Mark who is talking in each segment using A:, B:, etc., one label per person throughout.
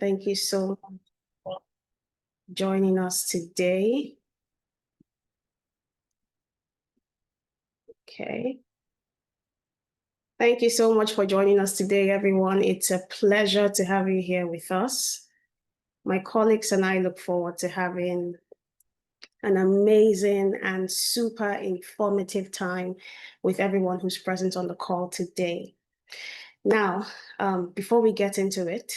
A: Thank you so much for joining us today. Okay. Thank you so much for joining us today, everyone. It's a pleasure to have you here with us. My colleagues and I look forward to having an amazing and super informative time with everyone who's present on the call today. Now, before we get into it,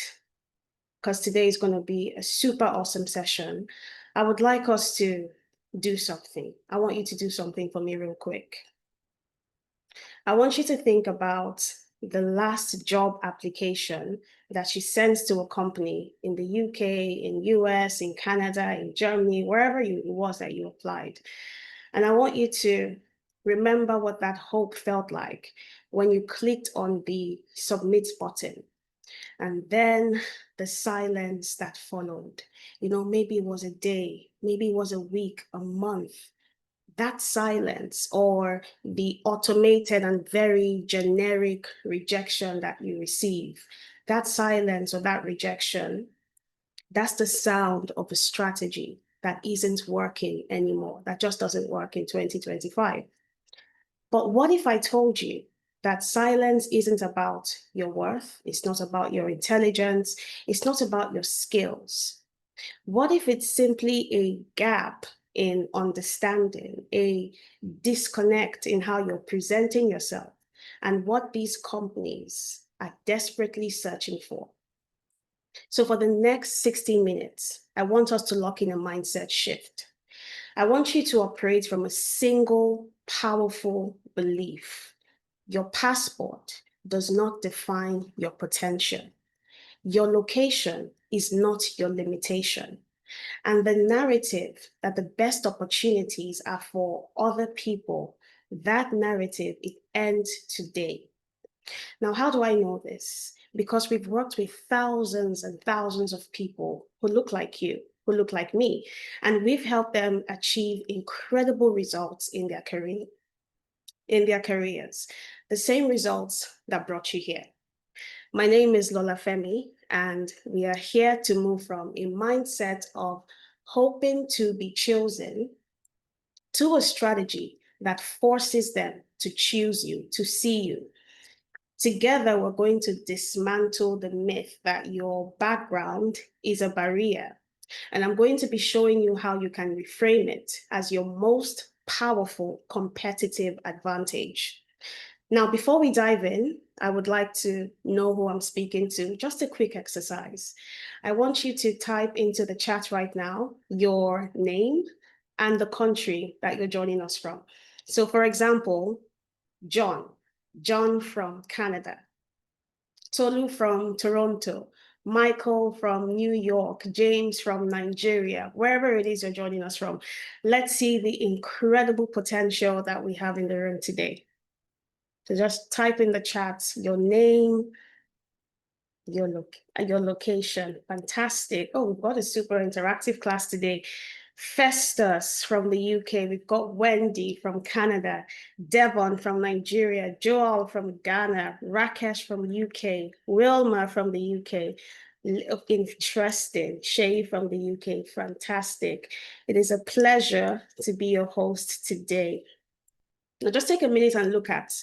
A: because today is going to be a super awesome session, I would like us to do something. I want you to do something for me real quick. I want you to think about the last job application that you sent to a company in the UK, in US, in Canada, in Germany, wherever it was that you applied. And I want you to remember what that hope felt like when you clicked on the submit button. And then the silence that followed. Maybe it was a day, maybe it was a week, a month. That silence or the automated and very generic rejection that you receive, that silence or that rejection, that's the sound of a strategy that isn't working anymore, that just doesn't work in 2025. But what if I told you that silence isn't about your worth, it's not about your intelligence, it's not about your skills? What if it's simply a gap in understanding, a disconnect in how you're presenting yourself, and what these companies are desperately searching for? So, for the next 60 minutes, I want us to lock in a mindset shift. I want you to operate from a single powerful belief. Your passport does not define your potential. Your location is not your limitation. And the narrative that the best opportunities are for other people, that narrative, it ends today. Now, how do I know this? Because we've worked with thousands and thousands of people who look like you, who look like me, and we've helped them achieve incredible results in their careers, the same results that brought you here. My name is Lola Femi, and we are here to move from a mindset of hoping to be chosen to a strategy that forces them to choose you, to see you. Together, we're going to dismantle the myth that your background is a barrier. And I'm going to be showing you how you can reframe it as your most powerful competitive advantage. Now, before we dive in, I would like to know who I'm speaking to. Just a quick exercise. I want you to type into the chat right now your name and the country that you're joining us from. So, for example, John from Canada, Tolu from Toronto, Michael from New York, James from Nigeria, wherever it is you're joining us from. Let's see the incredible potential that we have in the room today. So just type in the chat your name, your location. Fantastic. Oh, we've got a super interactive class today. Festus from the UK. We've got Wendy from Canada, Devon from Nigeria, Joel from Ghana, Rakesh from UK, Wilma from the UK. Interesting. Shay from the UK. Fantastic. It is a pleasure to be your host today. Now, just take a minute and look at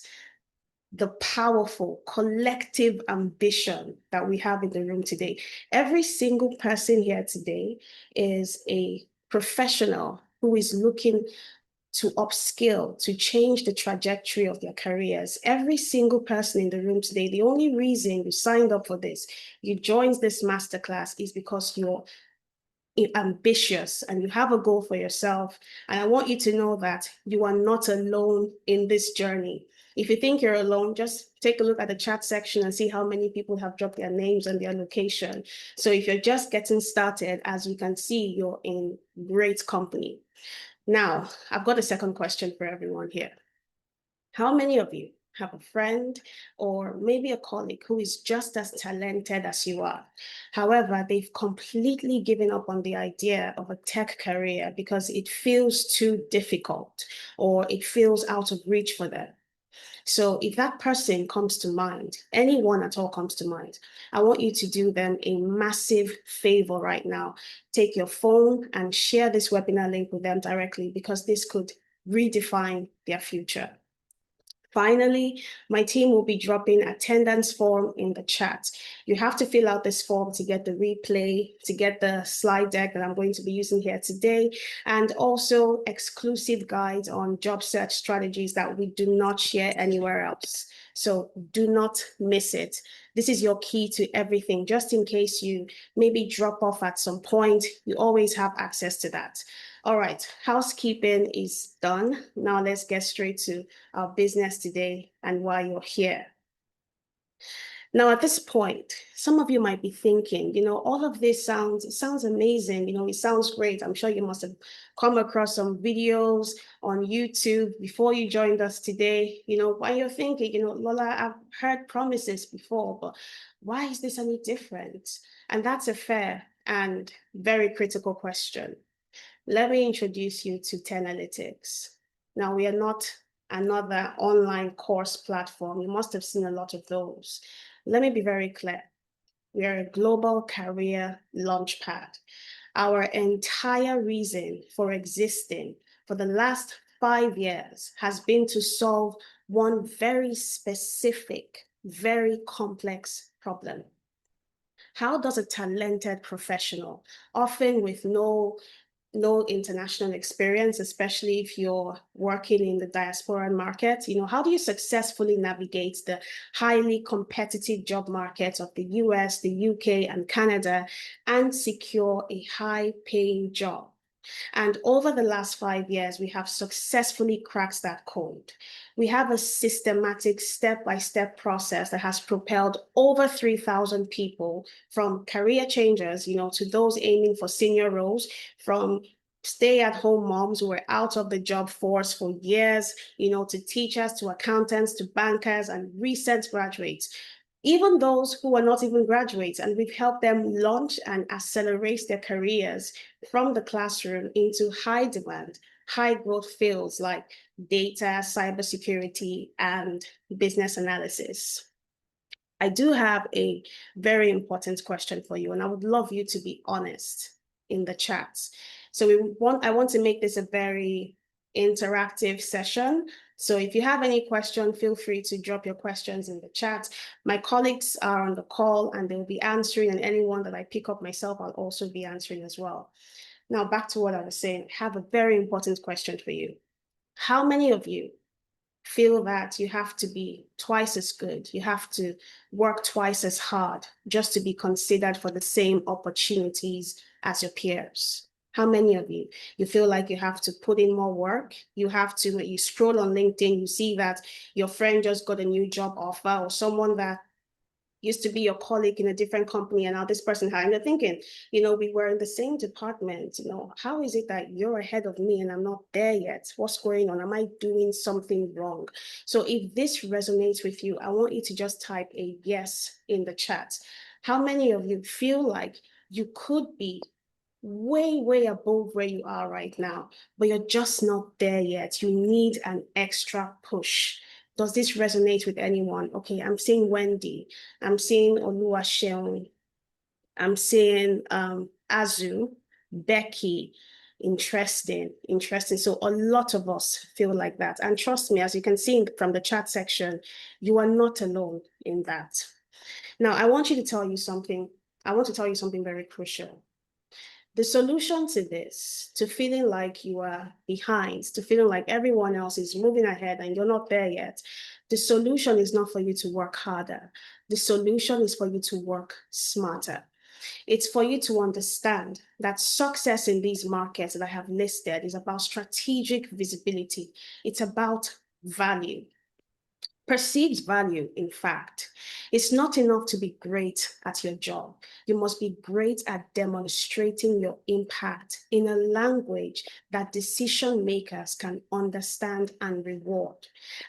A: the powerful collective ambition that we have in the room today. Every single person here today is a professional who is looking to upskill, to change the trajectory of their careers. Every single person in the room today, the only reason you signed up for this, you joined this masterclass is because you're ambitious and you have a goal for yourself. And I want you to know that you are not alone in this journey. If you think you're alone, just take a look at the chat section and see how many people have dropped their names and their location. So if you're just getting started, as you can see, you're in great company. Now, I've got a second question for everyone here. How many of you have a friend or maybe a colleague who is just as talented as you are? However, they've completely given up on the idea of a tech career because it feels too difficult or it feels out of reach for them. So if that person comes to mind, anyone at all comes to mind, I want you to do them a massive favor right now. Take your phone and share this webinar link with them directly, because this could redefine their future. Finally, my team will be dropping attendance form in the chat. You have to fill out this form to get the replay, to get the slide deck that I'm going to be using here today, and also exclusive guides on job search strategies that we do not share anywhere else. So do not miss it. This is your key to everything. Just in case you maybe drop off at some point, you always have access to that. All right, housekeeping is done. Now let's get straight to our business today and why you're here. Now, at this point, some of you might be thinking, all of this sounds amazing. It sounds great. I'm sure you must have come across some videos on YouTube before you joined us today. While you're thinking, Lola, I've heard promises before, but why is this any different? And that's a fair and very critical question. Let me introduce you to 10Analytics. Now, we are not another online course platform. You must have seen a lot of those. Let me be very clear. We are a global career launchpad. Our entire reason for existing for the last 5 years has been to solve one very specific, very complex problem. How does a talented professional, often with no international experience, especially if you're working in the diaspora market, how do you successfully navigate the highly competitive job markets of the US, the UK, and Canada and secure a high-paying job? And over the last 5 years, we have successfully cracked that code. We have a systematic step-by-step process that has propelled over 3,000 people from career changers, to those aiming for senior roles, from stay-at-home moms who were out of the job force for years, to teachers, to accountants, to bankers, and recent graduates, even those who are not even graduates, and we've helped them launch and accelerate their careers from the classroom into high demand, high growth fields like data, cybersecurity, and business analysis. I do have a very important question for you, and I would love you to be honest in the chat. So I want to make this a very interactive session. So if you have any question, feel free to drop your questions in the chat. My colleagues are on the call and they'll be answering, and anyone that I pick up myself, I'll also be answering as well. Now, back to what I was saying, I have a very important question for you. How many of you feel that you have to be twice as good, you have to work twice as hard just to be considered for the same opportunities as your peers? How many of you feel like you have to put in more work? You scroll on LinkedIn, you see that your friend just got a new job offer, or someone that used to be your colleague in a different company, and now this person and you're thinking, we were in the same department, how is it that you're ahead of me and I'm not there yet? What's going on? Am I doing something wrong? So if this resonates with you, I want you to just type a yes in the chat. How many of you feel like you could be way above where you are right now, but you're just not there yet? You need an extra push. Does this resonate with anyone? Okay, I'm seeing Wendy, I'm seeing Oluwaseun, I'm seeing Azu, Becky. Interesting. So a lot of us feel like that. And trust me, as you can see from the chat section, you are not alone in that. Now, I want to tell you something very crucial. The solution to this, to feeling like you are behind, to feeling like everyone else is moving ahead and you're not there yet, the solution is not for you to work harder. The solution is for you to work smarter. It's for you to understand that success in these markets that I have listed is about strategic visibility. It's about value. Perceived value, in fact. It's not enough to be great at your job. You must be great at demonstrating your impact in a language that decision makers can understand and reward.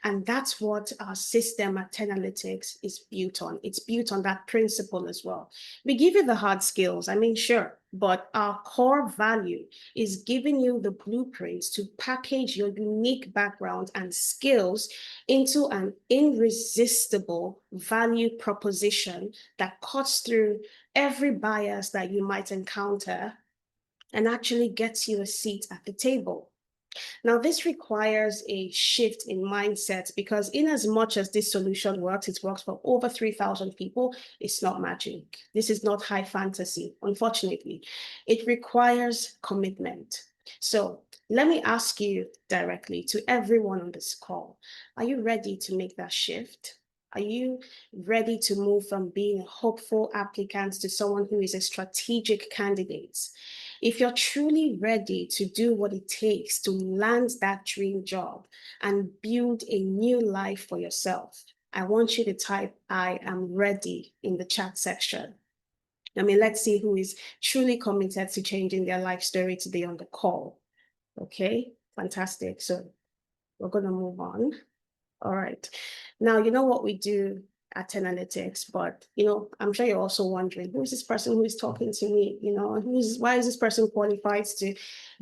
A: And that's what our system at 10Analytics is built on. It's built on that principle as well. We give you the hard skills. I mean, sure, but our core value is giving you the blueprints to package your unique background and skills into an irresistible value proposition that cuts through every bias that you might encounter and actually gets you a seat at the table. Now, this requires a shift in mindset because, in as much as this solution works, it works for over 3,000 people. It's not magic. This is not high fantasy, unfortunately. It requires commitment. So, let me ask you directly to everyone on this call, are you ready to make that shift? Are you ready to move from being a hopeful applicant to someone who is a strategic candidate? If you're truly ready to do what it takes to land that dream job and build a new life for yourself, I want you to type "I am ready" in the chat section. I mean, let's see who is truly committed to changing their life story today on the call. Okay, fantastic. So we're going to move on. All right. Now, you know what we do at 10 Analytics, but I'm sure you're also wondering, who is this person who is talking to me? Why is this person qualified to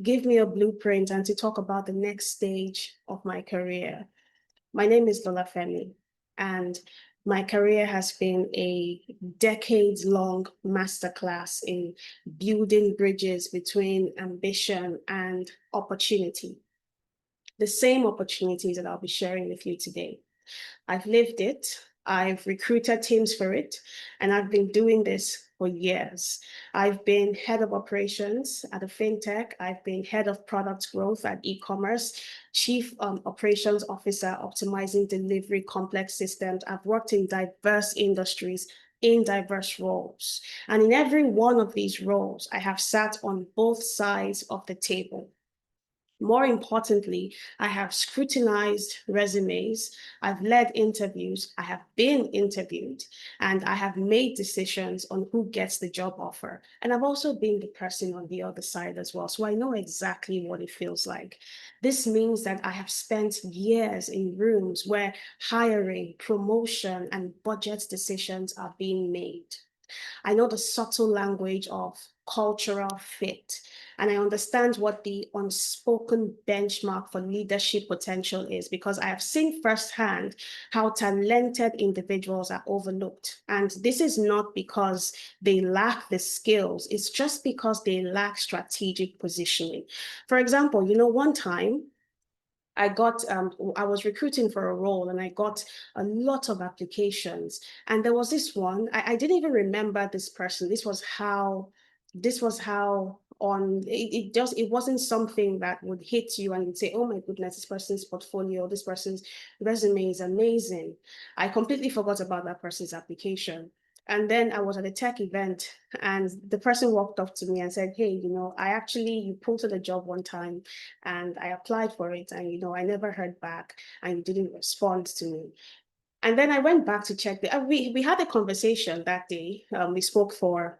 A: give me a blueprint and to talk about the next stage of my career? My name is Lola Femi, and my career has been a decades-long masterclass in building bridges between ambition and opportunity. The same opportunities that I'll be sharing with you today. I've lived it, I've recruited teams for it, and I've been doing this for years. I've been head of operations at a fintech. I've been head of product growth at e-commerce, chief operations officer, optimizing delivery complex systems. I've worked in diverse industries in diverse roles. And in every one of these roles, I have sat on both sides of the table. More importantly, I have scrutinized resumes, I've led interviews, I have been interviewed, and I have made decisions on who gets the job offer. And I've also been the person on the other side as well. So I know exactly what it feels like. This means that I have spent years in rooms where hiring, promotion, and budget decisions are being made. I know the subtle language of cultural fit, and I understand what the unspoken benchmark for leadership potential is because I have seen firsthand how talented individuals are overlooked. And this is not because they lack the skills, it's just because they lack strategic positioning. For example, one time I was recruiting for a role and I got a lot of applications. And there was this one, I didn't even remember this person. This was how on it wasn't something that would hit you and you'd say, oh my goodness, this person's portfolio, this person's resume is amazing. I completely forgot about that person's application. And then I was at a tech event and the person walked up to me and said, hey, you posted a job one time and I applied for it and I never heard back and you didn't respond to me. And then I went back to check we had a conversation that day. We spoke for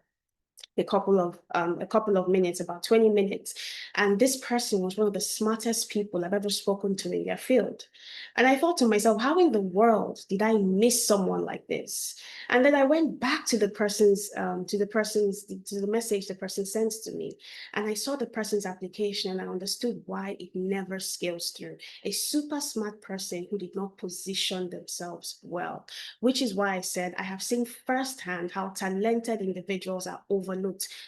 A: a couple of minutes, about 20 minutes. And this person was one of the smartest people I've ever spoken to in their field. And I thought to myself, how in the world did I miss someone like this? And then I went back to the message the person sent to me. And I saw the person's application and I understood why it never scales through. A super smart person who did not position themselves well, which is why I said I have seen firsthand how talented individuals are overlooked,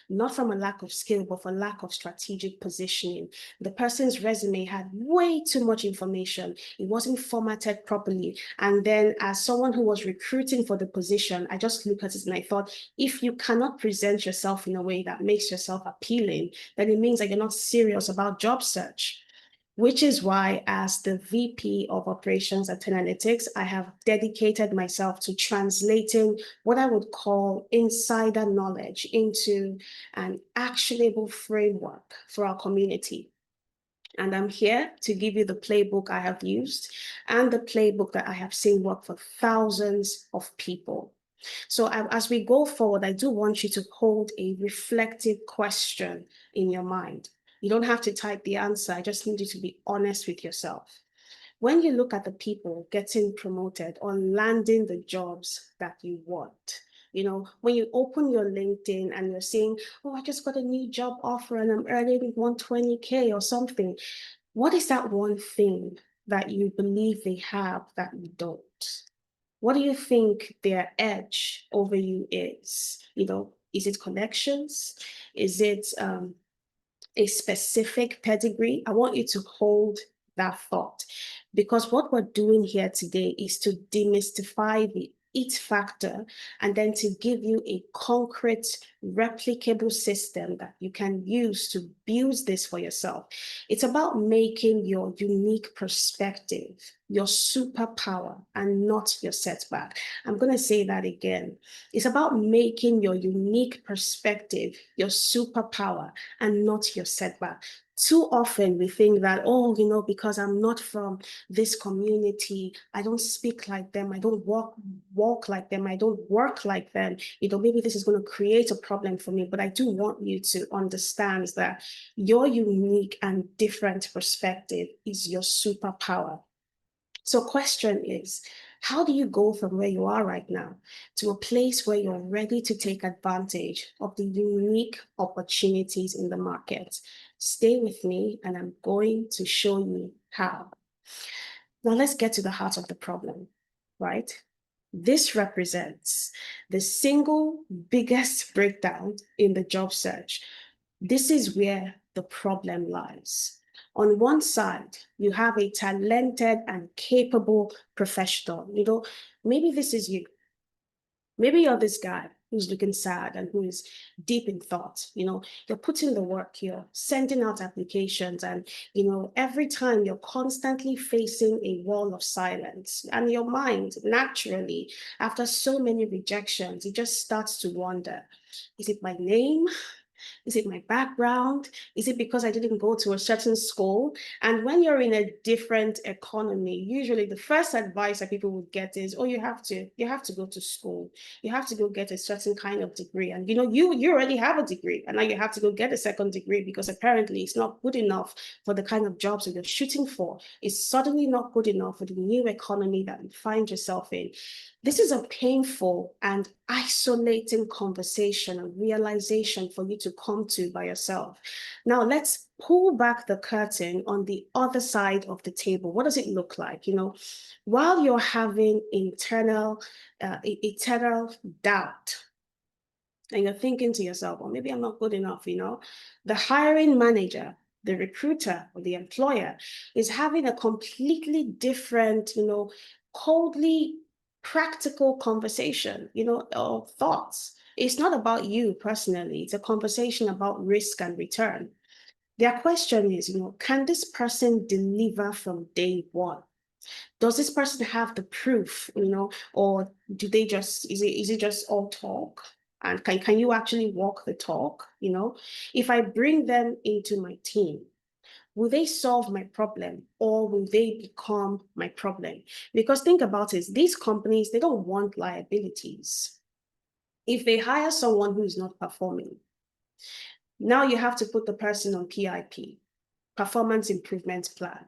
A: not from a lack of skill, but for lack of strategic positioning. The person's resume had way too much information. It wasn't formatted properly. And then as someone who was recruiting for the position, I just looked at it and I thought, if you cannot present yourself in a way that makes yourself appealing, then it means that you're not serious about job search. Which is why, as the VP of Operations at 10 Analytics, I have dedicated myself to translating what I would call insider knowledge into an actionable framework for our community. And I'm here to give you the playbook I have used and the playbook that I have seen work for thousands of people. So as we go forward, I do want you to hold a reflective question in your mind. You don't have to type the answer. I just need you to be honest with yourself. When you look at the people getting promoted or landing the jobs that you want, When you open your LinkedIn and you're saying, oh, I just got a new job offer and I'm earning 120K or something. What is that one thing that you believe they have that you don't? What do you think their edge over you is? Is it connections? Is it a specific pedigree? I want you to hold that thought, because what we're doing here today is to demystify the it factor and then to give you a concrete, replicable system that you can use to build this for yourself. It's about making your unique perspective your superpower and not your setback. I'm going to say that again. It's about making your unique perspective your superpower and not your setback. Too often we think that, oh, because I'm not from this community, I don't speak like them, I don't walk like them, I don't work like them, maybe this is going to create a problem for me. But I do want you to understand that your unique and different perspective is your superpower. So question is, how do you go from where you are right now to a place where you're ready to take advantage of the unique opportunities in the market? Stay with me and I'm going to show you how. Now let's get to the heart of the problem, right? This represents the single biggest breakdown in the job search. This is where the problem lies. On one side, you have a talented and capable professional. Maybe this is you. Maybe you're this guy who's looking sad and who is deep in thought. You're putting the work, you're sending out applications, and every time you're constantly facing a wall of silence. And your mind, naturally, after so many rejections, it just starts to wonder, is it my name? Is it my background? Is it because I didn't go to a certain school? And when you're in a different economy, usually the first advice that people would get is, oh, you have to go to school. You have to go get a certain kind of degree. And you already have a degree, and now you have to go get a second degree because apparently it's not good enough for the kind of jobs that you're shooting for. It's suddenly not good enough for the new economy that you find yourself in. This is a painful and isolating conversation and realization for you to come to by yourself. Now, let's pull back the curtain on the other side of the table. What does it look like? While you're having eternal doubt, and you're thinking to yourself, well, maybe I'm not good enough, the hiring manager, the recruiter, or the employer is having a completely different, coldly practical conversation, of thoughts. It's not about you personally. It's a conversation about risk and return. Their question is, can this person deliver from day one? Does this person have the proof, or is it just all talk? And can you actually walk the talk? If I bring them into my team, will they solve my problem or will they become my problem? Because think about it, these companies, they don't want liabilities. If they hire someone who is not performing, now you have to put the person on PIP, performance improvement plan.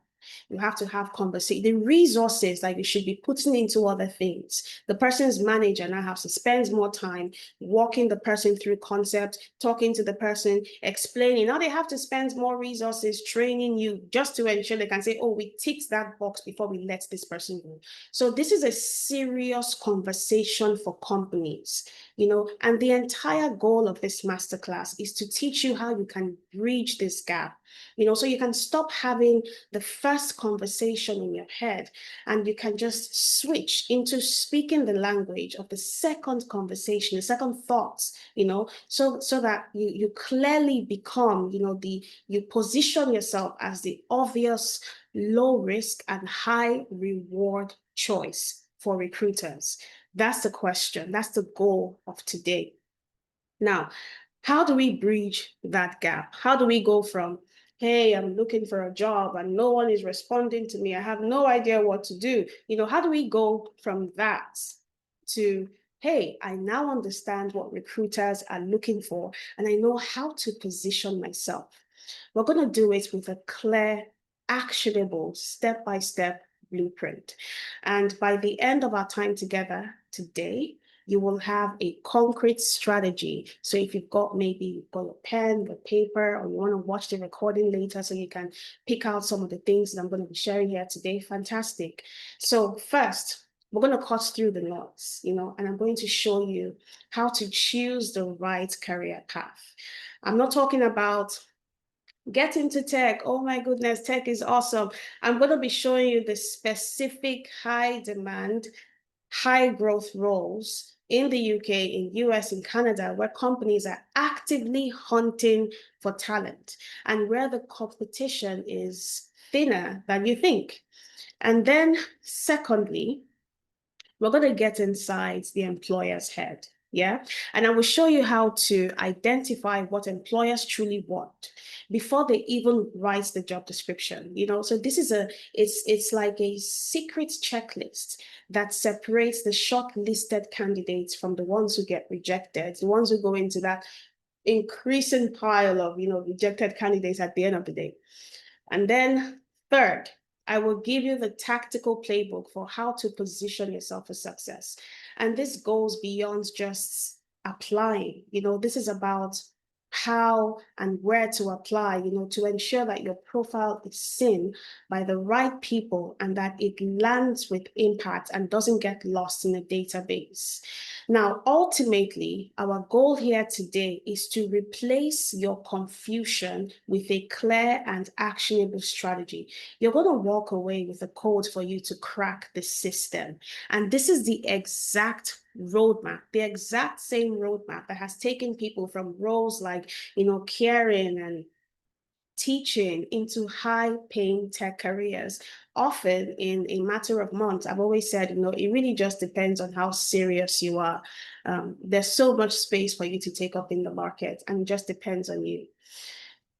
A: You have to have conversation. The resources that you should be putting into other things. The person's manager now has to spend more time walking the person through concept, talking to the person, explaining. Now they have to spend more resources training you just to ensure they can say, oh, we ticked that box before we let this person go. So this is a serious conversation for companies, and the entire goal of this masterclass is to teach you how you can bridge this gap, so you can stop having the first conversation in your head and you can just switch into speaking the language of the second conversation, the second thoughts, so that you clearly become, you position yourself as the obvious low risk and high reward choice for recruiters. That's the question. That's the goal of today. Now, how do we bridge that gap? How do we go from, hey, I'm looking for a job and no one is responding to me, I have no idea what to do? How do we go from that to, hey, I now understand what recruiters are looking for and I know how to position myself? We're going to do it with a clear, actionable, step-by-step blueprint. And by the end of our time together today, you will have a concrete strategy. So if you've got a pen, a paper, or you want to watch the recording later so you can pick out some of the things that I'm going to be sharing here today, fantastic. So first, we're going to cut through the noise, and I'm going to show you how to choose the right career path. I'm not talking about get into tech. Oh my goodness, tech is awesome. I'm going to be showing you the specific high demand, high growth roles in the UK, in US, in Canada, where companies are actively hunting for talent and where the competition is thinner than you think. And then secondly, we're going to get inside the employer's head. Yeah. And I will show you how to identify what employers truly want before they even write the job description. So this is it's like a secret checklist that separates the shortlisted candidates from the ones who get rejected, the ones who go into that increasing pile of, rejected candidates at the end of the day. And then third, I will give you the tactical playbook for how to position yourself for success. And this goes beyond just applying. This is about how and where to apply, to ensure that your profile is seen by the right people and that it lands with impact and doesn't get lost in a database. Now, ultimately, our goal here today is to replace your confusion with a clear and actionable strategy. You're going to walk away with a code for you to crack the system. And this is the exact roadmap, the exact same roadmap that has taken people from roles like, caring and teaching into high-paying tech careers, often in a matter of months. I've always said, it really just depends on how serious you are. There's so much space for you to take up in the market, and it just depends on you.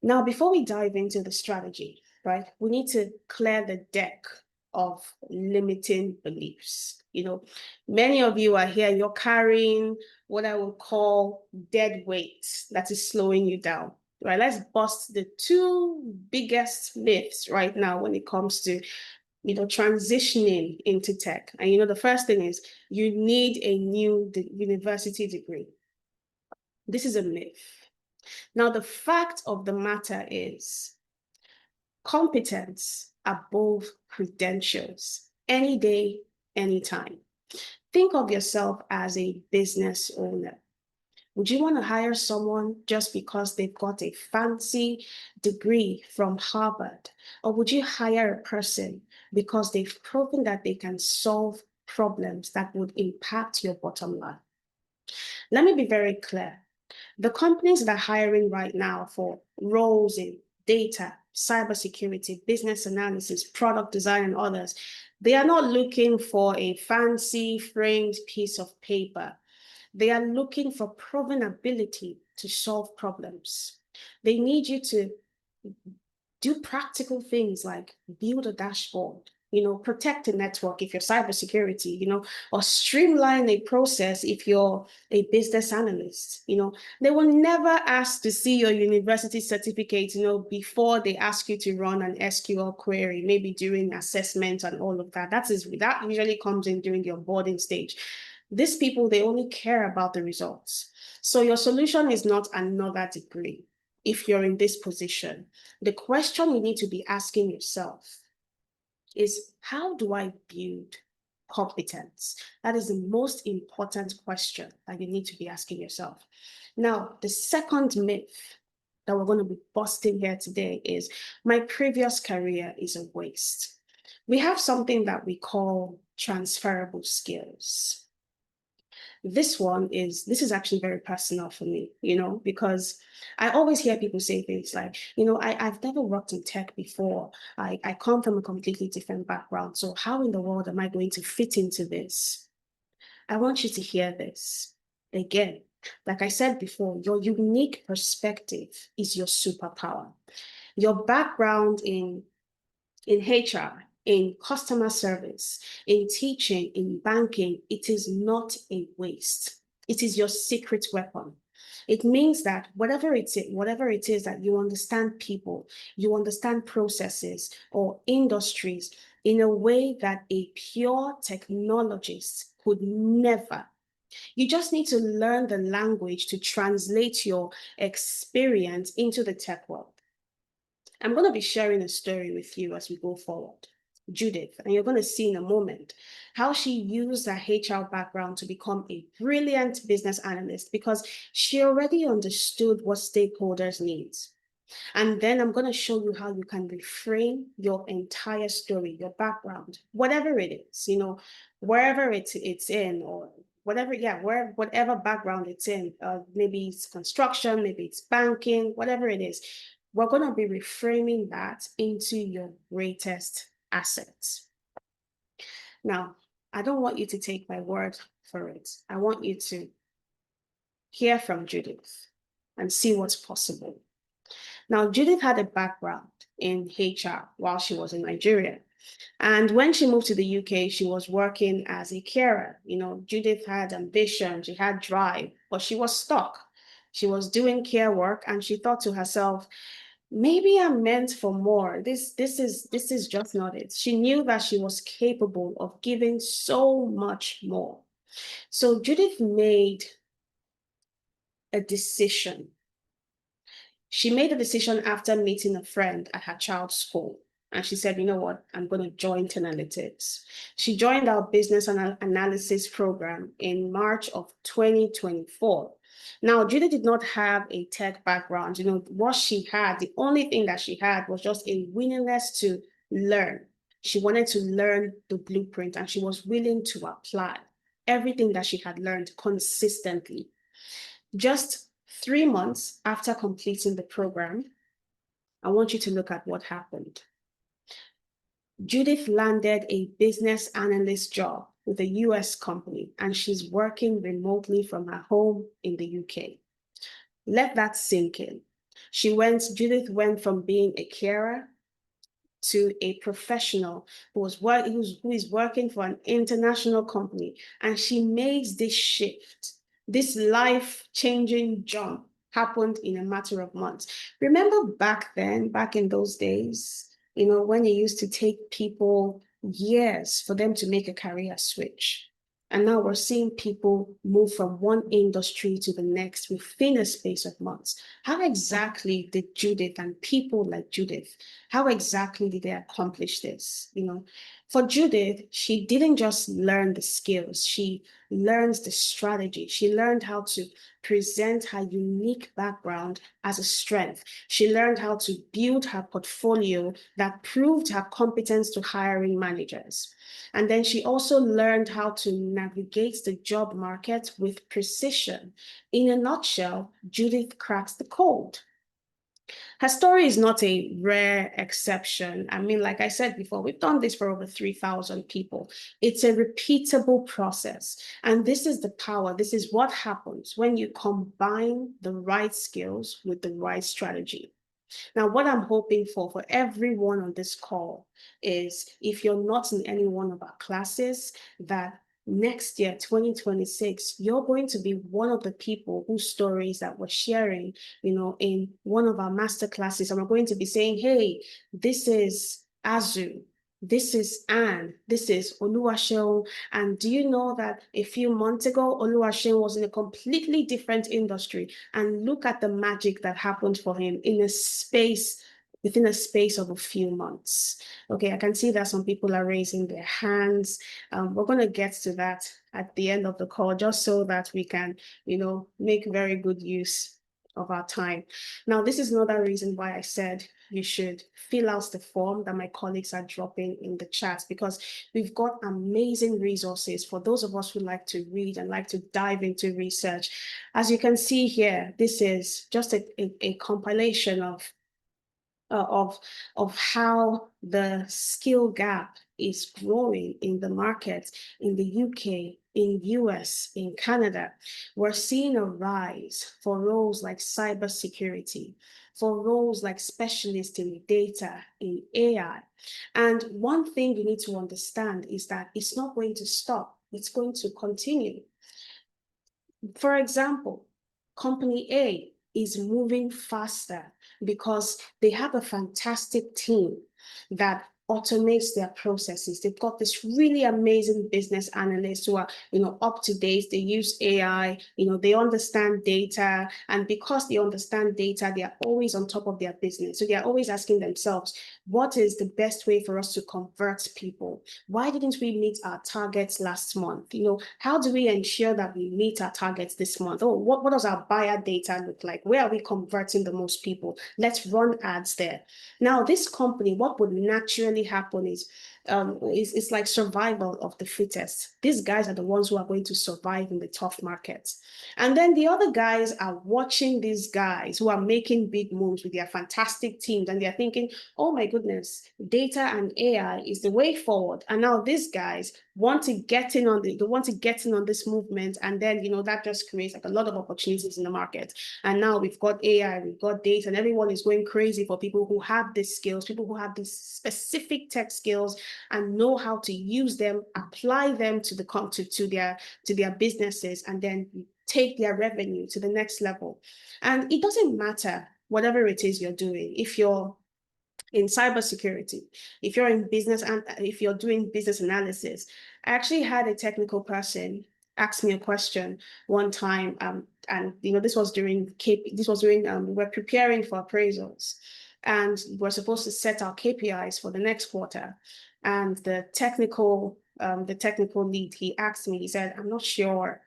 A: Now, before we dive into the strategy, right, we need to clear the deck of limiting beliefs. Many of you are here, you're carrying what I would call dead weight that is slowing you down. Right, let's bust the two biggest myths right now when it comes to transitioning into tech. And the first thing is you need a new university degree. This is a myth. Now, the fact of the matter is competence above credentials, any day, anytime. Think of yourself as a business owner. Would you want to hire someone just because they've got a fancy degree from Harvard? Or would you hire a person because they've proven that they can solve problems that would impact your bottom line? Let me be very clear. The companies that are hiring right now for roles in data, cybersecurity, business analysis, product design, and others, they are not looking for a fancy framed piece of paper. They are looking for proven ability to solve problems. They need you to do practical things like build a dashboard, protect a network if you're cybersecurity, or streamline a process if you're a business analyst. They will never ask to see your university certificate, before they ask you to run an SQL query, maybe during assessment and all of that. That usually comes in during your onboarding stage. These people, they only care about the results. So your solution is not another degree. If you're in this position, the question you need to be asking yourself is, how do I build competence? That is the most important question that you need to be asking yourself. Now, the second myth that we're going to be busting here today is my previous career is a waste. We have something that we call transferable skills. This is actually very personal for me, because I always hear people say things like, I've never worked in tech before. I come from a completely different background. So how in the world am I going to fit into this? I want you to hear this. Again, like I said before, your unique perspective is your superpower. Your background in HR, in customer service, in teaching, in banking, it is not a waste. It is your secret weapon. It means that whatever it is that you understand people, you understand processes or industries in a way that a pure technologist could never. You just need to learn the language to translate your experience into the tech world. I'm going to be sharing a story with you as we go forward. Judith, and you're going to see in a moment how she used her HR background to become a brilliant business analyst because she already understood what stakeholders need. And then I'm going to show you how you can reframe your entire story, your background, whatever it is, wherever it's in, or whatever, yeah, whatever background it's in. Maybe it's construction, maybe it's banking, whatever it is. We're going to be reframing that into your greatest assets. Now, I don't want you to take my word for it. I want you to hear from Judith and see what's possible. Now, Judith had a background in HR while she was in Nigeria. And when she moved to the UK, she was working as a carer. Judith had ambition, she had drive, but she was stuck. She was doing care work and she thought to herself, maybe I'm meant for more. This is just not it. She knew that she was capable of giving so much more. So Judith made a decision. She made a decision after meeting a friend at her child's school. And she said, you know what, I'm going to join Analytics. She joined our business analysis program in March of 2024. Now, Judy did not have a tech background. What she had, the only thing that she had was just a willingness to learn. She wanted to learn the blueprint and she was willing to apply everything that she had learned consistently. Just 3 months after completing the program, I want you to look at what happened. Judith landed a business analyst job with a US company, and she's working remotely from her home in the UK. Let that sink in. Judith went from being a carer to a professional who is working for an international company, and she makes this shift. This life-changing jump happened in a matter of months. Remember back in those days, when it used to take people years for them to make a career switch. And now we're seeing people move from one industry to the next within a space of months. How exactly did Judith and people like Judith, how exactly did they accomplish this? For Judith, she didn't just learn the skills, she learns the strategy. She learned how to present her unique background as a strength. She learned how to build her portfolio that proved her competence to hiring managers. And then she also learned how to navigate the job market with precision. In a nutshell, Judith cracks the code. Her story is not a rare exception. I mean, like I said before, we've done this for over 3,000 people. It's a repeatable process. And this is the power. This is what happens when you combine the right skills with the right strategy. Now, what I'm hoping for everyone on this call is if you're not in any one of our classes, that next year, 2026, you're going to be one of the people whose stories that we're sharing, in one of our master classes. And we're going to be saying, hey, this is Azu. This is Anne. This is Oluwaseun. And do you know that a few months ago, Oluwaseun was in a completely different industry? And look at the magic that happened for him within a space of a few months. Okay, I can see that some people are raising their hands. We're going to get to that at the end of the call, just so that we can, make very good use of our time. Now, this is another reason why I said you should fill out the form that my colleagues are dropping in the chat, because we've got amazing resources for those of us who like to read and like to dive into research. As you can see here, this is just a compilation of how the skill gap is growing in the market in the UK, in US, in Canada. We're seeing a rise for roles like cybersecurity, for roles like specialists in data, in AI. And one thing you need to understand is that it's not going to stop, it's going to continue. For example, company A is moving faster because they have a fantastic team that automates their processes. They've got this really amazing business analysts who are, up to date. They use AI, they understand data. And because they understand data, they are always on top of their business. So they are always asking themselves, what is the best way for us to convert people? Why didn't we meet our targets last month? How do we ensure that we meet our targets this month? Oh, what does our buyer data look like? Where are we converting the most people? Let's run ads there. Now, this company, what would naturally happen is it's like survival of the fittest. These guys are the ones who are going to survive in the tough markets. And then the other guys are watching these guys who are making big moves with their fantastic teams, and they're thinking, oh my goodness, data and AI is the way forward. And now these guys want to get in on this movement, and then that just creates like a lot of opportunities in the market. And now we've got AI, we've got data, and everyone is going crazy for people who have these skills, people who have these specific tech skills and know how to use them, apply them to their businesses, and then take their revenue to the next level. And it doesn't matter whatever it is you're doing. If you're in cybersecurity, if you're in business, and if you're doing business analysis. I actually had a technical person ask me a question one time, and this was during we were preparing for appraisals, and we're supposed to set our KPIs for the next quarter. And the technical lead, he asked me, he said, I'm not sure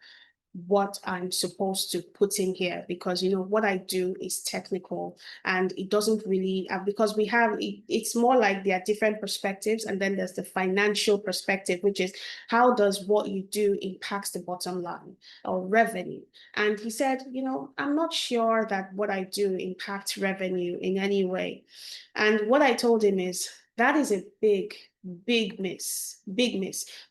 A: what I'm supposed to put in here, because what I do is technical, and it doesn't really because it's more like there are different perspectives, and then there's the financial perspective, which is how does what you do impacts the bottom line or revenue. And he said, I'm not sure that what I do impacts revenue in any way. And what I told him is that is a big miss.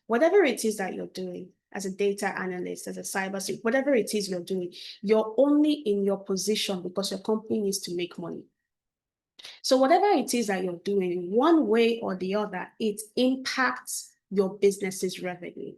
A: Whatever it is that you're doing as a data analyst, as a cyber, whatever it is you're doing, you're only in your position because your company needs to make money. So whatever it is that you're doing, one way or the other, it impacts your business's revenue.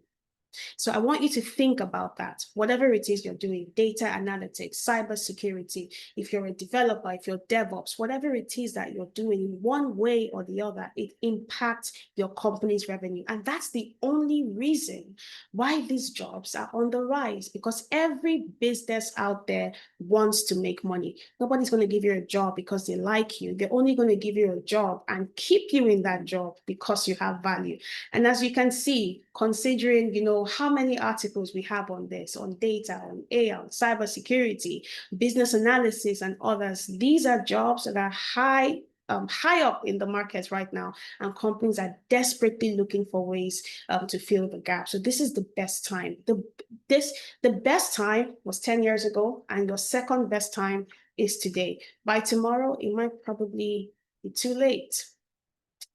A: So I want you to think about that. Whatever it is you're doing, data analytics, cybersecurity, if you're a developer, if you're DevOps, whatever it is that you're doing, in one way or the other, it impacts your company's revenue. And that's the only reason why these jobs are on the rise, because every business out there wants to make money. Nobody's going to give you a job because they like you. They're only going to give you a job and keep you in that job because you have value. And as you can see, considering, how many articles we have on this, on data, on AI, on cybersecurity, business analysis, and others, these are jobs that are high up in the market right now, and companies are desperately looking for ways to fill the gap. So this is the best time. The best time was 10 years ago, and your second best time is today. By tomorrow, it might probably be too late.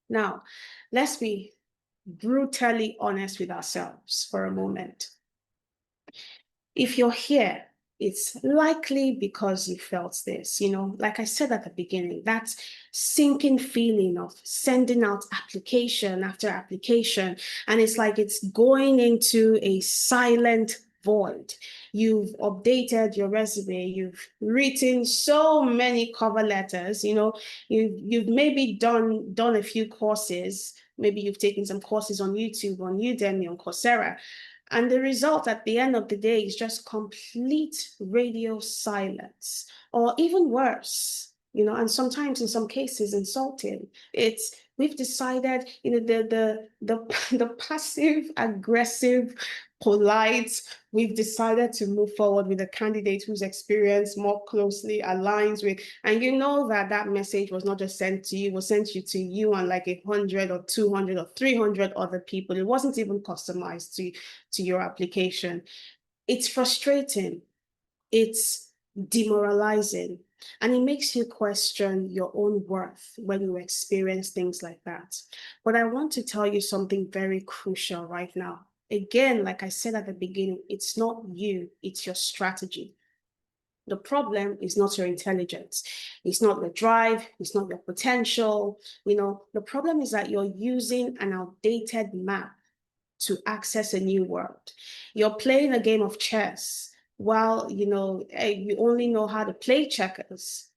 A: Now, let's be brutally honest with ourselves for a moment. If you're here, it's likely because you felt this, like I said at the beginning, that sinking feeling of sending out application after application, and it's like it's going into a silent void. You've updated your resume, you've written so many cover letters, you've maybe done a few courses, maybe you've taken some courses on YouTube, on Udemy, on Coursera. And the result at the end of the day is just complete radio silence, or even worse, and sometimes in some cases insulting. We've decided, the passive aggressive polite, we've decided to move forward with a candidate whose experience more closely aligns with, and that message was not just sent to you, it was sent to you and like 100 or 200 or 300 other people. It wasn't even customized to your application. It's frustrating. It's demoralizing. And it makes you question your own worth when you experience things like that. But I want to tell you something very crucial right now. Again, like I said at the beginning, it's not you, it's your strategy. The problem is not your intelligence. It's not your drive. It's not your potential. The problem is that you're using an outdated map to access a new world. You're playing a game of chess while, you only know how to play checkers.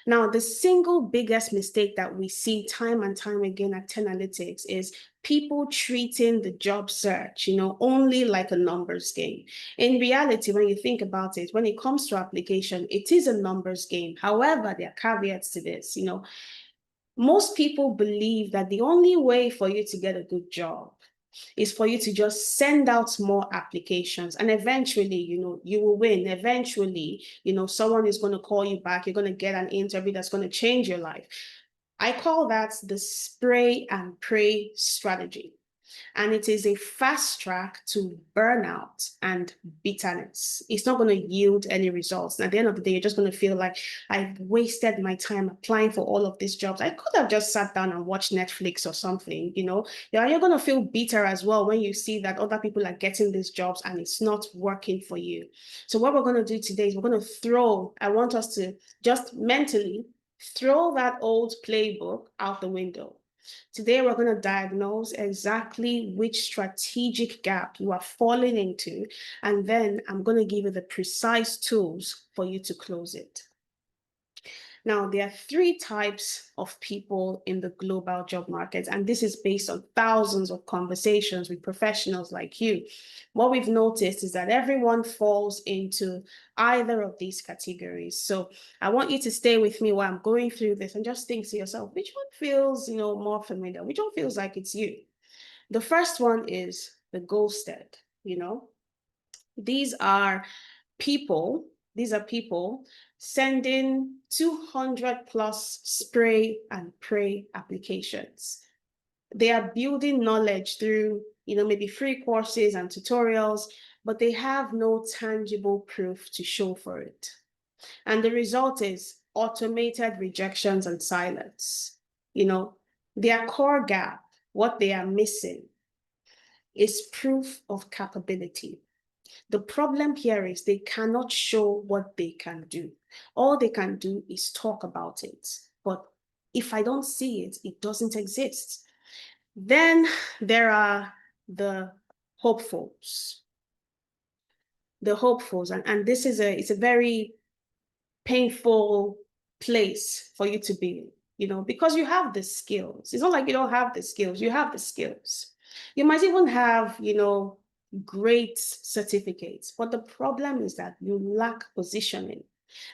A: Now, the single biggest mistake that we see time and time again at 10 Analytics is people treating the job search, only like a numbers game. In reality, when you think about it, when it comes to application, it is a numbers game. However, there are caveats to this. Most people believe that the only way for you to get a good job is for you to just send out more applications, and eventually you will win. Eventually someone is going to call you back. You're going to get an interview that's going to change your life. I call that the spray and pray strategy. And it is a fast track to burnout and bitterness. It's not going to yield any results. And at the end of the day, you're just going to feel like I've wasted my time applying for all of these jobs. I could have just sat down and watched Netflix or something. You're going to feel bitter as well when you see that other people are getting these jobs and it's not working for you. So what we're going to do today is I want us to just mentally throw that old playbook out the window. Today, we're going to diagnose exactly which strategic gap you are falling into, and then I'm going to give you the precise tools for you to close it. Now, there are three types of people in the global job market, and this is based on thousands of conversations with professionals like you. What we've noticed is that everyone falls into either of these categories. So I want you to stay with me while I'm going through this and just think to yourself, which one feels, more familiar? Which one feels like it's you? The first one is the ghosted. These are people, these are people sending 200 plus spray and pray applications. They are building knowledge through, maybe free courses and tutorials, but they have no tangible proof to show for it. And the result is automated rejections and silence. Their core gap, what they are missing, is proof of capability. The problem here is they cannot show what they can do. All they can do is talk about it. But if I don't see it, it doesn't exist. Then there are the hopefuls. The hopefuls, and this is it's a very painful place for you to be in, because you have the skills. It's not like you don't have the skills, you have the skills. You might even have, great certificates, but the problem is that you lack positioning.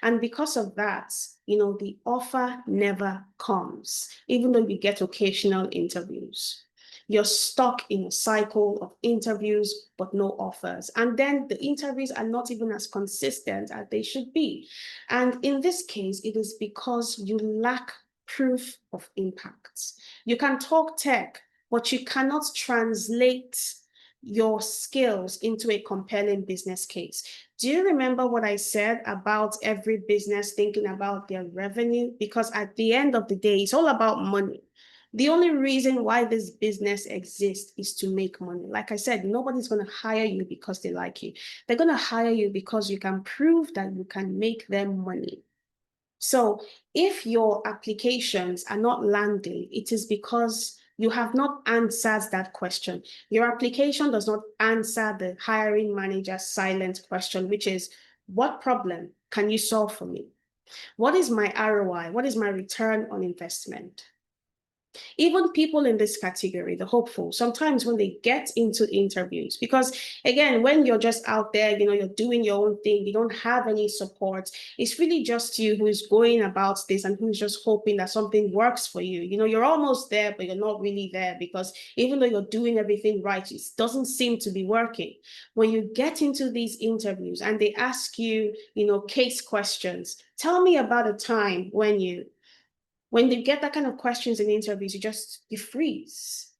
A: And because of that, the offer never comes, even though you get occasional interviews. You're stuck in a cycle of interviews, but no offers. And then the interviews are not even as consistent as they should be. And in this case, it is because you lack proof of impact. You can talk tech, but you cannot translate your skills into a compelling business case. Do you remember what I said about every business thinking about their revenue? Because at the end of the day, it's all about money. The only reason why this business exists is to make money. Like I said, nobody's going to hire you because they like you. They're going to hire you because you can prove that you can make them money. So if your applications are not landing, it is because you have not answered that question. Your application does not answer the hiring manager's silent question, which is, what problem can you solve for me? What is my ROI? What is my return on investment? Even people in this category, the hopeful, sometimes when they get into interviews, because again, when you're just out there, you're doing your own thing, you don't have any support, it's really just you who's going about this and who's just hoping that something works for you. You're almost there, but you're not really there, because even though you're doing everything right, it doesn't seem to be working. When you get into these interviews and they ask you, case questions, tell me about a time when they get that kind of questions in interviews, you freeze,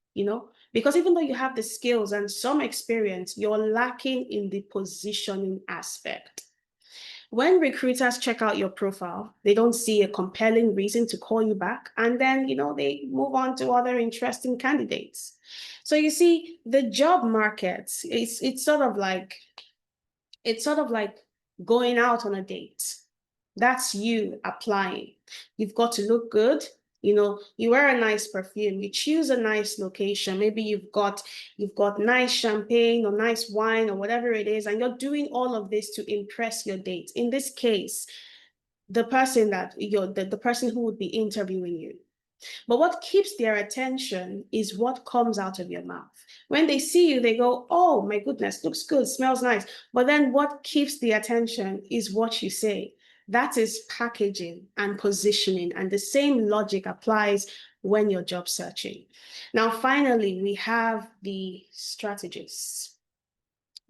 A: because even though you have the skills and some experience, you're lacking in the positioning aspect. When recruiters check out your profile, they don't see a compelling reason to call you back. And then, they move on to other interesting candidates. So you see, the job market, it's sort of like going out on a date. That's you applying. You've got to look good. You wear a nice perfume, you choose a nice location. Maybe you've got nice champagne or nice wine or whatever it is, and you're doing all of this to impress your date. In this case, the person that the person who would be interviewing you. But what keeps their attention is what comes out of your mouth. When they see you, they go, oh my goodness, looks good, smells nice. But then what keeps the attention is what you say. That is packaging and positioning. And the same logic applies when you're job searching. Now, finally, we have the strategists.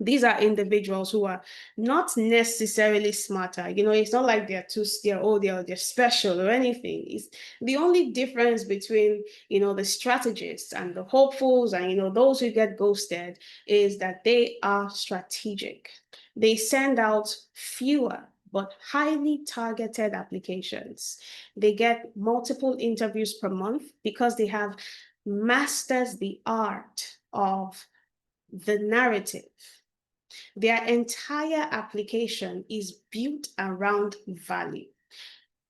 A: These are individuals who are not necessarily smarter. It's not like they're special or anything. It's the only difference between, the strategists and the hopefuls and, those who get ghosted is that they are strategic. They send out fewer but highly targeted applications. They get multiple interviews per month because they have mastered the art of the narrative. Their entire application is built around value.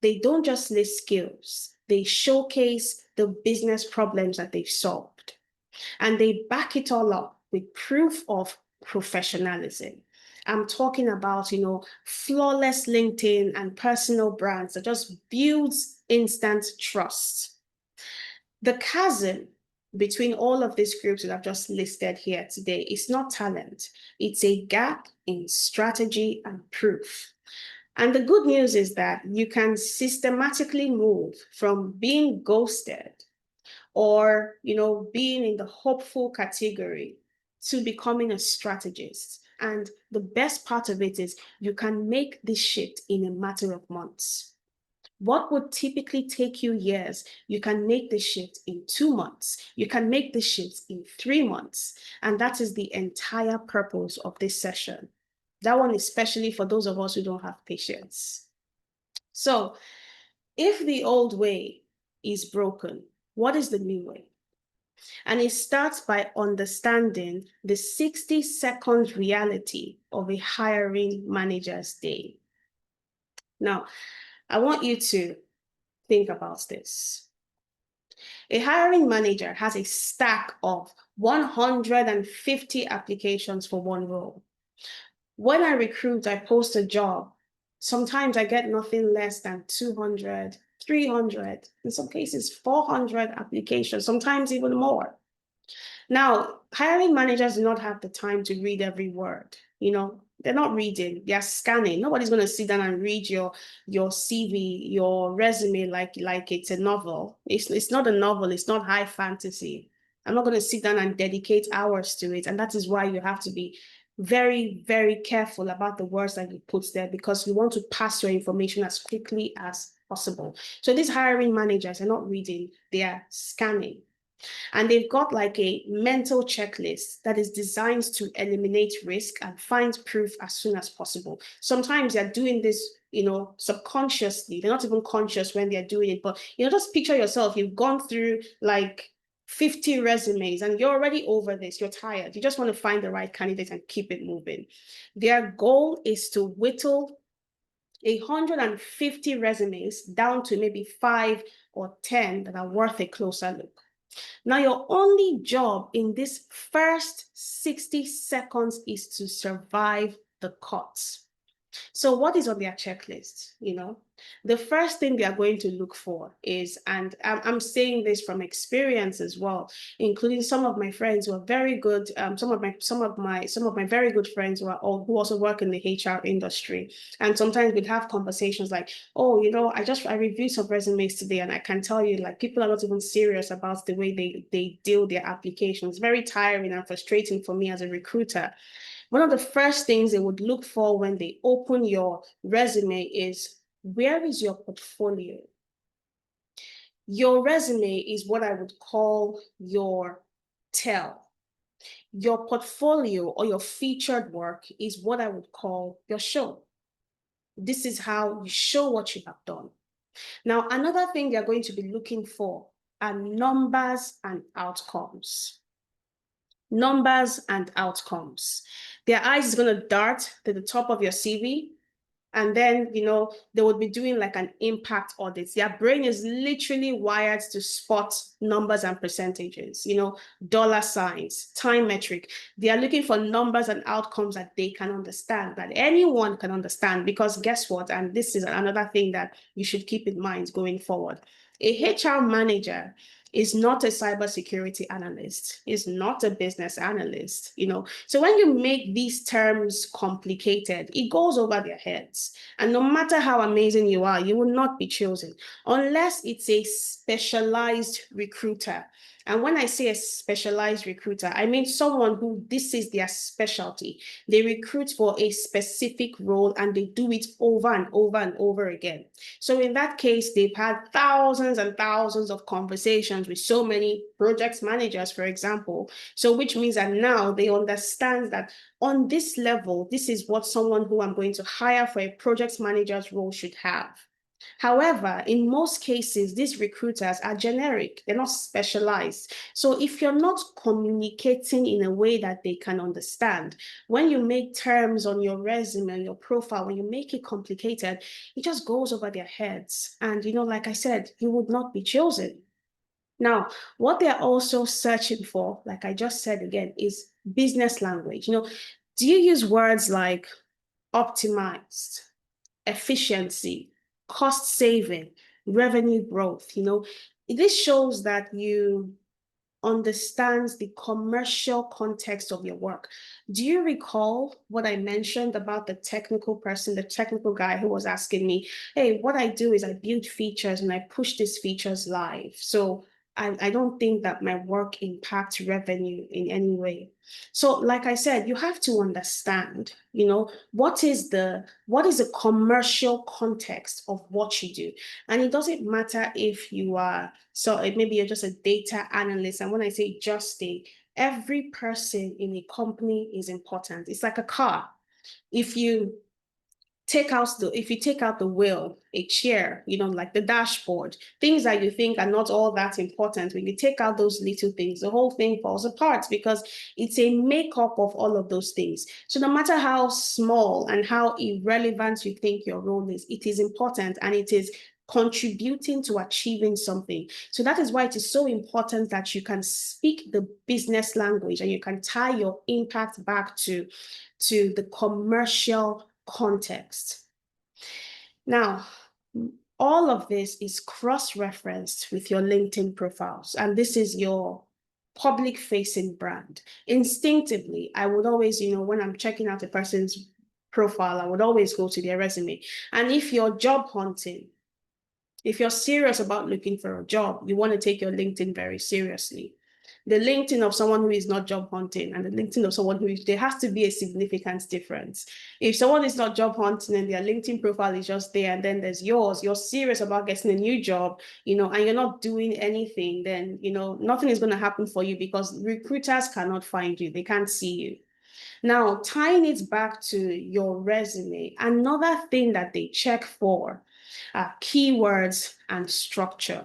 A: They don't just list skills, they showcase the business problems that they've solved. And they back it all up with proof of professionalism. I'm talking about, flawless LinkedIn and personal brands that just builds instant trust. The chasm between all of these groups that I've just listed here today is not talent. It's a gap in strategy and proof. And the good news is that you can systematically move from being ghosted or, being in the hopeful category to becoming a strategist. And the best part of it is you can make this shift in a matter of months. What would typically take you years, you can make the shift in 2 months. You can make the shift in 3 months. And that is the entire purpose of this session. That one, especially for those of us who don't have patience. So if the old way is broken, what is the new way? And it starts by understanding the 60-second reality of a hiring manager's day. Now, I want you to think about this. A hiring manager has a stack of 150 applications for one role. When I recruit, I post a job. Sometimes I get nothing less than 200, 300, in some cases 400 applications, sometimes even more. Now, hiring managers do not have the time to read every word. They're not reading, they're scanning. Nobody's going to sit down and read your CV, your resume like it's a novel. It's not a novel, it's not high fantasy. I'm not going to sit down and dedicate hours to it. And that is why you have to be very, very careful about the words that you put there, because you want to pass your information as quickly as possible. So these hiring managers are not reading, they are scanning. And they've got like a mental checklist that is designed to eliminate risk and find proof as soon as possible. Sometimes they're doing this, subconsciously. They're not even conscious when they're doing it. But, just picture yourself. You've gone through like 50 resumes and you're already over this. You're tired. You just want to find the right candidate and keep it moving. Their goal is to whittle 150 resumes down to maybe 5 or 10 that are worth a closer look. Now, your only job in this first 60 seconds is to survive the cuts. So what is on their checklist? The first thing they are going to look for is, and I'm saying this from experience as well, including some of my friends who are very good, some of my very good friends who also work in the HR industry. And sometimes we'd have conversations like, oh, I reviewed some resumes today, and I can tell you, like, people are not even serious about the way they deal their applications. Very tiring and frustrating for me as a recruiter. One of the first things they would look for when they open your resume is, where is your portfolio? Your resume is what I would call your tell. Your portfolio or your featured work is what I would call your show. This is how you show what you have done. Now, another thing they're going to be looking for are numbers and outcomes. Numbers and outcomes. Their eyes is going to dart to the top of your CV And then, they would be doing like an impact audit. Their brain is literally wired to spot numbers and percentages, dollar signs, time metric. They are looking for numbers and outcomes that they can understand, that anyone can understand. Because guess what? And this is another thing that you should keep in mind going forward. A HR manager is not a cybersecurity analyst, is not a business analyst, So when you make these terms complicated, it goes over their heads. And no matter how amazing you are, you will not be chosen unless it's a specialized recruiter. And when I say a specialized recruiter, I mean someone who this is their specialty. They recruit for a specific role and they do it over and over and over again. So in that case, they've had thousands and thousands of conversations with so many project managers, for example. So which means that now they understand that on this level, this is what someone who I'm going to hire for a project manager's role should have. However, in most cases, these recruiters are generic, they're not specialized. So if you're not communicating in a way that they can understand, when you make terms on your resume and your profile, when you make it complicated, it just goes over their heads. And, like I said, you would not be chosen. Now, what they're also searching for, like I just said again, is business language. Do you use words like optimized, efficiency, cost saving, revenue growth? This shows that you understands the commercial context of your work. Do you recall what I mentioned about the technical person, the technical guy who was asking me, hey, what I do is I build features and I push these features live. So I don't think that my work impacts revenue in any way. So like I said, you have to understand, what is the commercial context of what you do. And it doesn't matter if you are, so maybe you're just a data analyst. And when I say just every person in a company is important. It's like a car. If you take out the wheel, a chair, like the dashboard, things that you think are not all that important, when you take out those little things, the whole thing falls apart because it's a makeup of all of those things. So no matter how small and how irrelevant you think your role is, it is important and it is contributing to achieving something. So that is why it is so important that you can speak the business language and you can tie your impact back to the commercial context. Now, all of this is cross-referenced with your LinkedIn profiles, and this is your public-facing brand. Instinctively, I would always, when I'm checking out a person's profile, I would always go to their resume. And if you're job hunting, if you're serious about looking for a job, you want to take your LinkedIn very seriously. The LinkedIn of someone who is not job hunting and the LinkedIn of someone who is, there has to be a significant difference. If someone is not job hunting and their LinkedIn profile is just there, and then there's yours, you're serious about getting a new job, and you're not doing anything, then, nothing is going to happen for you because recruiters cannot find you. They can't see you. Now, tying it back to your resume, another thing that they check for are keywords and structure.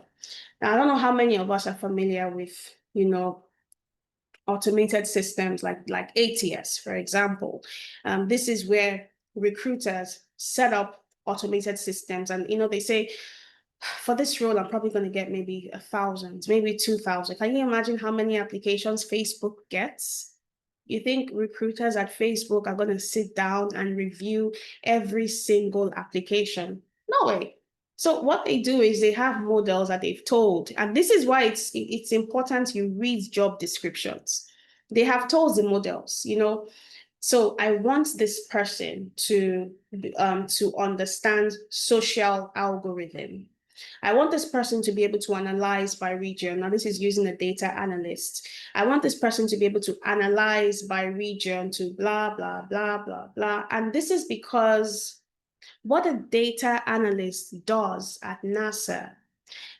A: Now, I don't know how many of us are familiar with, automated systems like ATS, for example. This is where recruiters set up automated systems and, they say, for this role, I'm probably going to get maybe 1,000, maybe 2,000. Can you imagine how many applications Facebook gets? You think recruiters at Facebook are going to sit down and review every single application? No way. So what they do is they have models that they've told, and this is why it's important you read job descriptions. They have told the models, so I want this person to understand social algorithm. I want this person to be able to analyze by region. Now, this is using a data analyst. I want this person to be able to analyze by region to blah, blah, blah, blah, blah. And this is because what a data analyst does at NASA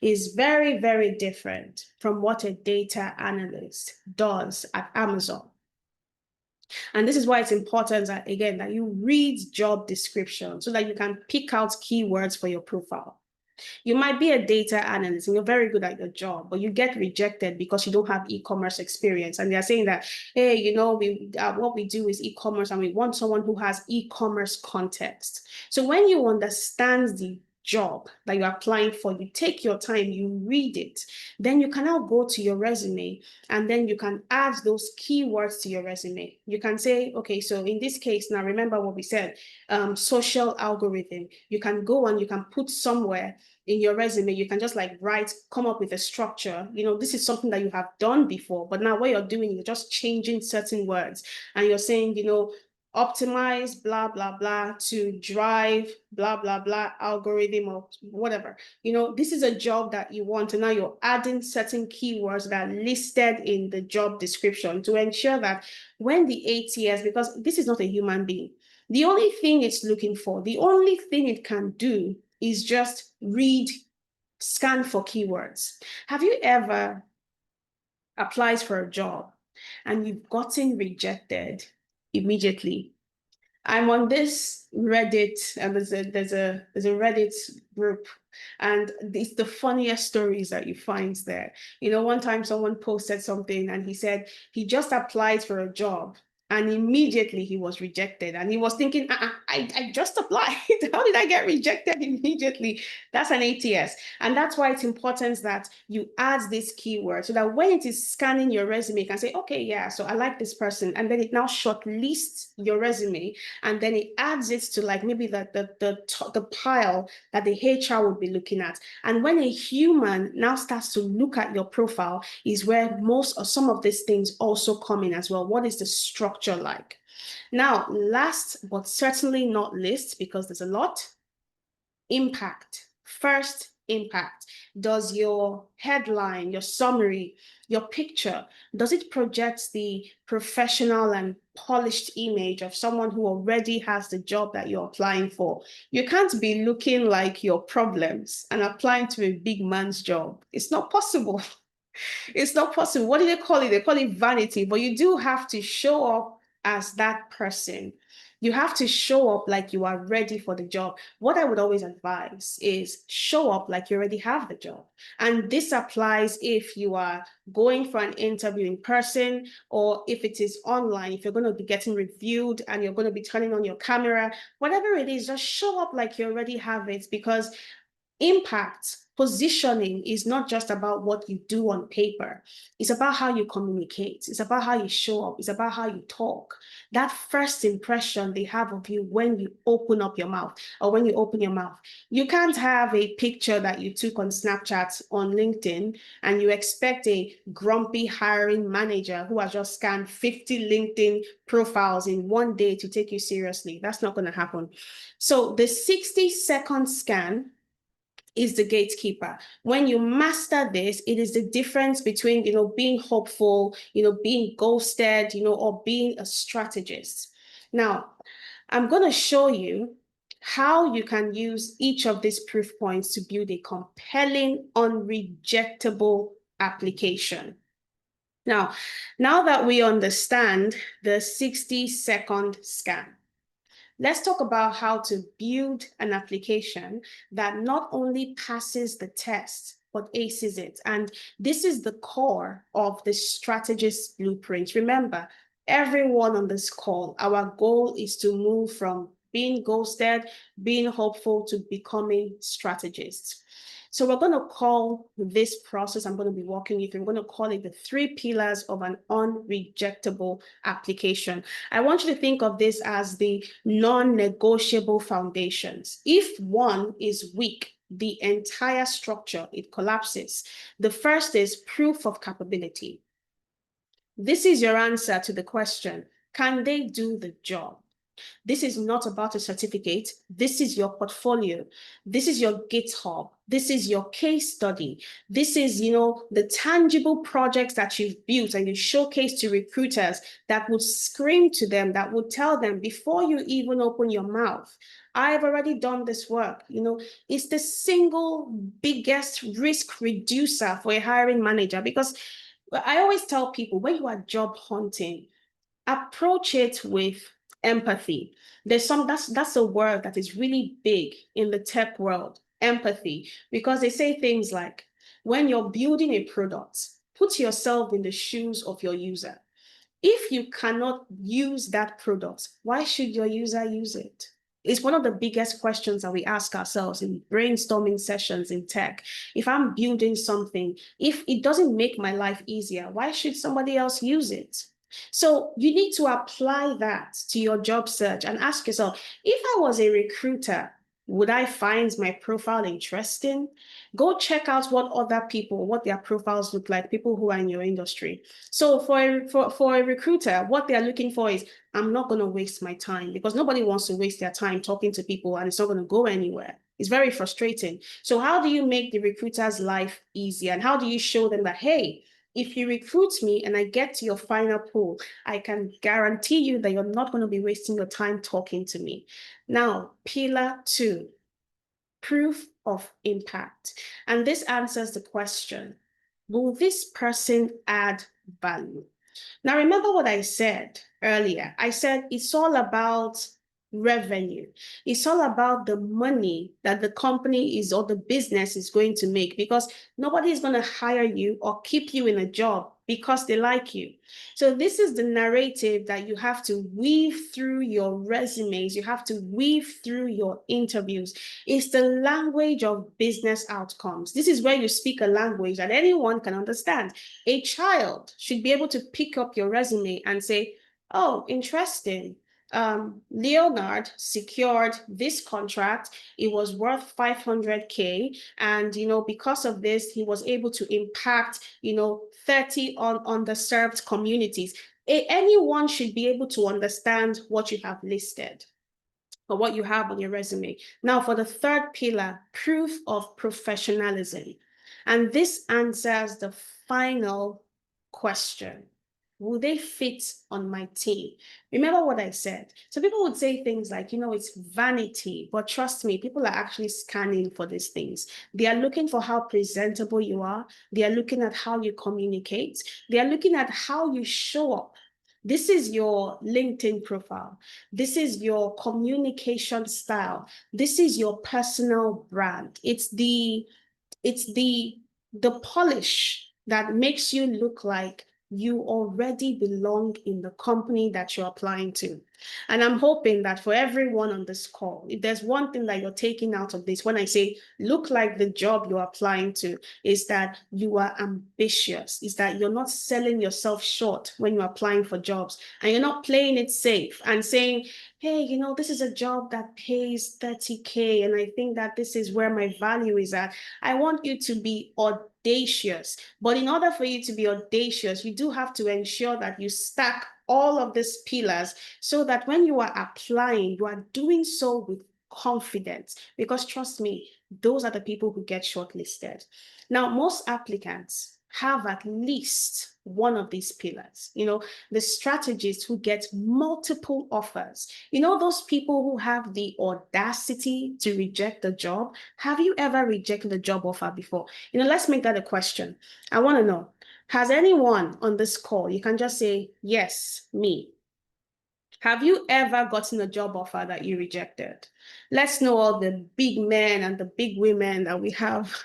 A: is very, very different from what a data analyst does at Amazon. And this is why it's important that, again, that you read job description so that you can pick out keywords for your profile. You might be a data analyst and you're very good at your job, but you get rejected because you don't have e-commerce experience. And they're saying that, hey, what we do is e-commerce and we want someone who has e-commerce context. So when you understand the job that you're applying for, you take your time, you read it, then you can now go to your resume and then you can add those keywords to your resume. You can say, okay, so in this case, now remember what we said, social algorithm. You can go and you can put somewhere in your resume, you can just like write, come up with a structure. This is something that you have done before, but now what you're doing, you're just changing certain words and you're saying, optimize blah blah blah to drive blah blah blah algorithm or whatever. This is a job that you want, and now you're adding certain keywords that are listed in the job description to ensure that when the ATS, because this is not a human being, the only thing it's looking for, the only thing it can do is just read, scan for keywords. Have you ever applied for a job and you've gotten rejected immediately? I'm on this Reddit, and there's a Reddit group, and it's the funniest stories that you find there. One time someone posted something and he said he just applied for a job and immediately he was rejected. And he was thinking, I just applied. How did I get rejected immediately? That's an ATS. And that's why it's important that you add this keyword so that when it is scanning your resume, you can say, okay, yeah, so I like this person. And then it now shortlists your resume, and then it adds it to like maybe the pile that the HR would be looking at. And when a human now starts to look at your profile is where most or some of these things also come in as well. What is the structure like? Now, last but certainly not least, because there's a lot, impact. First, impact. Does your headline, your summary, your picture, does it project the professional and polished image of someone who already has the job that you're applying for? You can't be looking like your problems and applying to a big man's job. It's not possible. It's not possible. What do they call it? They call it vanity, but you do have to show up as that person. You have to show up like you are ready for the job. What I would always advise is show up like you already have the job. And this applies if you are going for an interview in person or if it is online, if you're going to be getting reviewed and you're going to be turning on your camera, whatever it is, just show up like you already have it, because impact positioning is not just about what you do on paper. It's about how you communicate. It's about how you show up. It's about how you talk. That first impression they have of you when you open up your mouth or when you open your mouth. You can't have a picture that you took on Snapchat on LinkedIn and you expect a grumpy hiring manager who has just scanned 50 LinkedIn profiles in one day to take you seriously. That's not going to happen. So the 60-second scan is the gatekeeper. When you master this, it is the difference between, being hopeful, being ghosted, or being a strategist. Now, I'm going to show you how you can use each of these proof points to build a compelling, unrejectable application. Now that we understand the 60-second scan, let's talk about how to build an application that not only passes the test, but aces it. And this is the core of the strategist blueprint. Remember, everyone on this call, our goal is to move from being ghosted, being hopeful, to becoming strategists. So we're going to call this process I'm going to be walking you through, I'm going to call it the 3 pillars of an unrejectable application. I want you to think of this as the non-negotiable foundations. If one is weak, the entire structure, it collapses. The first is proof of capability. This is your answer to the question, can they do the job? This is not about a certificate. This is your portfolio. This is your GitHub. This is your case study. This is, the tangible projects that you've built and you showcase to recruiters that would scream to them, that would tell them before you even open your mouth, I've already done this work. It's the single biggest risk reducer for a hiring manager, because I always tell people when you are job hunting, approach it with empathy. That's a word that is really big in the tech world, empathy, because they say things like, when you're building a product, put yourself in the shoes of your user. If you cannot use that product, why should your user use it? It's one of the biggest questions that we ask ourselves in brainstorming sessions in tech. If I'm building something, if it doesn't make my life easier, why should somebody else use it? So you need to apply that to your job search and ask yourself, if I was a recruiter, would I find my profile interesting? Go check out what other people, what their profiles look like, people who are in your industry. So for a recruiter, what they're looking for is, I'm not going to waste my time, because nobody wants to waste their time talking to people and it's not going to go anywhere. It's very frustrating. So how do you make the recruiter's life easier? And how do you show them that, hey, if you recruit me and I get to your final pool, I can guarantee you that you're not going to be wasting your time talking to me. Now, pillar 2, proof of impact. And this answers the question, will this person add value? Now, remember what I said earlier. I said it's all about revenue. It's all about the money that the company is, or the business is going to make, because nobody is going to hire you or keep you in a job because they like you. So this is the narrative that you have to weave through your resumes. You have to weave through your interviews. It's the language of business outcomes. This is where you speak a language that anyone can understand. A child should be able to pick up your resume and say, oh, interesting. Leonard secured this contract. It was worth 500K. And, because of this, he was able to impact, 30 on underserved communities. Anyone should be able to understand what you have listed or what you have on your resume. Now, for the third pillar, proof of professionalism. And this answers the final question. Will they fit on my team? Remember what I said. So people would say things like, it's vanity, but trust me, people are actually scanning for these things. They are looking for how presentable you are. They are looking at how you communicate. They are looking at how you show up. This is your LinkedIn profile. This is your communication style. This is your personal brand. It's the polish that makes you look like you already belong in the company that you're applying to. And I'm hoping that for everyone on this call, if there's one thing that you're taking out of this, when I say look like the job you're applying to, is that you are ambitious, is that you're not selling yourself short when you're applying for jobs, and you're not playing it safe and saying, hey, this is a job that pays 30K, and I think that this is where my value is at. I want you to be audacious. But in order for you to be audacious, you do have to ensure that you stack all of these pillars so that when you are applying, you are doing so with confidence. Because trust me, those are the people who get shortlisted. Now, most applicants have at least one of these pillars. The strategists who get multiple offers. Those people who have the audacity to reject the job. Have you ever rejected a job offer before? Let's make that a question. I want to know, has anyone on this call, you can just say, yes, me. Have you ever gotten a job offer that you rejected? Let's know all the big men and the big women that we have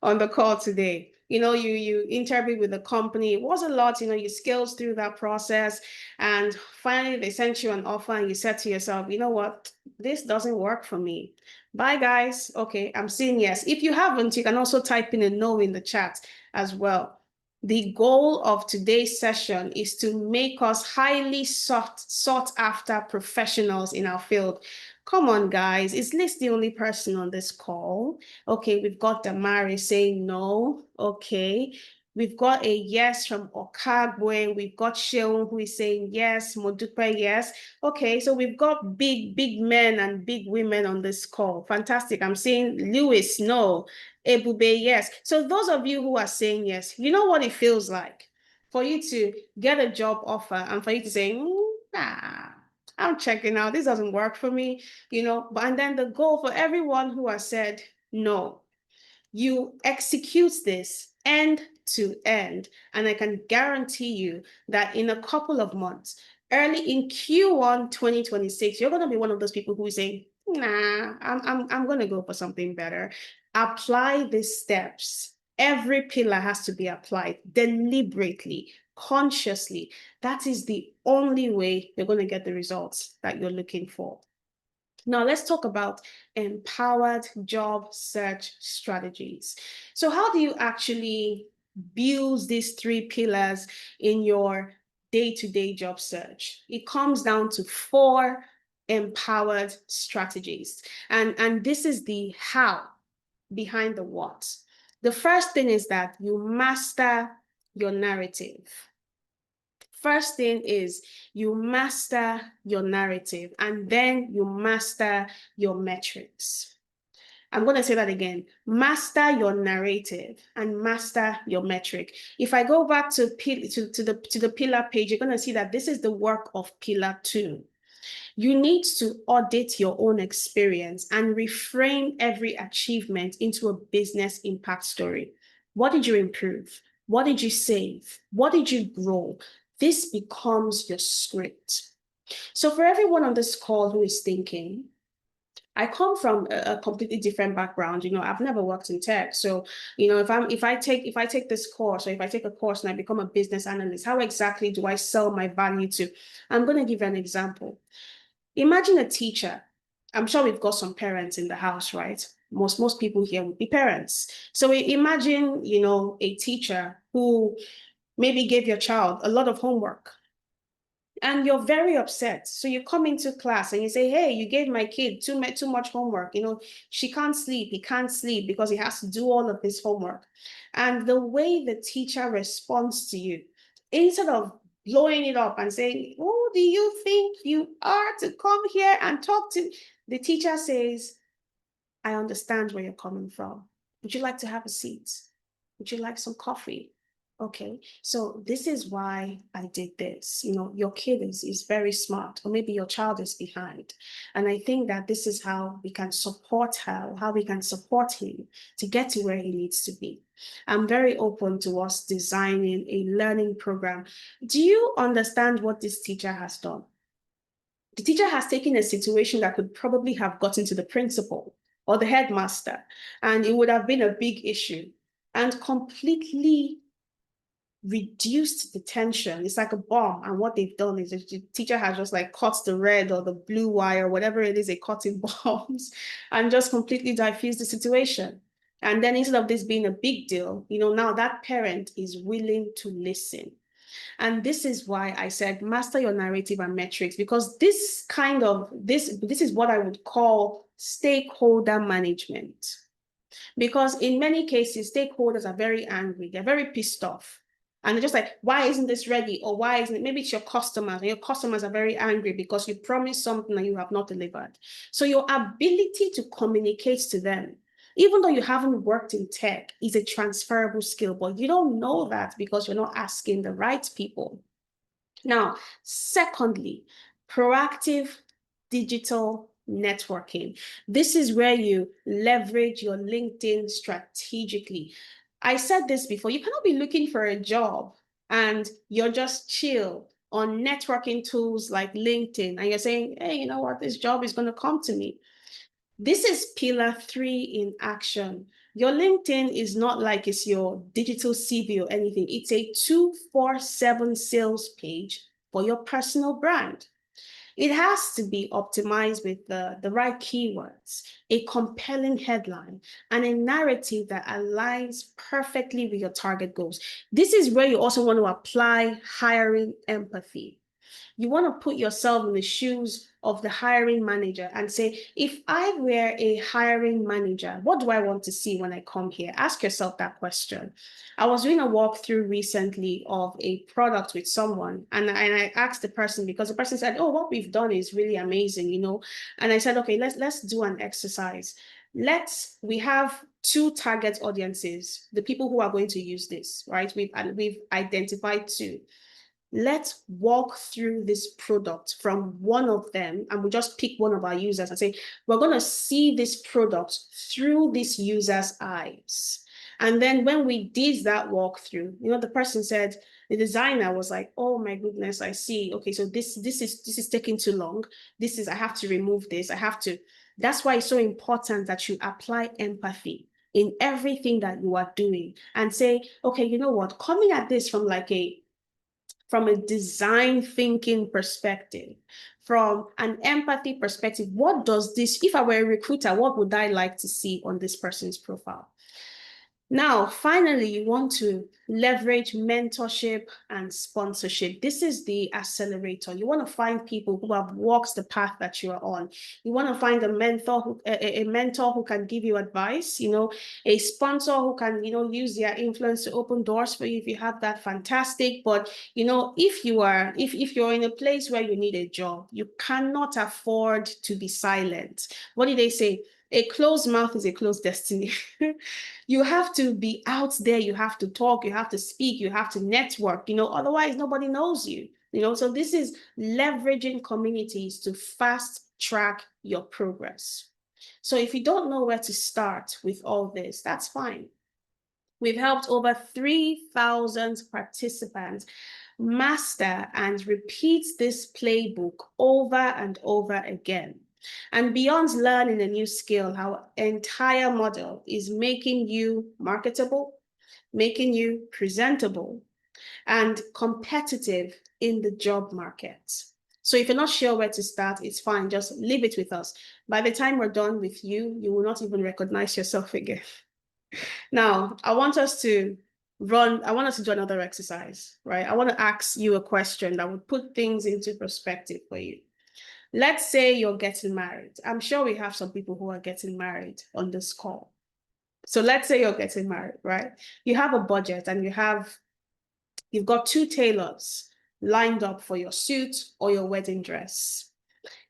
A: on the call today. You interviewed with the company. It was a lot, you scaled through that process, and finally they sent you an offer and you said to yourself, you know what, this doesn't work for me. Bye, guys. Okay, I'm saying yes. If you haven't, you can also type in a no in the chat as well. The goal of today's session is to make us highly sought after professionals in our field. Come on, guys. Is Liz the only person on this call? Okay, we've got Damari saying no. Okay. We've got a yes from Okagwe. We've got Sheon who is saying yes. Modupe, yes. Okay, so we've got big men and big women on this call. Fantastic. I'm seeing Lewis, no. Ebube, yes. So those of you who are saying yes, you know what it feels like for you to get a job offer and for you to say, nah, I'm checking out. This doesn't work for me, And then the goal for everyone who has said no, you execute this end to end, and I can guarantee you that in a couple of months, early in Q1 2026, you're going to be one of those people who is saying, Nah, I'm gonna go for something better. Apply the steps. Every pillar has to be applied deliberately, consciously. That is the only way you're going to get the results that you're looking for. Now, let's talk about empowered job search strategies. So, how do you actually build these three pillars in your day to day job search? It comes down to four empowered strategies. And this is the how behind the what. The first thing is that you master your narrative. First thing is you master your narrative and then you master your metrics. I'm going to say that again. Master your narrative and master your metric. If I go back to the pillar page, you're going to see that this is the work of pillar 2. You need to audit your own experience and reframe every achievement into a business impact story. What did you improve? What did you save? What did you grow? This becomes your script. So for everyone on this call who is thinking, I come from a completely different background. I've never worked in tech. So, if I take this course, or if I take a course and I become a business analyst, how exactly do I sell my value to? I'm going to give you an example. Imagine a teacher. I'm sure we've got some parents in the house, right? Most people here would be parents. So imagine, a teacher who maybe gave your child a lot of homework and you're very upset. So you come into class and you say, hey, you gave my kid too much homework. She can't sleep. He can't sleep because he has to do all of this homework. And the way the teacher responds to you, instead of blowing it up and saying, who do you think you are to come here and talk to me? The teacher says, I understand where you're coming from. Would you like to have a seat? Would you like some coffee? Okay, so this is why I did this. Your kid is very smart, or maybe your child is behind. And I think that this is how we can support her, how we can support him to get to where he needs to be. I'm very open to us designing a learning program. Do you understand what this teacher has done? The teacher has taken a situation that could probably have gotten to the principal or the headmaster, and it would have been a big issue, and completely reduced the tension. It's like a bomb. And what they've done is the teacher has just like cut the red or the blue wire, whatever it is, they cut in bombs, and just completely diffuse the situation. And then instead of this being a big deal, now that parent is willing to listen. And this is why I said master your narrative and metrics, because this is what I would call stakeholder management. Because in many cases, stakeholders are very angry, they're very pissed off. And they're just like, why isn't this ready? Or why isn't it? Maybe it's your customers, and your customers are very angry because you promised something that you have not delivered. So your ability to communicate to them, even though you haven't worked in tech, is a transferable skill, but you don't know that because you're not asking the right people. Now, secondly, proactive digital networking. This is where you leverage your LinkedIn strategically. I said this before, you cannot be looking for a job and you're just chill on networking tools like LinkedIn and you're saying, hey, you know what, this job is going to come to me. This is pillar 3 in action. Your LinkedIn is not like it's your digital CV or anything. It's a 247 sales page for your personal brand. It has to be optimized with the right keywords, a compelling headline, and a narrative that aligns perfectly with your target goals. This is where you also want to apply hiring empathy. You want to put yourself in the shoes of the hiring manager and say, if I were a hiring manager, what do I want to see when I come here? Ask yourself that question. I was doing a walkthrough recently of a product with someone, and I asked the person because the person said, oh, what we've done is really amazing. And I said, okay, let's do an exercise. We have 2 target audiences, the people who are going to use this, right? We've identified 2. Let's walk through this product from one of them, and we just pick one of our users and say, we're going to see this product through this user's eyes. And then when we did that walkthrough, the person said, the designer was like, oh my goodness, I see. Okay, so this is taking too long. I have to remove this. I have to. That's why it's so important that you apply empathy in everything that you are doing and say, okay, you know what, coming at this from a design thinking perspective, from an empathy perspective, what does this, if I were a recruiter, what would I like to see on this person's profile? Now, finally, you want to leverage mentorship and sponsorship. This is the accelerator. You want to find people who have walked the path that you are on. You want to find a mentor who can give you advice, a sponsor who can, use their influence to open doors for you. If you have that, fantastic. But, if you're in a place where you need a job, you cannot afford to be silent. What do they say? A closed mouth is a closed destiny. You have to be out there, you have to talk, you have to speak, you have to network, otherwise nobody knows you. So this is leveraging communities to fast track your progress. So if you don't know where to start with all this, that's fine. We've helped over 3,000 participants master and repeat this playbook over and over again. And beyond learning a new skill, our entire model is making you marketable, making you presentable, and competitive in the job market. So if you're not sure where to start, it's fine. Just leave it with us. By the time we're done with you, you will not even recognize yourself again. Now, I want us to do another exercise, right? I want to ask you a question that would put things into perspective for you. Let's say you're getting married. I'm sure we have some people who are getting married on this call. So let's say you're getting married, right? You have a budget and you've got two tailors lined up for your suit or your wedding dress.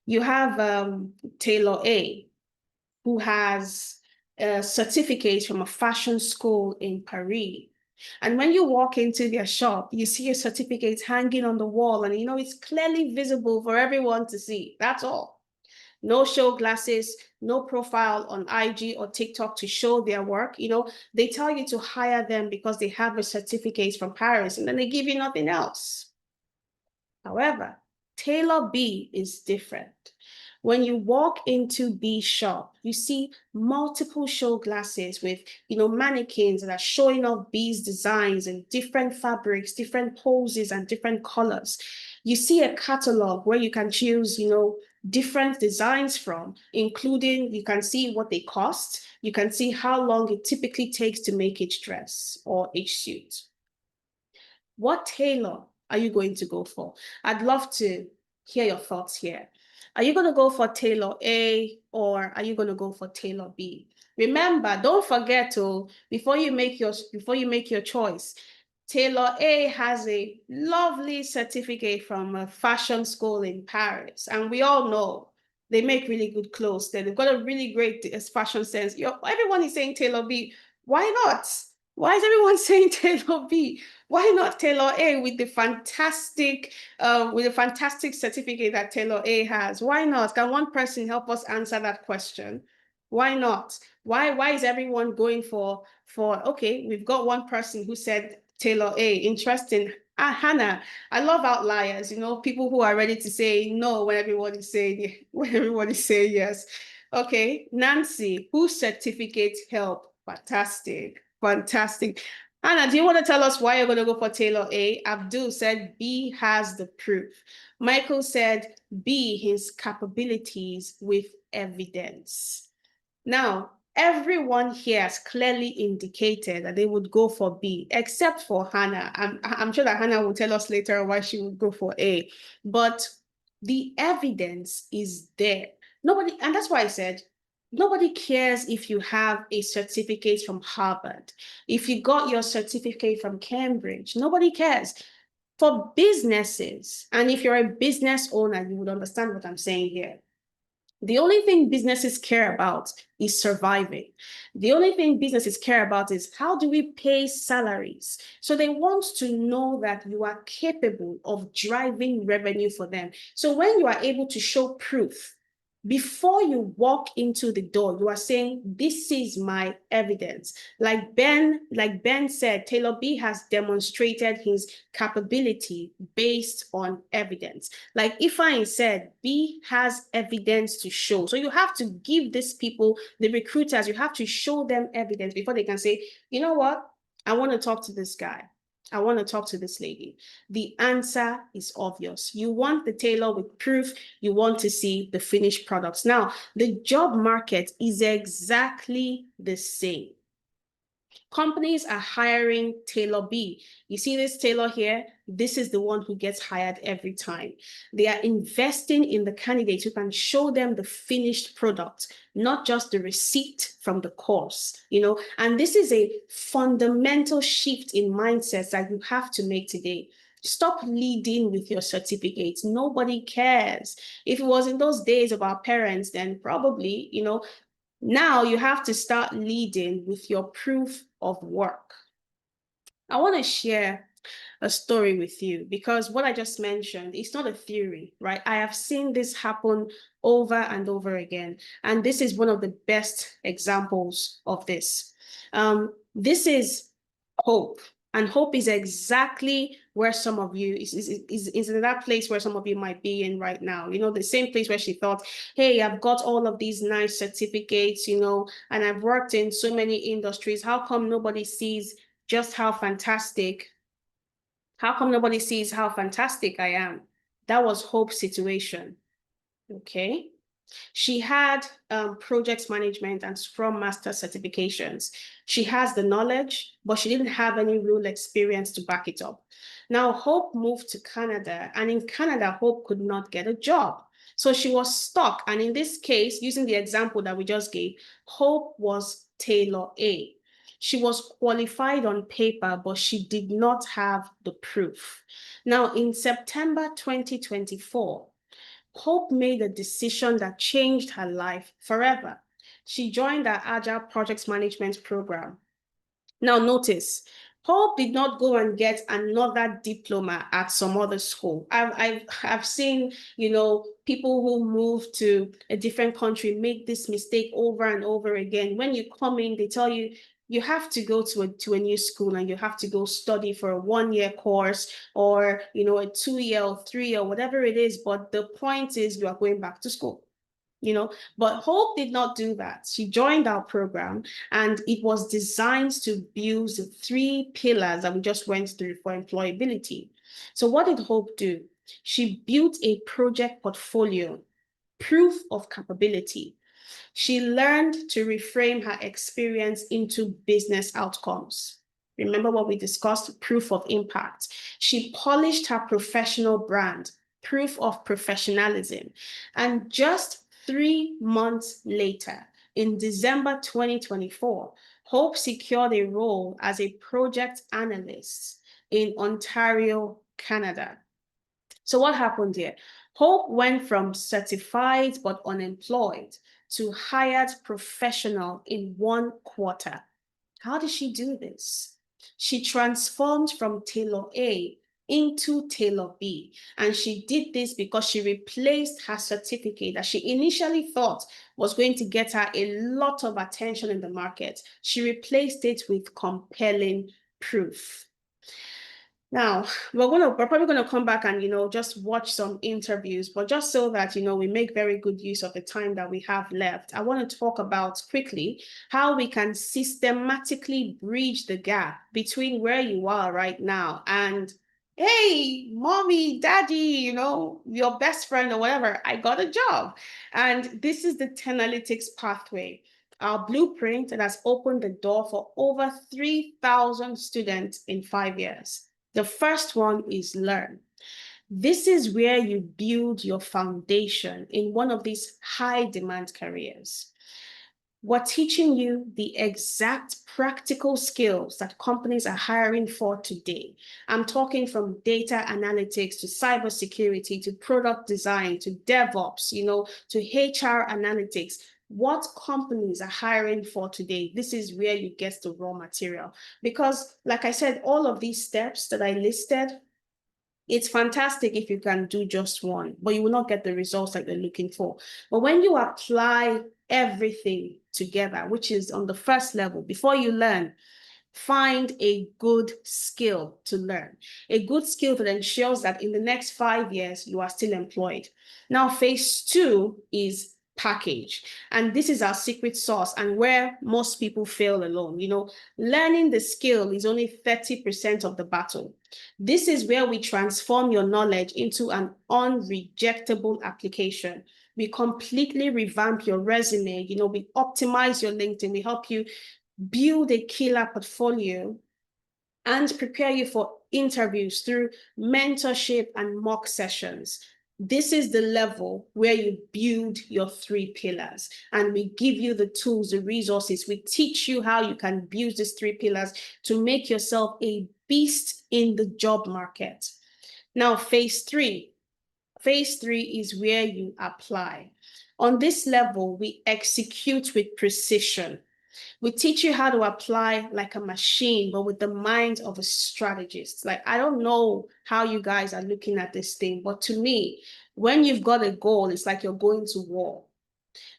A: You have tailor A, who has a certificate from a fashion school in Paris. And when you walk into their shop, you see a certificate hanging on the wall, and it's clearly visible for everyone to see. That's all. No show glasses, no profile on IG or TikTok to show their work. They tell you to hire them because they have a certificate from Paris, and then they give you nothing else. However, tailor B is different. When you walk into B's shop, you see multiple show glasses with, mannequins that are showing off B's designs in different fabrics, different poses, and different colors. You see a catalog where you can choose, different designs from, including you can see what they cost. You can see how long it typically takes to make each dress or each suit. What tailor are you going to go for? I'd love to hear your thoughts here. Are you going to go for tailor A or are you going to go for tailor B? Remember, don't forget to, before you make your choice, tailor A has a lovely certificate from a fashion school in Paris. And we all know they make really good clothes. They've got a really great fashion sense. Everyone is saying tailor B. Why not? Why is everyone saying tailor B? Why not tailor A with the fantastic certificate that tailor A has? Why not? Can one person help us answer that question? Why not? Why is everyone going for okay, we've got one person who said tailor A. Interesting. Hannah, I love outliers, people who are ready to say no when everyone is saying yes. Okay, Nancy, whose certificate help? Fantastic. Fantastic. Anna, do you want to tell us why you're going to go for tailor A? Abdul said B has the proof. Michael said B, his capabilities with evidence. Now, everyone here has clearly indicated that they would go for B, except for Hannah. I'm sure that Hannah will tell us later why she would go for A. But the evidence is there. Nobody, and that's why I said, nobody cares if you have a certificate from Harvard, if you got your certificate from Cambridge, nobody cares. For businesses, and if you're a business owner, you would understand what I'm saying here. The only thing businesses care about is surviving. The only thing businesses care about is how do we pay salaries? So they want to know that you are capable of driving revenue for them. So when you are able to show proof Before you walk into the door, you are saying, this is my evidence. Like Ben said, Taylor B has demonstrated his capability based on evidence. Like Ifeanyi said, B has evidence to show. So you have to give these people, the recruiters, you have to show them evidence before they can say, you know what? I want to talk to this guy. I want to talk to this lady. The answer is obvious. You want the tailor with proof, you want to see the finished products. Now, the job market is exactly the same. Companies are hiring Tailor B. You see this Tailor here? This is the one who gets hired every time. They are investing in the candidate who can show them the finished product, not just the receipt from the course, and this is a fundamental shift in mindsets that you have to make today. Stop leading with your certificates. Nobody cares. If it was in those days of our parents, then probably, now you have to start leading with your proof of work. I want to share a story with you because what I just mentioned, it's not a theory, right? I have seen this happen over and over again. And this is one of the best examples of this. This is hope. And hope is exactly where some of you is in that place where some of you might be in right now. The same place where she thought, hey, I've got all of these nice certificates, and I've worked in so many industries. How come nobody sees just how fantastic I am? That was Hope's situation. Okay. She had project management and Scrum Master certifications. She has the knowledge, but she didn't have any real experience to back it up. Now, Hope moved to Canada, and in Canada, Hope could not get a job. So she was stuck. And in this case, using the example that we just gave, Hope was Taylor A. She was qualified on paper, but she did not have the proof. Now, in September 2024, Hope made a decision that changed her life forever. She joined our Agile Project Management program. Now, notice, Hope did not go and get another diploma at some other school. I've seen, people who move to a different country make this mistake over and over again. When you come in, they tell you, you have to go to a new school and you have to go study for a 1-year course or, a 2-year or 3-year, whatever it is. But the point is you are going back to school. But Hope did not do that. She joined our program, and it was designed to build the 3 pillars that we just went through for employability. So what did Hope do? She built a project portfolio, proof of capability. She learned to reframe her experience into business outcomes. Remember what we discussed, proof of impact. She polished her professional brand, proof of professionalism. And just 3 months later, in December 2024, Hope secured a role as a project analyst in Ontario, Canada. So what happened here? Hope went from certified but unemployed to hired professional in 1 quarter. How did she do this? She transformed from Tailor A into Tailor B. And she did this because she replaced her certificate that she initially thought was going to get her a lot of attention in the market. She replaced it with compelling proof. Now, we're probably gonna come back and just watch some interviews, but just so that we make very good use of the time that we have left, I want to talk about quickly how we can systematically bridge the gap between where you are right now and, hey, mommy, daddy, your best friend or whatever, I got a job. And this is the 10 analytics pathway, our blueprint that has opened the door for over 3,000 students in 5 years. The first one is learn. This is where you build your foundation in one of these high demand careers. We're teaching you the exact practical skills that companies are hiring for today. I'm talking from data analytics to cybersecurity to product design to DevOps, to HR analytics. What companies are hiring for today? This is where you get the raw material. Because like I said, all of these steps that I listed, It's fantastic if you can do just one, but you will not get the results that you're looking for. But when you apply everything together, which is on the first level, before you learn, find a good skill to learn, a good skill that ensures that in the next 5 years, you are still employed. Now, phase two is package. And this is our secret sauce and where most people fail alone. Learning the skill is only 30% of the battle. This is where we transform your knowledge into an unrejectable application. We completely revamp your resume. We optimize your LinkedIn. We help you build a killer portfolio and prepare you for interviews through mentorship and mock sessions. This is the level where you build your 3 pillars, and we give you the tools, the resources. We teach you how you can build these 3 pillars to make yourself a beast in the job market. Now, phase three. Phase three is where you apply. On this level, we execute with precision. We teach you how to apply like a machine, but with the mind of a strategist. Like, I don't know how you guys are looking at this thing, but to me, when you've got a goal, it's like you're going to war.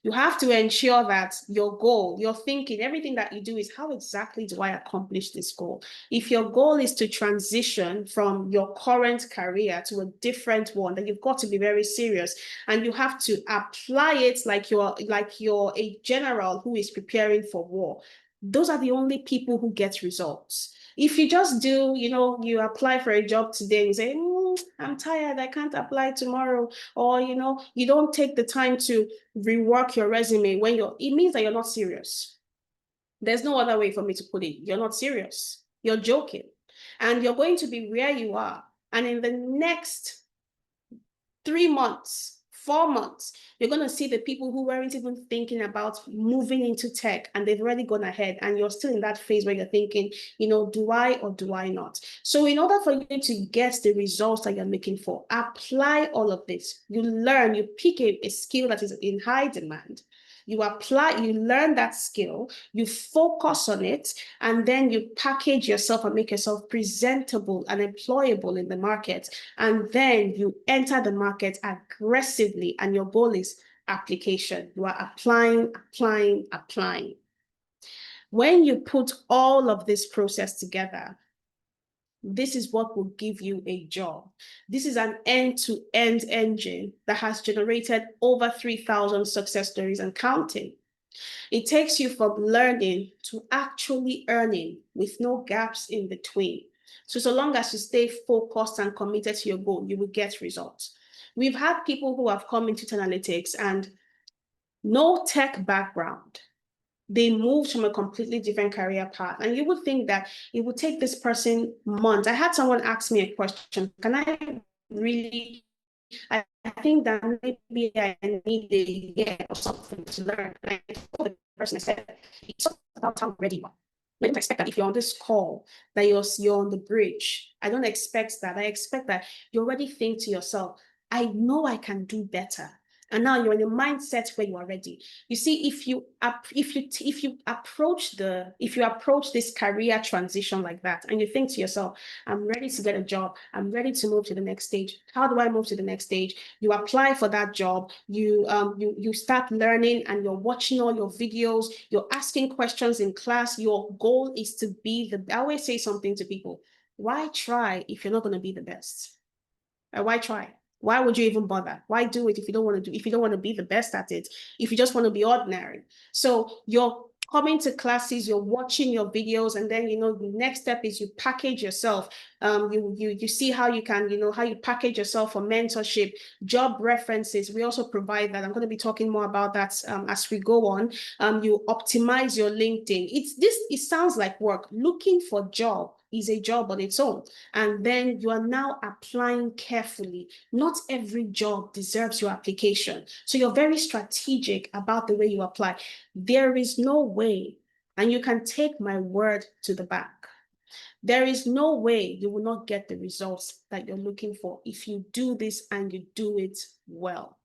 A: You have to ensure that your goal, your thinking, everything that you do is how exactly do I accomplish this goal? If your goal is to transition from your current career to a different one, then you've got to be very serious and you have to apply it like you're a general who is preparing for war. Those are the only people who get results. If you just do, you apply for a job today and you say, I'm tired, I can't apply tomorrow, or you don't take the time to rework your resume it means that you're not serious. There's no other way for me to put it. You're not serious. You're joking. And you're going to be where you are. And in the next 3 months, 4 months, you're going to see the people who weren't even thinking about moving into tech and they've already gone ahead, and you're still in that phase where you're thinking, do I or do I not? So in order for you to get the results that you're looking for, apply all of this. You learn, you pick a skill that is in high demand. You learn that skill, you focus on it, and then you package yourself and make yourself presentable and employable in the market. And then you enter the market aggressively, and your goal is application. You are applying, applying, applying. When you put all of this process together, this is what will give you a job. This is an end-to-end engine that has generated over 3,000 success stories and counting. It takes you from learning to actually earning with no gaps in between. So long as you stay focused and committed to your goal, you will get results. We've had people who have come into analytics and no tech background. They moved from a completely different career path. And you would think that it would take this person months. I had someone ask me a question, can I really, I think that maybe I need a year or something to learn. And I told the person, I said, it's about how ready you are. I don't expect that if you're on this call, that you're on the bridge. I don't expect that. I expect that you already think to yourself, I know I can do better. And now you're in a mindset where you are ready. You see, if you approach this career transition like that, and you think to yourself, I'm ready to get a job, I'm ready to move to the next stage. How do I move to the next stage? You apply for that job, you start learning, and you're watching all your videos, you're asking questions in class. Your goal is to be I always say something to people: why try if you're not going to be the best? Why try? Why would you even bother? Why do it if you don't want to be the best at it, if you just want to be ordinary? So you're coming to classes, you're watching your videos, and then the next step is you package yourself. You see how you can, how you package yourself for mentorship, job references. We also provide that. I'm going to be talking more about that as we go on. You optimize your LinkedIn. It sounds like work. Looking for job is a job on its own. And then you are now applying carefully. Not every job deserves your application. So you're very strategic about the way you apply. There is no way, and you can take my word to the bank, there is no way you will not get the results that you're looking for if you do this and you do it well.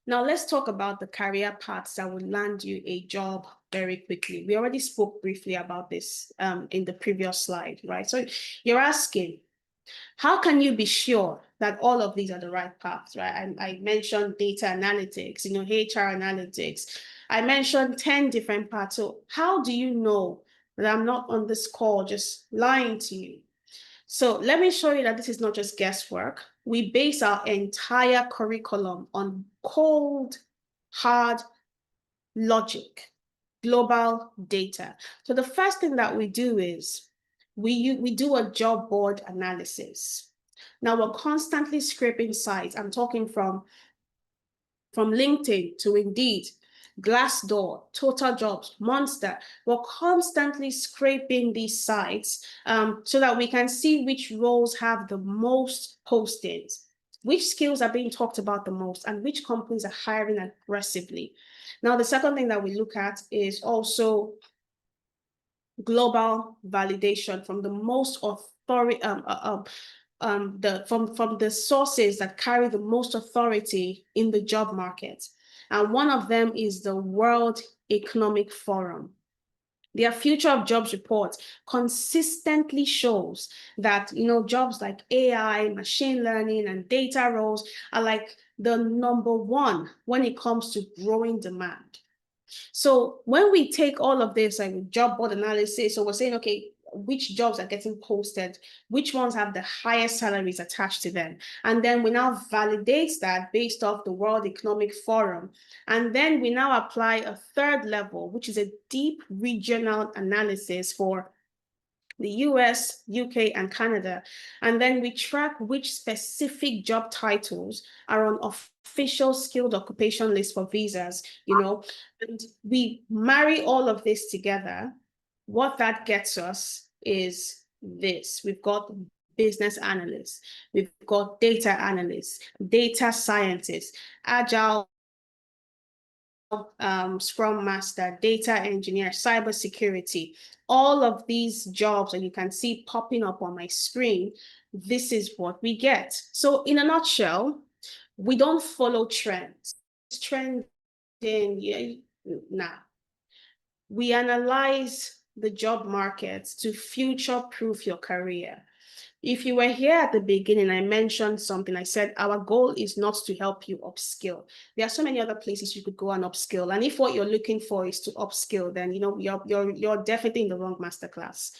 A: Now, let's talk about the career paths that will land you a job very quickly. We already spoke briefly about this in the previous slide, right? So you're asking, How can you be sure that all of these are the right paths, right? I mentioned data analytics, HR analytics. I mentioned 10 different paths. So how do you know that I'm not on this call just lying to you? So let me show you that this is not just guesswork. We base our entire curriculum on cold, hard logic, global data. So the first thing that we do is we do a job board analysis. Now we're constantly scraping sites. I'm talking from LinkedIn to Indeed, Glassdoor, Total Jobs, Monster. We're constantly scraping these sites so that we can see which roles have the most postings, which skills are being talked about the most, and which companies are hiring aggressively. Now, the second thing that we look at is also global validation from the most authority, from the sources that carry the most authority in the job market. And one of them is the World Economic Forum. Their Future of Jobs report consistently shows that jobs like AI, machine learning, and data roles are like the number one when it comes to growing demand. So when we take all of this like job board analysis, so we're saying, okay, which jobs are getting posted, which ones have the highest salaries attached to them. And then we now validate that based off the World Economic Forum. And then we now apply a third level, which is a deep regional analysis for the US, UK, and Canada. And then we track which specific job titles are on official skilled occupation lists for visas, and we marry all of this together. What that gets us is this. We've got business analysts, we've got data analysts, data scientists, agile Scrum Master, data engineer, cybersecurity, all of these jobs that you can see popping up on my screen, this is what we get. So in a nutshell, we don't follow trends. Trending, yeah, nah. We analyze the job market to future-proof your career. If you were here at the beginning, I mentioned something. I said our goal is not to help you upskill. There are so many other places you could go and upskill. And if what you're looking for is to upskill, then you're definitely in the wrong masterclass.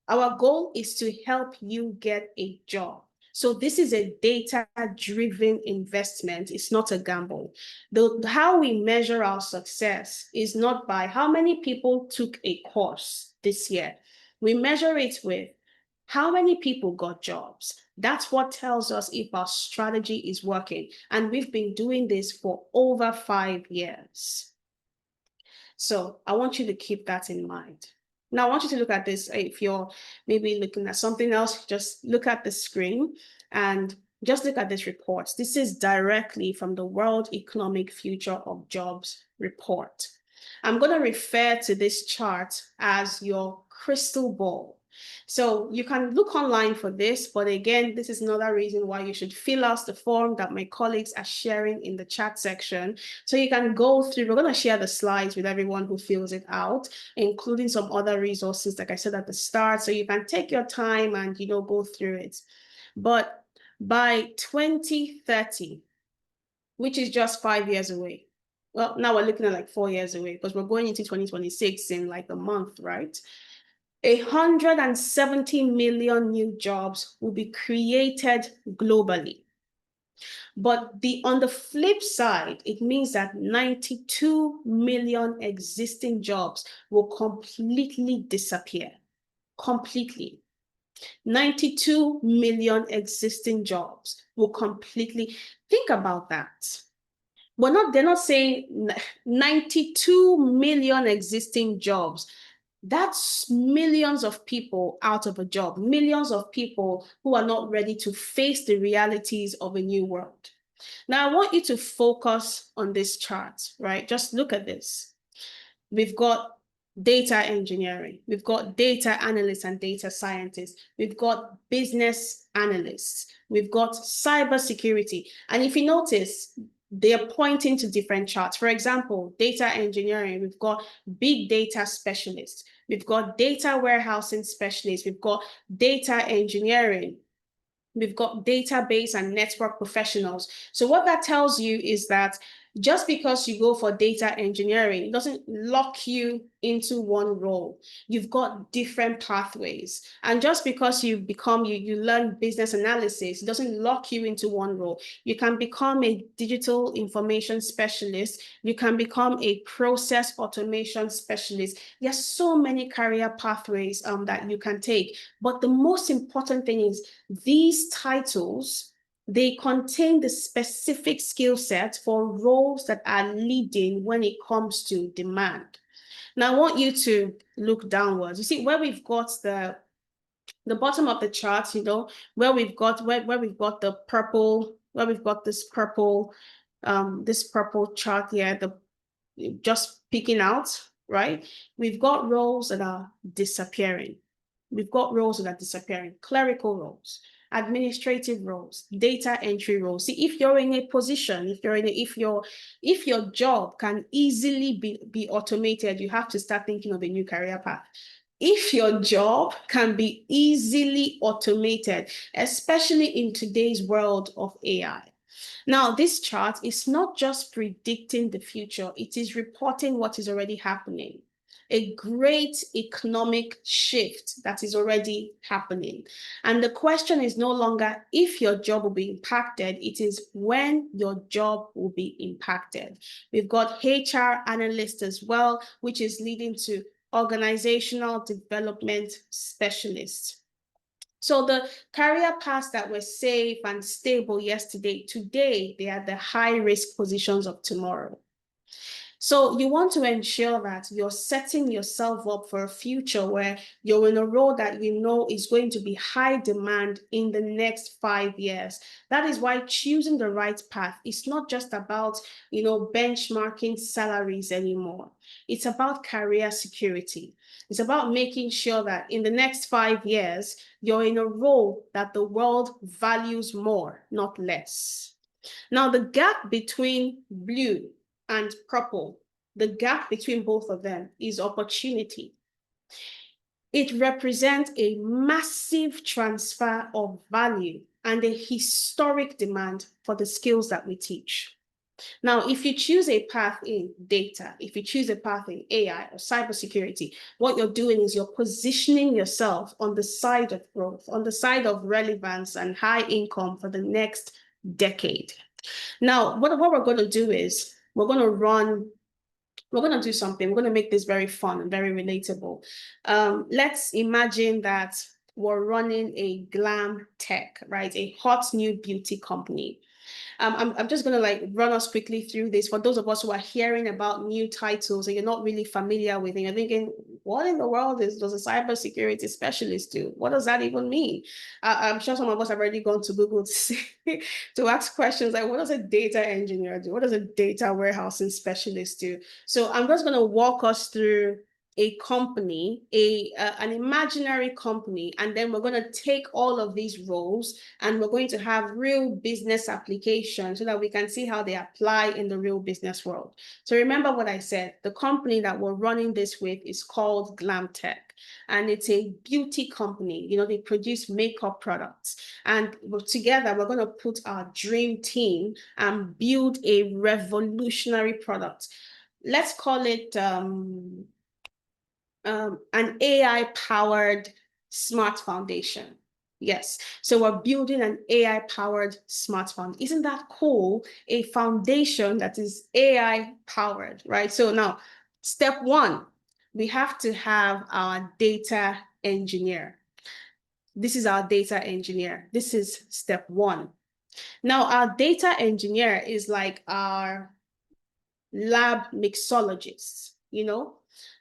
A: Our goal is to help you get a job. So this is a data-driven investment. It's not a gamble. How we measure our success is not by how many people took a course this year. We measure it with how many people got jobs. That's what tells us if our strategy is working. And we've been doing this for over 5 years. So I want you to keep that in mind. Now, I want you to look at this. If you're maybe looking at something else, just look at the screen and just look at this report. This is directly from the World Economic Future of Jobs report. I'm going to refer to this chart as your crystal ball. So you can look online for this, but again, this is another reason why you should fill out the form that my colleagues are sharing in the chat section. So you can go through, we're going to share the slides with everyone who fills it out, including some other resources, like I said at the start, so you can take your time and, go through it. But by 2030, which is just 5 years away, well, now we're looking at like 4 years away because we're going into 2026 in like a month, right? 170 million new jobs will be created globally. But on the flip side, it means that 92 million existing jobs will completely disappear. Completely. 92 million existing jobs will completely, think about that. They're not saying 92 million existing jobs. That's millions of people out of a job, millions of people who are not ready to face the realities of a new world. Now, I want you to focus on this chart, right? Just look at this. We've got data engineering. We've got data analysts and data scientists. We've got business analysts. We've got cybersecurity. And if you notice, they're pointing to different charts. For example, data engineering, we've got big data specialists. We've got data warehousing specialists. We've got data engineering. We've got database and network professionals. So what that tells you is that just because you go for data engineering doesn't lock you into one role. You've got different pathways. And just because you learn business analysis, it doesn't lock you into one role. You can become a digital information specialist. You can become a process automation specialist. There's so many career pathways that you can take. But the most important thing is these titles, they contain the specific skill set for roles that are leading when it comes to demand. Now, I want you to look downwards. You see where we've got the bottom of the chart, where we've got the purple, where we've got this purple chart here, just picking out, right? We've got roles that are disappearing. We've got roles that are disappearing, clerical roles, administrative roles, data entry roles. See, if you're in a position, if your job can easily be automated, you have to start thinking of a new career path. If your job can be easily automated, especially in today's world of AI. Now, this chart is not just predicting the future, it is reporting what is already happening. A great economic shift that is already happening. And the question is no longer if your job will be impacted, it is when your job will be impacted. We've got HR analysts as well, which is leading to organizational development specialists. So the career paths that were safe and stable yesterday, today, they are the high-risk positions of tomorrow. So you want to ensure that you're setting yourself up for a future where you're in a role that you know is going to be high demand in the next 5 years. That is why choosing the right path is not just about, benchmarking salaries anymore. It's about career security. It's about making sure that in the next 5 years, you're in a role that the world values more, not less. Now, the gap between blue and purple, the gap between both of them is opportunity. It represents a massive transfer of value and a historic demand for the skills that we teach. Now, if you choose a path in data, if you choose a path in AI or cybersecurity, what you're doing is you're positioning yourself on the side of growth, on the side of relevance and high income for the next decade. Now, what we're going to do is we're going to do something. We're going to make this very fun and very relatable. Let's imagine that we're running a glam tech, right? A hot new beauty company. I'm just going to run us quickly through this for those of us who are hearing about new titles and you're not really familiar with it. You're thinking, what in the world does a cybersecurity specialist do? What does that even mean? I'm sure some of us have already gone to Google to ask questions like, what does a data engineer do? What does a data warehousing specialist do? So I'm just going to walk us through a company, an imaginary company, and then we're going to take all of these roles and we're going to have real business applications so that we can see how they apply in the real business world. So remember what I said, the company that we're running this with is called GlamTech. And it's a beauty company. They produce makeup products. And together, we're going to put our dream team and build a revolutionary product. Let's call it an AI-powered smart foundation. Yes, so we're building an AI-powered smart foundation. Isn't that cool? A foundation that is AI-powered, right? So now, step one, we have to have our data engineer. This is our data engineer. This is step one. Now, our data engineer is like our lab mixologists,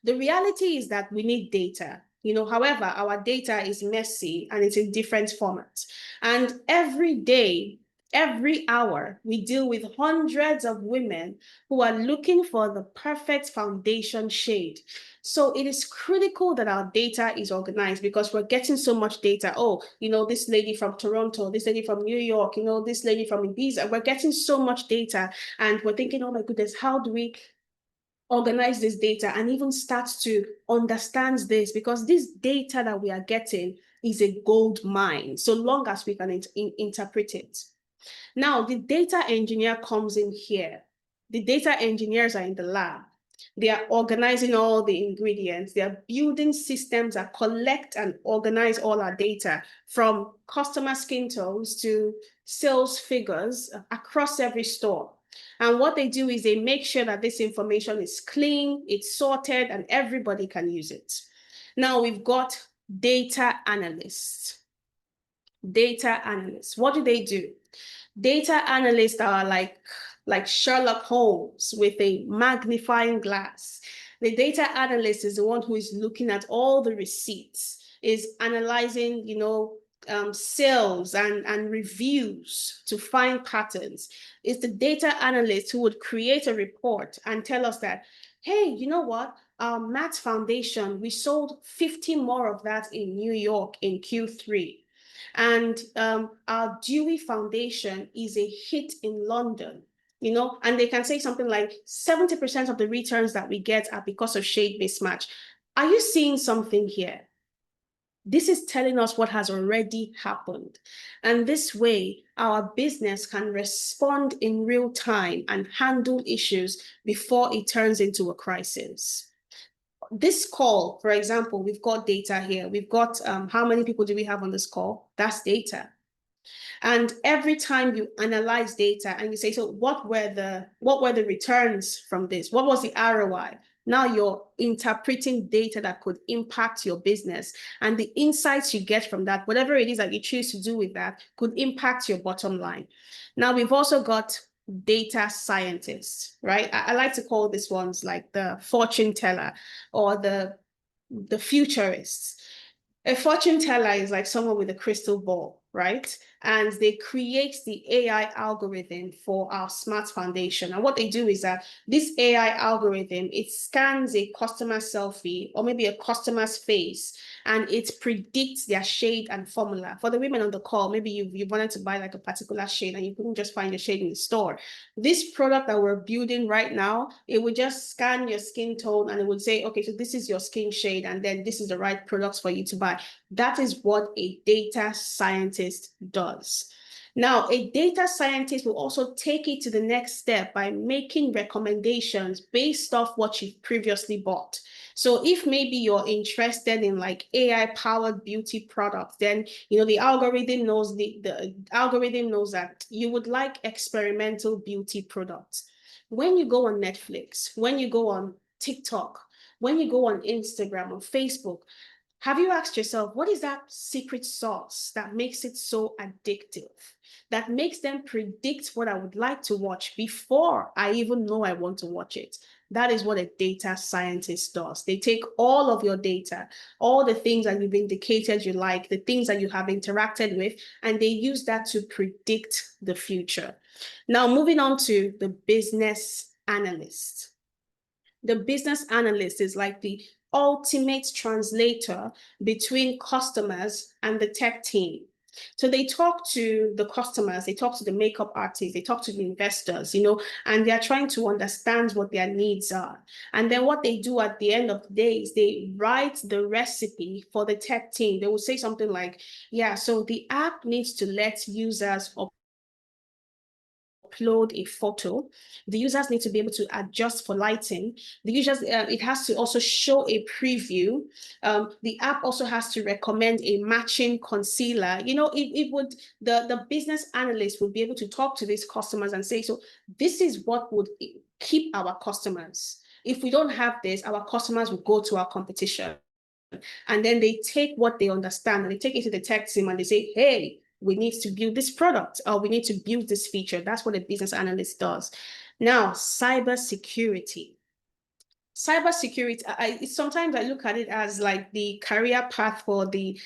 A: The reality is that we need data. However, our data is messy and it's in different formats. And every day, every hour, we deal with hundreds of women who are looking for the perfect foundation shade. So it is critical that our data is organized because we're getting so much data. Oh, this lady from Toronto, this lady from New York, this lady from Ibiza. We're getting so much data and we're thinking, oh my goodness, how do we organize this data and even start to understand this, because this data that we are getting is a gold mine, so long as we can interpret it. Now, the data engineer comes in here. The data engineers are in the lab. They are organizing all the ingredients. They are building systems that collect and organize all our data, from customer skin tones to sales figures across every store. And what they do is they make sure that this information is clean, it's sorted, and everybody can use it. Now we've got data analysts. Data analysts, what do they do? Data analysts are like Sherlock Holmes with a magnifying glass. The data analyst is the one who is looking at all the receipts, is analyzing, sales and reviews to find patterns. It's the data analyst who would create a report and tell us that, hey, you know what? Our Matt Foundation, we sold 50 more of that in New York in Q3. And our Dewey Foundation is a hit in London, and they can say something like 70% of the returns that we get are because of shade mismatch. Are you seeing something here? This is telling us what has already happened. And this way, our business can respond in real time and handle issues before it turns into a crisis. This call, for example, we've got data here. We've got how many people do we have on this call? That's data. And every time you analyze data and you say, so what were the returns from this? What was the ROI? Now you're interpreting data that could impact your business, and the insights you get from that, whatever it is that you choose to do with that, could impact your bottom line. Now we've also got data scientists, right? I like to call these ones like the fortune teller or the futurists. A fortune teller is like someone with a crystal ball, right? And they create the AI algorithm for our smart foundation. And what they do is that this AI algorithm, it scans a customer selfie or maybe a customer's face, and it predicts their shade and formula. For the women on the call, maybe you wanted to buy like a particular shade and you couldn't just find the shade in the store. This product that we're building right now, it would just scan your skin tone and it would say, okay, so this is your skin shade, and then this is the right products for you to buy. That is what a data scientist does. Now, a data scientist will also take it to the next step by making recommendations based off what you've previously bought. So if maybe you're interested in like AI-powered beauty products, then the algorithm knows the algorithm knows that you would like experimental beauty products. When you go on Netflix, when you go on TikTok, when you go on Instagram or Facebook, have you asked yourself, what is that secret sauce that makes it so addictive, that makes them predict what I would like to watch before I even know I want to watch it? That is what a data scientist does. They take all of your data, all the things that you've indicated you like, the things that you have interacted with, and they use that to predict the future. Now, moving on to the business analyst. The business analyst is like the ultimate translator between customers and the tech team. So they talk to the customers, they talk to the makeup artists, they talk to the investors, and they're trying to understand what their needs are. And then what they do at the end of the day is they write the recipe for the tech team. They will say something like, yeah, so the app needs to let users upload a photo. The users need to be able to adjust for lighting. The users, it has to also show a preview. The app also has to recommend a matching concealer. The business analyst would be able to talk to these customers and say, so this is what would keep our customers. If we don't have this, our customers will go to our competition. And then they take what they understand and they take it to the tech team and they say, hey, we need to build this product, or we need to build this feature. That's what a business analyst does. Now, cybersecurity. Cybersecurity, sometimes I look at it as like the career path for the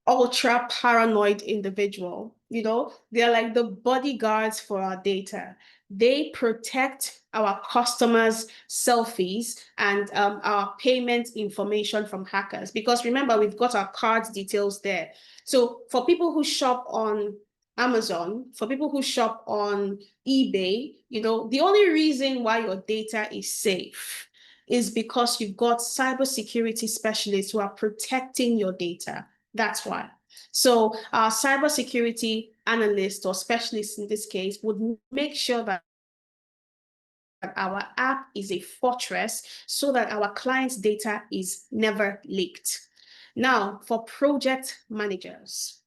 A: ultra paranoid individual. They're like the bodyguards for our data. They protect our customers' selfies and our payment information from hackers. Because remember, we've got our cards details there. So for people who shop on Amazon, for people who shop on eBay, the only reason why your data is safe is because you've got cybersecurity specialists who are protecting your data. That's why. So our cybersecurity analyst or specialist in this case would make sure that our app is a fortress so that our clients' data is never leaked. Now, for project managers,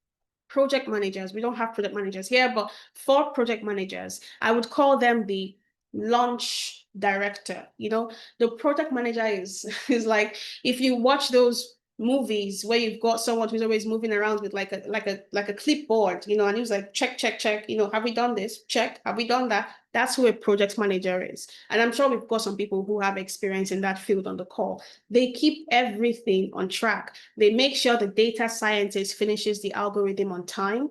A: we don't have project managers here, but for project managers, I would call them the launch director. The project manager is is like, if you watch those movies where you've got someone who's always moving around with like a clipboard, and he was like, check, check, check, have we done this? Check, have we done that? That's who a project manager is. And I'm sure we've got some people who have experience in that field on the call. They keep everything on track. They make sure the data scientist finishes the algorithm on time.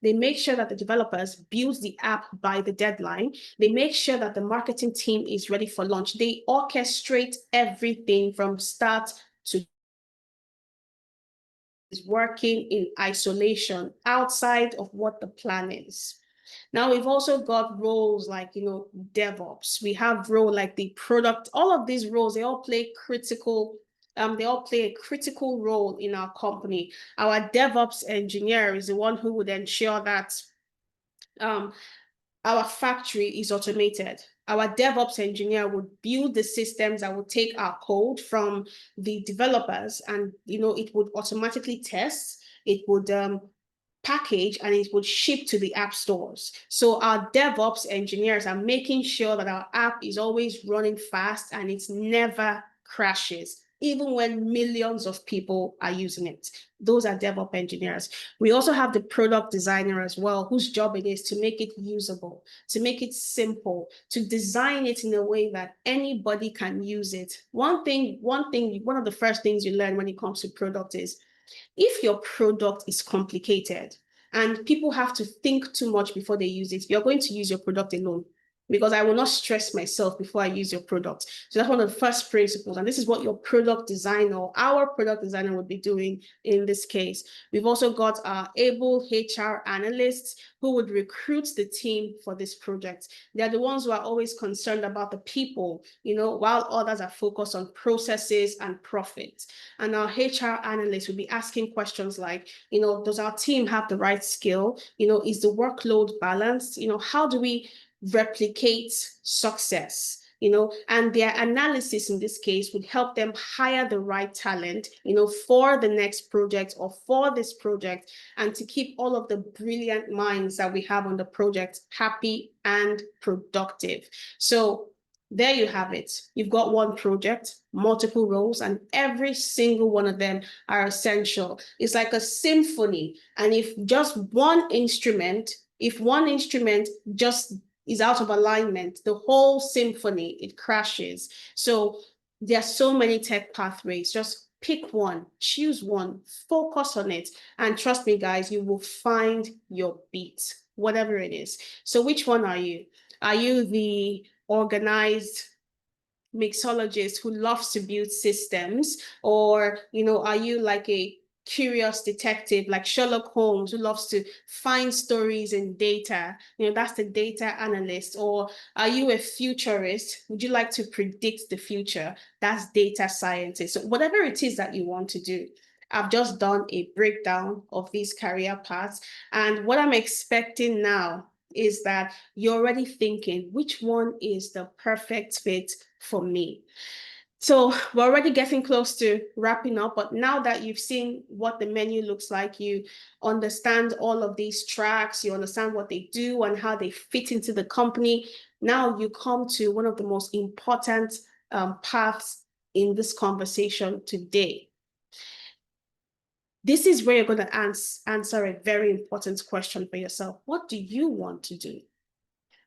A: They make sure that the developers build the app by the deadline. They make sure that the marketing team is ready for launch. They orchestrate everything from start to working in isolation outside of what the plan is. Now we've also got roles like, DevOps. We have role like the product. All of these roles, they all play a critical role in our company. Our DevOps engineer is the one who would ensure that our factory is automated. Our DevOps engineer would build the systems that would take our code from the developers, and it would automatically test. It would package, and it would ship to the app stores. So our DevOps engineers are making sure that our app is always running fast and it never crashes, even when millions of people are using it. Those are DevOps engineers. We also have the product designer as well, whose job it is to make it usable, to make it simple, to design it in a way that anybody can use it. One of the first things you learn when it comes to product is, if your product is complicated and people have to think too much before they use it, you're going to use your product alone, because I will not stress myself before I use your product. So that's one of the first principles. And this is what your product designer or our product designer would be doing in this case. We've also got our able HR analysts who would recruit the team for this project. They're the ones who are always concerned about the people, while others are focused on processes and profit. And our HR analysts will be asking questions like, does our team have the right skill? Is the workload balanced? How do we replicate success? And their analysis in this case would help them hire the right talent, for the next project or for this project, and to keep all of the brilliant minds that we have on the project happy and productive. So there you have it. You've got one project, multiple roles, and every single one of them are essential. It's like a symphony. And if one instrument just is out of alignment, the whole symphony, it crashes. So there are so many tech pathways. Just pick one, choose one, focus on it. And trust me, guys, you will find your beat, whatever it is. So which one are you? Are you the organized mixologist who loves to build systems? Or, are you like a curious detective like Sherlock Holmes who loves to find stories in data? That's the data analyst. Or are you a futurist? Would you like to predict the future? That's data scientist. So whatever it is that you want to do, I've just done a breakdown of these career paths. And what I'm expecting now is that you're already thinking, which one is the perfect fit for me? So we're already getting close to wrapping up, but now that you've seen what the menu looks like, you understand all of these tracks, you understand what they do and how they fit into the company. Now you come to one of the most important paths in this conversation today. This is where you're going to answer a very important question for yourself. What do you want to do?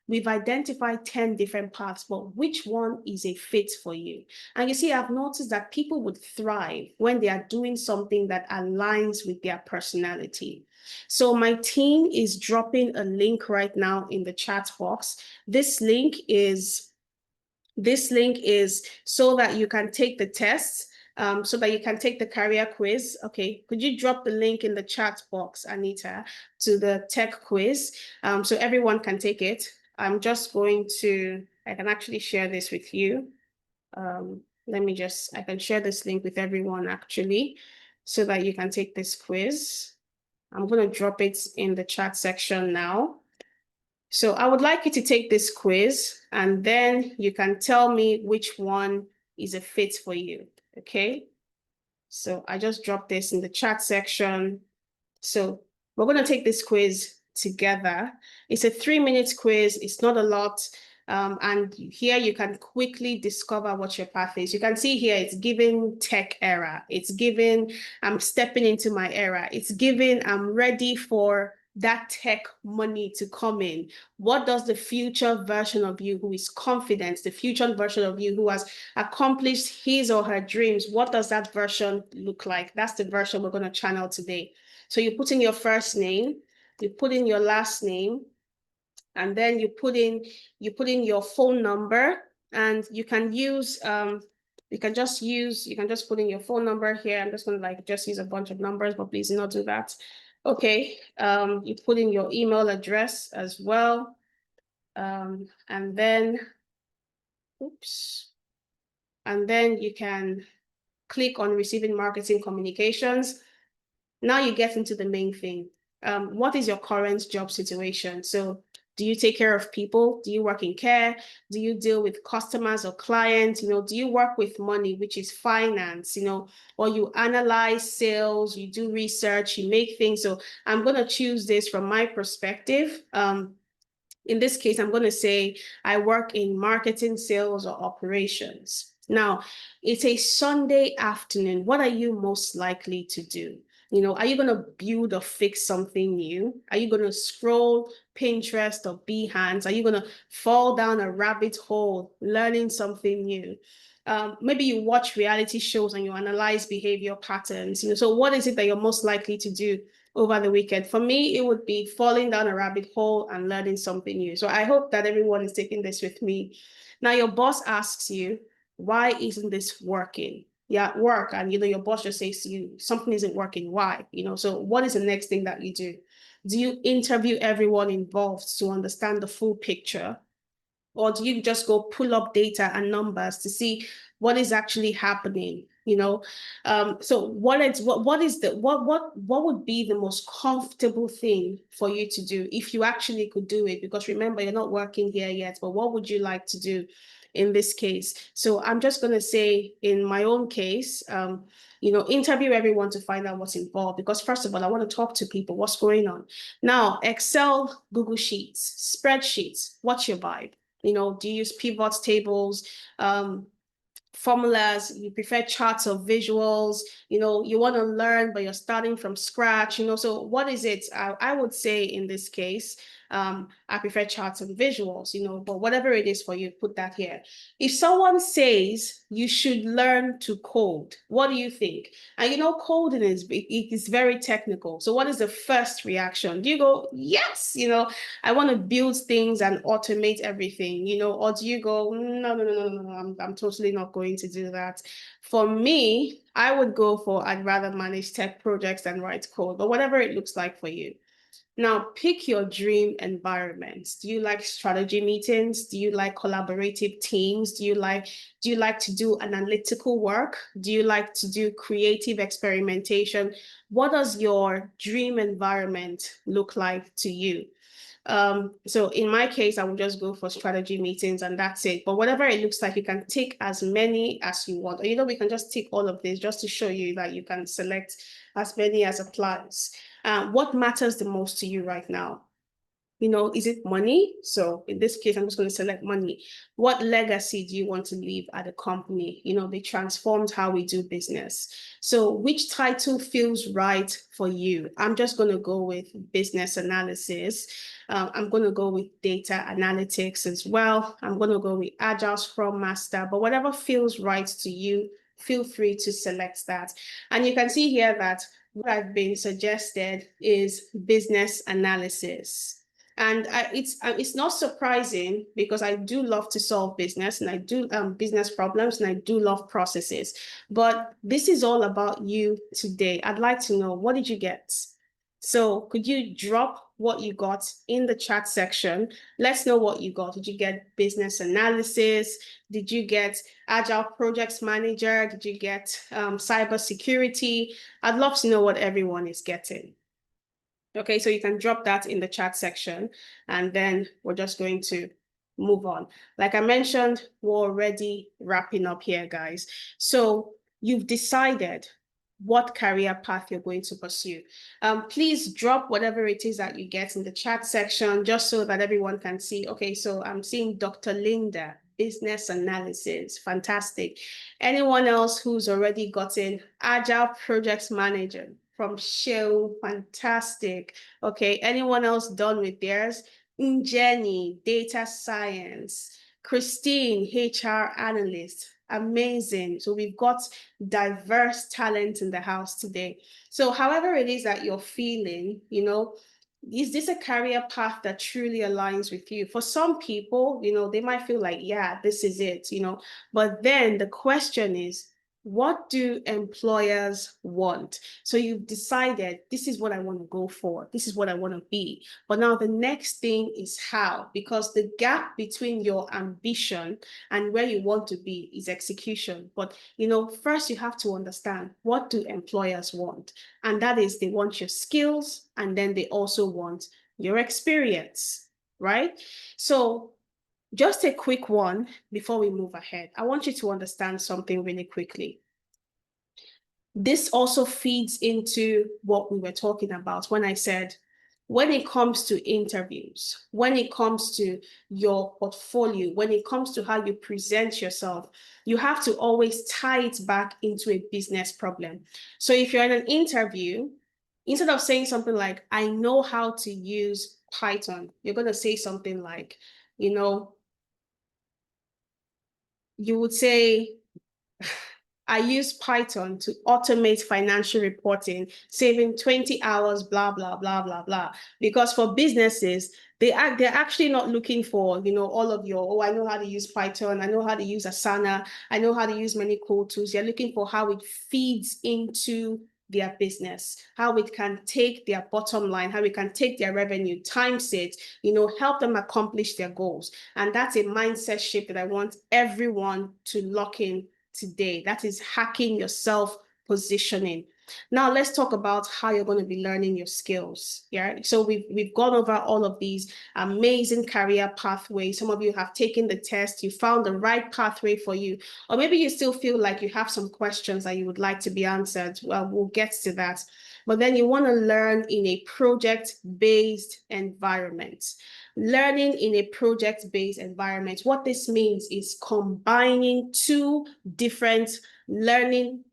A: We've identified 10 different paths, but which one is a fit for you? And you see, I've noticed that people would thrive when they are doing something that aligns with their personality. So my team is dropping a link right now in the chat box. This link is so that you can take the test, so that you can take the career quiz. Okay, could you drop the link in the chat box, Anita, to the tech quiz, so everyone can take it? I'm just going to, I can actually share this with you. I can share this link with everyone actually, so that you can take this quiz. I'm going to drop it in the chat section now. So I would like you to take this quiz and then you can tell me which one is a fit for you, okay? So I just dropped this in the chat section. So we're going to take this quiz together. It's a 3-minute quiz. It's not a lot. And here you can quickly discover what your path is. You can see here it's given tech era. It's given I'm stepping into my era. It's given I'm ready for that tech money to come in. What does the future version of you who is confident, the future version of you who has accomplished his or her dreams, what does that version look like? That's the version we're going to channel today. So you put in your first name, you put in your last name, and then you put in your phone number, and you can just put in your phone number here. I'm just going to just use a bunch of numbers, but please do not do that. Okay, you put in your email address as well. And then, and then you can click on receiving marketing communications. Now you get into the main thing. What is your current job situation? So do you take care of people? Do you work in care? Do you deal with customers or clients? Do you work with money, which is finance, or you analyze sales, you do research, you make things. So I'm going to choose this from my perspective. In this case, I'm going to say I work in marketing, sales, or operations. Now, it's a Sunday afternoon. What are you most likely to do? Are you going to build or fix something new? Are you going to scroll Pinterest or Behance? Are you going to fall down a rabbit hole learning something new? Maybe you watch reality shows and you analyze behavior patterns. So what is it that you're most likely to do over the weekend? For me, it would be falling down a rabbit hole and learning something new. So I hope that everyone is taking this with me. Now, your boss asks you, why isn't this working? Yeah, at work, and your boss just says to you, something isn't working. Why? So what is the next thing that you do? Do you interview everyone involved to understand the full picture? Or do you just go pull up data and numbers to see what is actually happening? So what would be the most comfortable thing for you to do if you actually could do it? Because remember, you're not working here yet, but what would you like to do in this case? So I'm just going to say, in my own case, interview everyone to find out what's involved. Because first of all, I want to talk to people. What's going on? Now, Excel, Google Sheets, spreadsheets. What's your vibe? Do you use pivot tables, formulas? You prefer charts or visuals? You want to learn, but you're starting from scratch. So what is it? I would say in this case, I prefer charts and visuals, but whatever it is for you, put that here. If someone says you should learn to code, what do you think? And coding is very technical. So what is the first reaction? Do you go, yes, I want to build things and automate everything, or do you go, no, I'm totally not going to do that. For me, I would go for, I'd rather manage tech projects than write code, but whatever it looks like for you. Now, pick your dream environment. Do you like strategy meetings? Do you like collaborative teams? Do you like to do analytical work? Do you like to do creative experimentation? What does your dream environment look like to you? So in my case, I would just go for strategy meetings and that's it. But whatever it looks like, you can tick as many as you want. Or, we can just tick all of this just to show you that you can select as many as applies. What matters the most to you right now? Is it money? So in this case, I'm just going to select money. What legacy do you want to leave at the company? They transformed how we do business. So which title feels right for you? I'm just going to go with business analysis. I'm going to go with data analytics as well. I'm going to go with Agile Scrum Master, but whatever feels right to you, feel free to select that. And you can see here that what I've been suggested is business analysis. And it's not surprising because I do love to solve business and I do business problems and I do love processes. But this is all about you today. I'd like to know, what did you get? So could you drop what you got in the chat section? Let's know what you got. Did you get business analysis? Did you get agile projects manager? Did you get cyber security? I'd love to know what everyone is getting. Okay, so you can drop that in the chat section, and then we're just going to move on. Like I mentioned, we're already wrapping up here, guys. So you've decided what career path you're going to pursue. Please drop whatever it is that you get in the chat section, just so that everyone can see. Okay, so I'm seeing Dr. Linda, business analysis, fantastic. Anyone else who's already gotten agile projects manager from Shell, fantastic. Okay, anyone else done with theirs? Jenny, data science. Christine, HR analyst. Amazing. So we've got diverse talent in the house today. So however it is that you're feeling, is this a career path that truly aligns with you? For some people, they might feel like, yeah, this is it, but then the question is, what do employers want? So you've decided, this is what I want to go for. This is what I want to be. But now the next thing is how, because the gap between your ambition and where you want to be is execution. But, first you have to understand, what do employers want? And that is, they want your skills, and then they also want your experience, right? So just a quick one before we move ahead. I want you to understand something really quickly. This also feeds into what we were talking about when I said, when it comes to interviews, when it comes to your portfolio, when it comes to how you present yourself, you have to always tie it back into a business problem. So if you're in an interview, instead of saying something like, I know how to use Python, you're going to say something like, you would say, I use Python to automate financial reporting, saving 20 hours, blah, blah, blah, blah, blah. Because for businesses, they're actually not looking for, all of your, oh, I know how to use Python, I know how to use Asana, I know how to use many cool tools. They're looking for how it feeds into their business, how it can take their bottom line, how it can take their revenue, times it, help them accomplish their goals. And that's a mindset shift that I want everyone to lock in today. That is hacking your self positioning. Now let's talk about how you're going to be learning your skills. Yeah. So we've gone over all of these amazing career pathways. Some of you have taken the test, you found the right pathway for you, or maybe you still feel like you have some questions that you would like to be answered. Well, we'll get to that. But then you want to learn in a project-based environment. Learning in a project-based environment, what this means is combining two different learning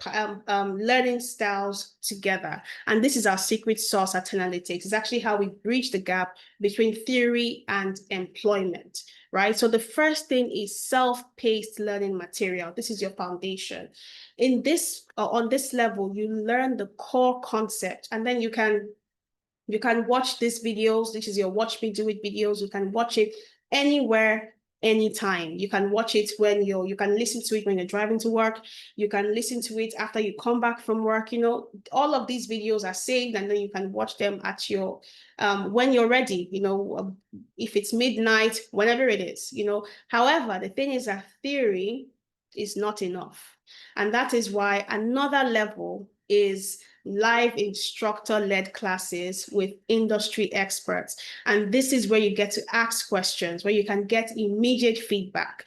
A: styles together. And this is our secret sauce at Analytics. It's actually how we bridge the gap between theory and employment, right? So the first thing is self-paced learning material. This is your foundation. In this, on this level, you learn the core concept, and then you can watch these videos. This is your watch me do it videos. You can watch it anywhere, anytime. You can watch it when you can listen to it when you're driving to work. You can listen to it after you come back from work. All of these videos are saved, and then you can watch them at your when you're ready, if it's midnight, whenever it is, However, the thing is that theory is not enough. And that is why another level is live instructor-led classes with industry experts. And this is where you get to ask questions, where you can get immediate feedback,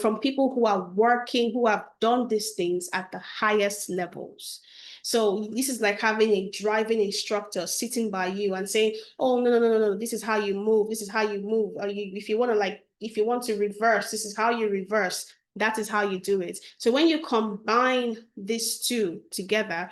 A: from people who are working, who have done these things at the highest levels. So this is like having a driving instructor sitting by you and saying, oh, no, this is how you move. This is how you move. Or if you want to reverse, this is how you reverse. That is how you do it. So when you combine these two together,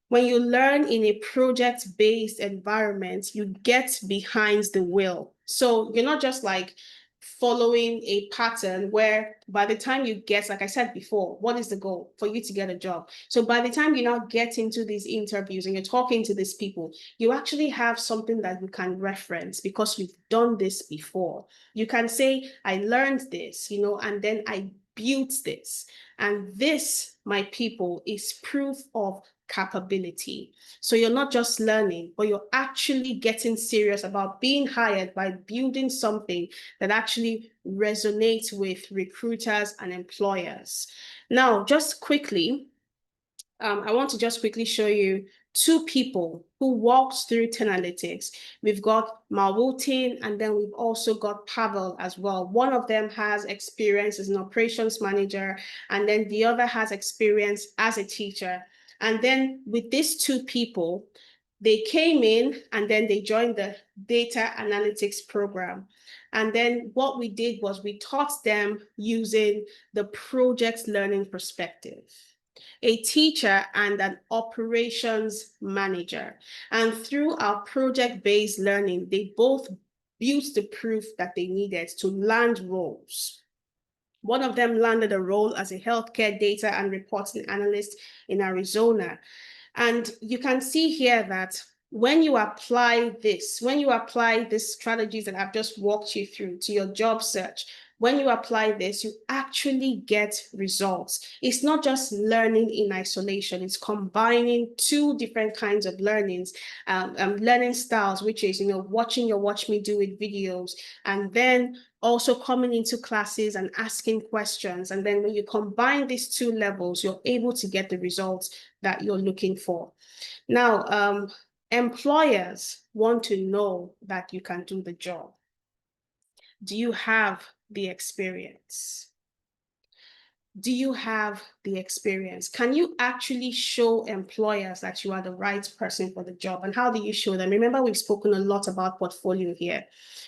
A: when you learn in a project-based environment, you get behind the wheel. So you're not just like following a pattern where by the time you get, like I said before, what is the goal? For you to get a job. So by the time you now get into these interviews and you're talking to these people, you actually have something that you can reference because you've done this before. You can say, I learned this, and then I built this. And this, my people, is proof of capability. So you're not just learning, but you're actually getting serious about being hired by building something that actually resonates with recruiters and employers. Now, just quickly, I want to just quickly show you two people who walked through Tenalytics. We've got Mawutin, and then we've also got Pavel as well. One of them has experience as an operations manager, and then the other has experience as a teacher. And then with these two people, they came in and then they joined the data analytics program. And then what we did was we taught them using the project learning perspective, a teacher and an operations manager. And through our project-based learning, they both built the proof that they needed to land roles. One of them landed a role as a healthcare data and reporting analyst in Arizona. And you can see here that when you apply this, when you apply these strategies that I've just walked you through to your job search, when you apply this, you actually get results. It's not just learning in isolation. It's combining two different kinds of learnings, learning styles, which is, watching your Watch Me Do It videos, and then also coming into classes and asking questions. And then when you combine these two levels, you're able to get the results that you're looking for. Now, employers want to know that you can do the job. Do you have the experience? Do you have the experience? Can you actually show employers that you are the right person for the job? And how do you show them? Remember, we've spoken a lot about portfolio here.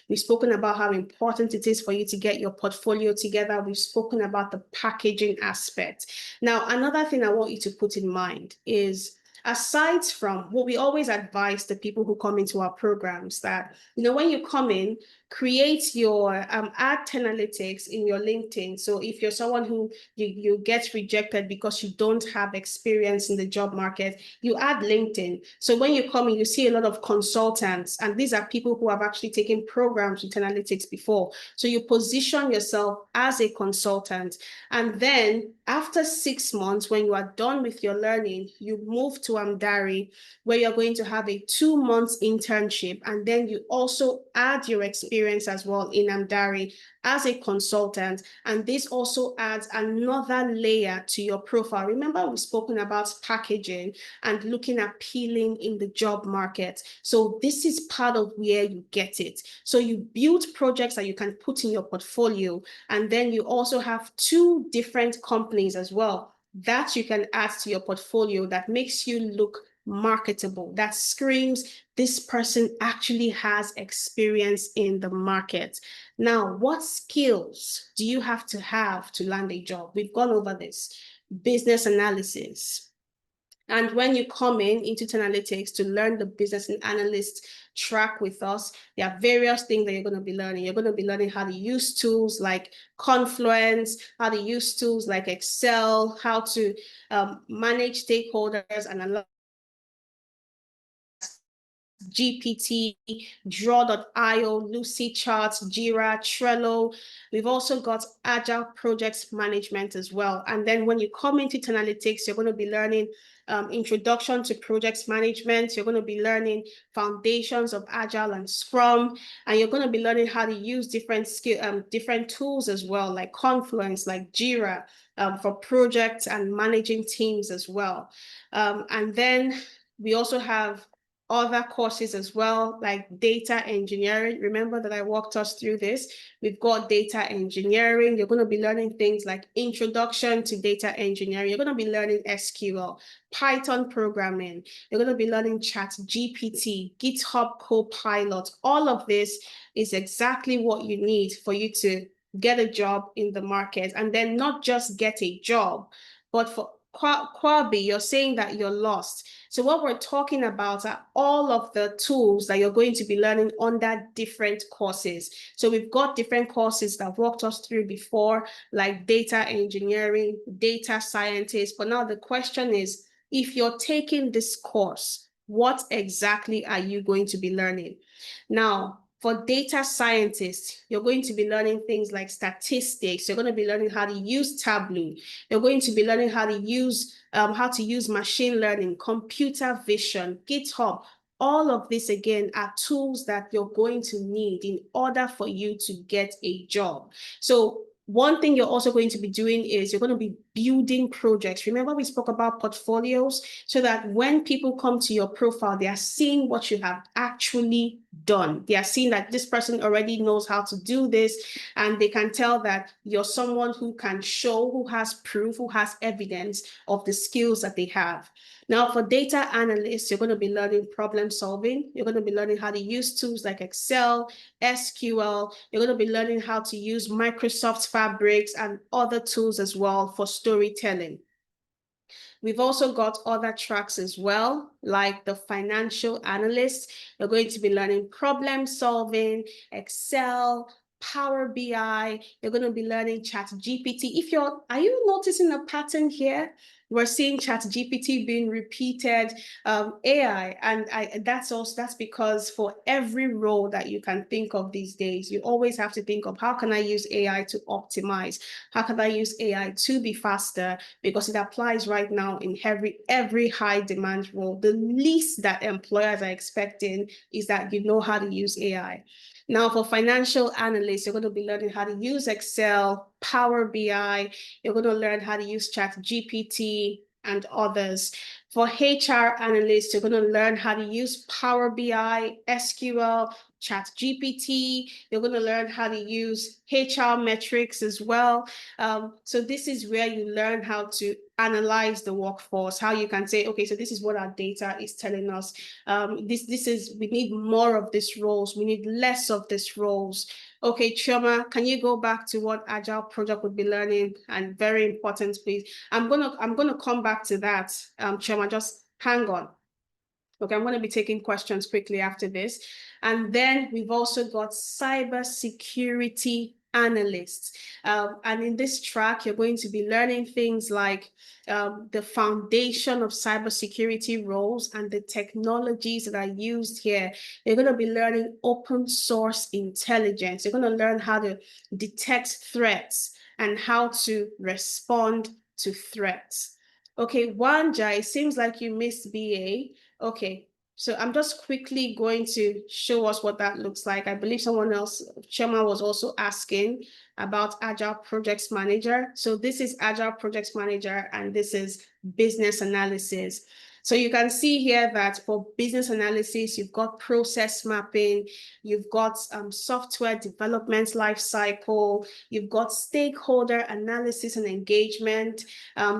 A: We've spoken about how important it is for you to get your portfolio together. We've spoken about the packaging aspect. Now, another thing I want you to put in mind is, aside from what we always advise the people who come into our programs, that, when you come in, create your add Tenalytics in your LinkedIn. So if you're someone who you get rejected because you don't have experience in the job market, you add LinkedIn. So when you come in, you see a lot of consultants, and these are people who have actually taken programs with Tenalytics before. So you position yourself as a consultant, and then after 6 months, when you are done with your learning, you move to Amdari, where you're going to have a 2 months internship, and then you also add your experience as well in Amdari as a consultant. And this also adds another layer to your profile. Remember, we've spoken about packaging and looking appealing in the job market. So this is part of where you get it. So you build projects that you can put in your portfolio, and then you also have 2 different companies as well that you can add to your portfolio that makes you look marketable, that screams this person actually has experience in the market. Now, what skills do you have to land a job? We've gone over this. Business analysis. And when you come into Tenalytics to learn the business analyst track with us, there are various things that you're going to be learning. You're going to be learning how to use tools like Confluence, how to use tools like Excel, how to manage stakeholders and allow GPT, Draw.io, Lucy Charts, Jira, Trello. We've also got Agile Project Management as well. And then when you come into Tenalytics, you're going to be learning introduction to project management. You're going to be learning foundations of Agile and Scrum, and you're going to be learning how to use different tools as well, like Confluence, like Jira, for projects and managing teams as well. And then we also have other courses as well, like data engineering. Remember that I walked us through this. We've got data engineering. You're going to be learning things like introduction to data engineering. You're going to be learning SQL, Python programming. You're going to be learning ChatGPT, GitHub Copilot. All of this is exactly what you need for you to get a job in the market. And then not just get a job, but for Kwabi, you're saying that you're lost. So what we're talking about are all of the tools that you're going to be learning under different courses. So we've got different courses that I've walked us through before, like data engineering, data scientist. But now the question is, if you're taking this course, what exactly are you going to be learning? Now, For data scientists, you're going to be learning things like statistics. You're going to be learning how to use Tableau. You're going to be learning how to use machine learning, computer vision, GitHub. All of this, again, are tools that you're going to need in order for you to get a job. So one thing you're also going to be doing is you're going to be building projects. Remember, we spoke about portfolios, so that when people come to your profile, they are seeing what you have actually done. They are seeing that this person already knows how to do this, and they can tell that you're someone who can show, who has proof, who has evidence of the skills that they have. Now, for data analysts, you're going to be learning problem solving. You're going to be learning how to use tools like Excel, SQL. You're going to be learning how to use Microsoft Fabrics and other tools as well for storytelling. We've also got other tracks as well, like the financial analyst. You're going to be learning problem solving, Excel, Power BI. You're going to be learning ChatGPT. Are you noticing a pattern here? We're seeing ChatGPT being repeated, AI, and that's because for every role that you can think of these days, you always have to think of, how can I use AI to optimize? How can I use AI to be faster? Because it applies right now in every high demand role. The least that employers are expecting is that you know how to use AI. Now, for financial analysts, you're going to be learning how to use Excel, Power BI. You're going to learn how to use ChatGPT and others. For HR analysts, you're going to learn how to use Power BI, SQL, ChatGPT. You're going to learn how to use HR metrics as well. So this is where you learn how to analyze the workforce, how you can say, okay, so this is what our data is telling us. We need more of these roles. We need less of these roles. Okay, Chioma, can you go back to what Agile Project would be learning? And very important, please. I'm gonna come back to that. Chioma, just hang on. Okay, I'm going to be taking questions quickly after this. And then we've also got cybersecurity analysts. And in this track, you're going to be learning things like the foundation of cybersecurity roles and the technologies that are used here. You're going to be learning open source intelligence. You're going to learn how to detect threats and how to respond to threats. Okay, Wanja, it seems like you missed BA. Okay, so I'm just quickly going to show us what that looks like. I believe someone else, Chema, was also asking about Agile Projects Manager. So this is Agile Projects Manager, and this is business analysis. So you can see here that for business analysis, you've got process mapping, you've got software development lifecycle, you've got stakeholder analysis and engagement.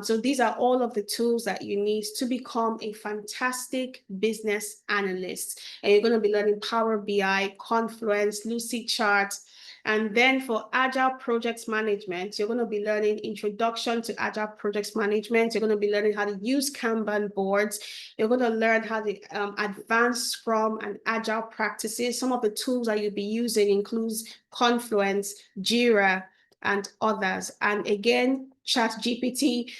A: So these are all of the tools that you need to become a fantastic business analyst. And you're going to be learning Power BI, Confluence, Lucidchart. And then for Agile Projects Management, you're going to be learning Introduction to Agile Projects Management. You're going to be learning how to use Kanban boards. You're going to learn how to advance Scrum and Agile practices. Some of the tools that you'll be using includes Confluence, Jira, and others. And again, ChatGPT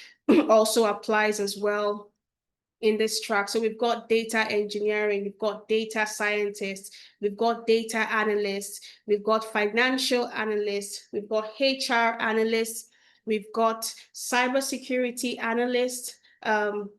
A: also applies as well in this track. So we've got data engineering, we've got data scientists, we've got data analysts, we've got financial analysts, we've got HR analysts, we've got cybersecurity analysts, and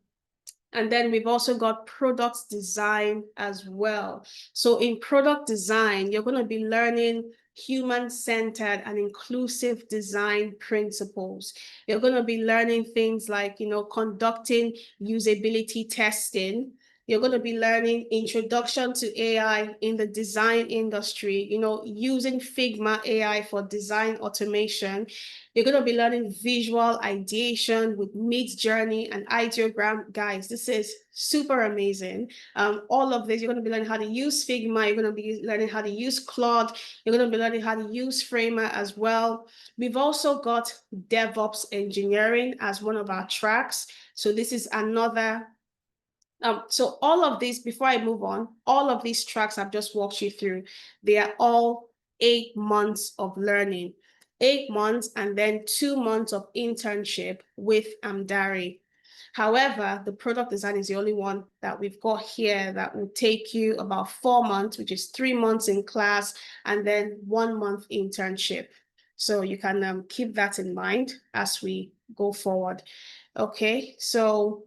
A: then we've also got product design as well. So in product design, you're going to be learning human-centered and inclusive design principles. You're going to be learning things like, conducting usability testing. You're going to be learning introduction to AI in the design industry, using Figma AI for design automation. You're going to be learning visual ideation with Midjourney and ideogram. Guys, this is super amazing. All of this, you're going to be learning how to use Figma. You're going to be learning how to use Claude. You're going to be learning how to use Framer as well. We've also got DevOps engineering as one of our tracks. So this is another so all of these, before I move on, all of these tracks I've just walked you through, they are all 8 months of learning, 8 months, and then 2 months of internship with Amdari. However, the product design is the only one that we've got here that will take you about 4 months, which is 3 months in class and then 1 month internship. So you can keep that in mind as we go forward. Okay, so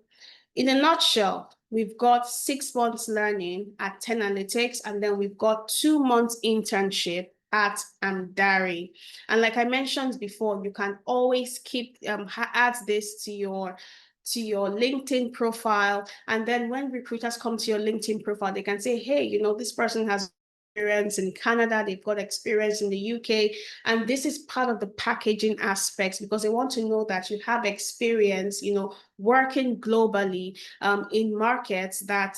A: in a nutshell, we've got 6 months learning at 10 Analytics, and then we've got 2 months internship at Amdari. And like I mentioned before, you can always keep add this to your LinkedIn profile. And then when recruiters come to your LinkedIn profile, they can say, hey, this person has experience in Canada, they've got experience in the UK, and this is part of the packaging aspects because they want to know that you have experience, working globally in markets that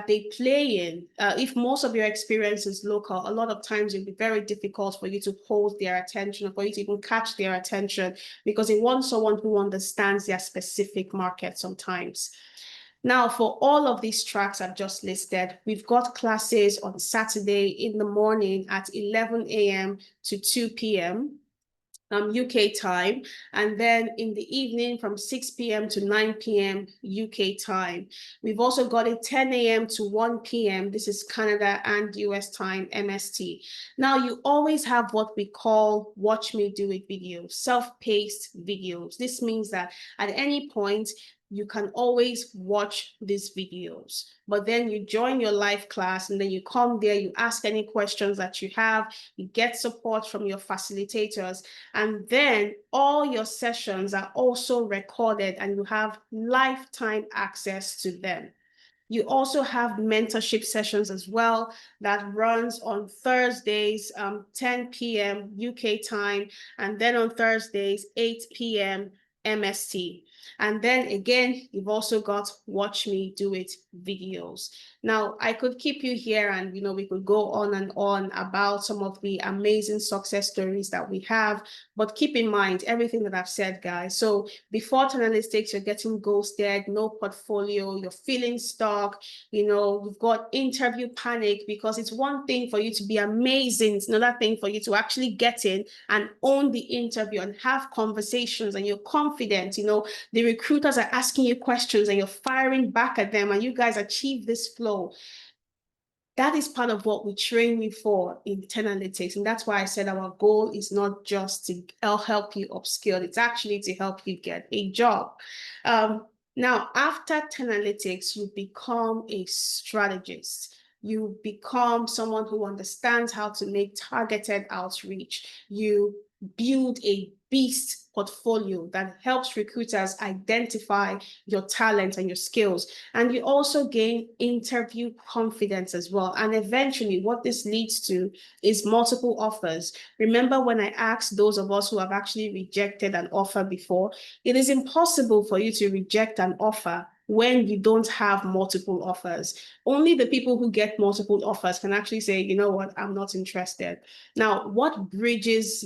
A: they play in. If most of your experience is local, a lot of times it'll be very difficult for you to hold their attention or for you to even catch their attention because they want someone who understands their specific market sometimes. Now, for all of these tracks I've just listed, we've got classes on Saturday in the morning at 11 a.m. to 2 p.m. UK time, and then in the evening from 6 p.m. to 9 p.m. UK time. We've also got it 10 a.m. to 1 p.m. This is Canada and US time, MST. Now, you always have what we call watch me do it videos, self-paced videos. This means that at any point, you can always watch these videos, but then you join your live class and then you come there, you ask any questions that you have, you get support from your facilitators, and then all your sessions are also recorded and you have lifetime access to them. You also have mentorship sessions as well that runs on Thursdays, 10 p.m. UK time, and then on Thursdays, 8 p.m. MST. And then again, you've also got watch me do it videos. Now, I could keep you here and, we could go on and on about some of the amazing success stories that we have, but keep in mind everything that I've said, guys. So before 10 Analytics, you're getting ghosted, no portfolio, you're feeling stuck, you've got interview panic because it's one thing for you to be amazing. It's another thing for you to actually get in and own the interview and have conversations and you're confident, the recruiters are asking you questions and you're firing back at them and you guys achieve this flow. That is part of what we train you for in 10 Analytics. And that's why I said our goal is not just to help you upskill, it's actually to help you get a job. Now, after 10 Analytics, you become a strategist. You become someone who understands how to make targeted outreach. You build a beast portfolio that helps recruiters identify your talent and your skills. And you also gain interview confidence as well. And eventually what this leads to is multiple offers. Remember when I asked those of us who have actually rejected an offer before, it is impossible for you to reject an offer when you don't have multiple offers. Only the people who get multiple offers can actually say, you know what, I'm not interested. Now, what bridges,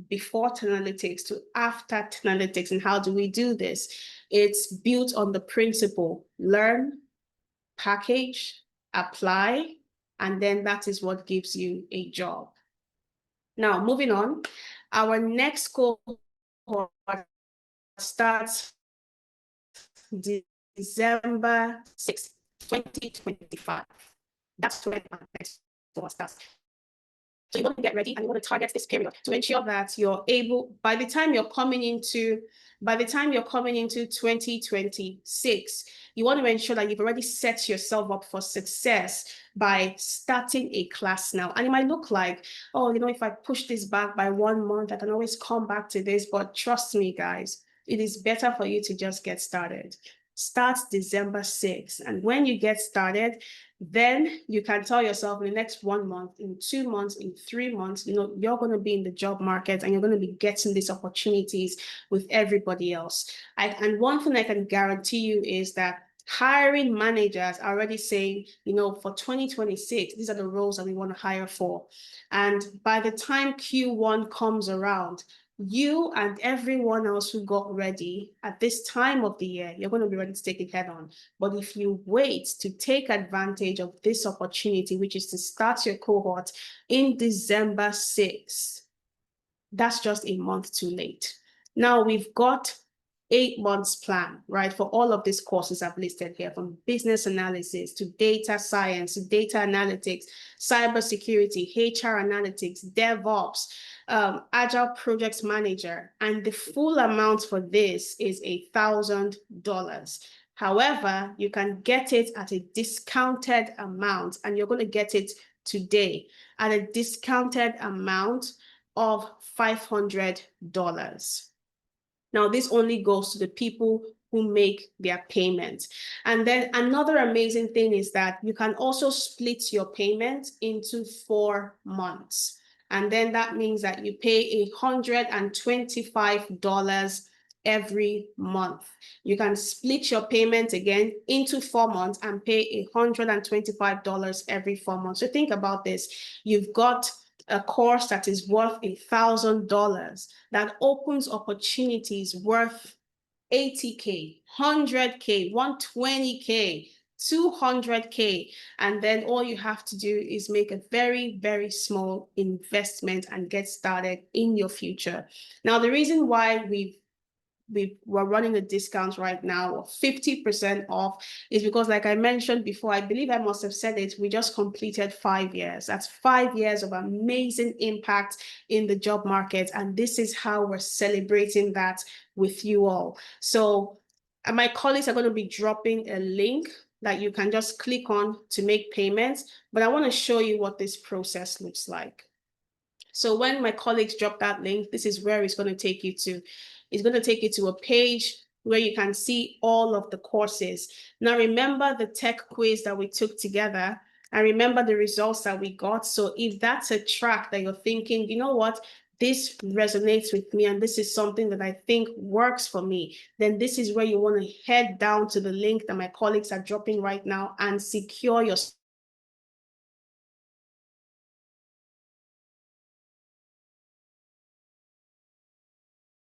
A: before 10 Analytics to after 10 Analytics, and how do we do this? It's built on the principle, learn, package, apply, and then that is what gives you a job. Now, moving on, our next cohort starts December 6th, 2025. That's when our next cohort starts. So you want to get ready and you want to target this period to ensure that you're able, by the time you're coming into 2026, you want to ensure that you've already set yourself up for success by starting a class now. And it might look like, oh, if I push this back by 1 month, I can always come back to this. But trust me, guys, it is better for you to just get started. Start December 6th. And when you get started, then you can tell yourself in the next 1 month, in 2 months, in 3 months, you're going to be in the job market and you're going to be getting these opportunities with everybody else. And one thing I can guarantee you is that hiring managers are already saying, for 2026, these are the roles that we want to hire for. And by the time Q1 comes around, you and everyone else who got ready at this time of the year, you're going to be ready to take it head on. But if you wait to take advantage of this opportunity, which is to start your cohort in December 6th, that's just a month too late. Now we've got 8 months plan, right? For all of these courses I've listed here, from business analysis to data science, to data analytics, cybersecurity, HR analytics, DevOps, Agile Project Manager. And the full amount for this is $1,000. However, you can get it at a discounted amount, and you're going to get it today at a discounted amount of $500. Now, this only goes to the people who make their payment. And then another amazing thing is that you can also split your payment into 4 months. And then that means that you pay $125 every month. You can split your payment again into 4 months and pay $125 every 4 months. So think about this. You've got a course that is worth $1,000 that opens opportunities worth 80K, 100K, 120K, 200K. And then all you have to do is make a very, very small investment and get started in your future. Now, the reason why we're running a discount right now of 50% off is because, like I mentioned before, I believe I must have said it, we just completed 5 years. That's 5 years of amazing impact in the job market. And this is how we're celebrating that with you all. So my colleagues are going to be dropping a link that you can just click on to make payments. But I want to show you what this process looks like. So when my colleagues drop that link, this is where it's going to take you to. It's going to take you to a page where you can see all of the courses. Now, remember the tech quiz that we took together, and remember the results that we got. So if that's a track that you're thinking, you know what, this resonates with me and this is something that I think works for me, then this is where you want to head down to the link that my colleagues are dropping right now and secure your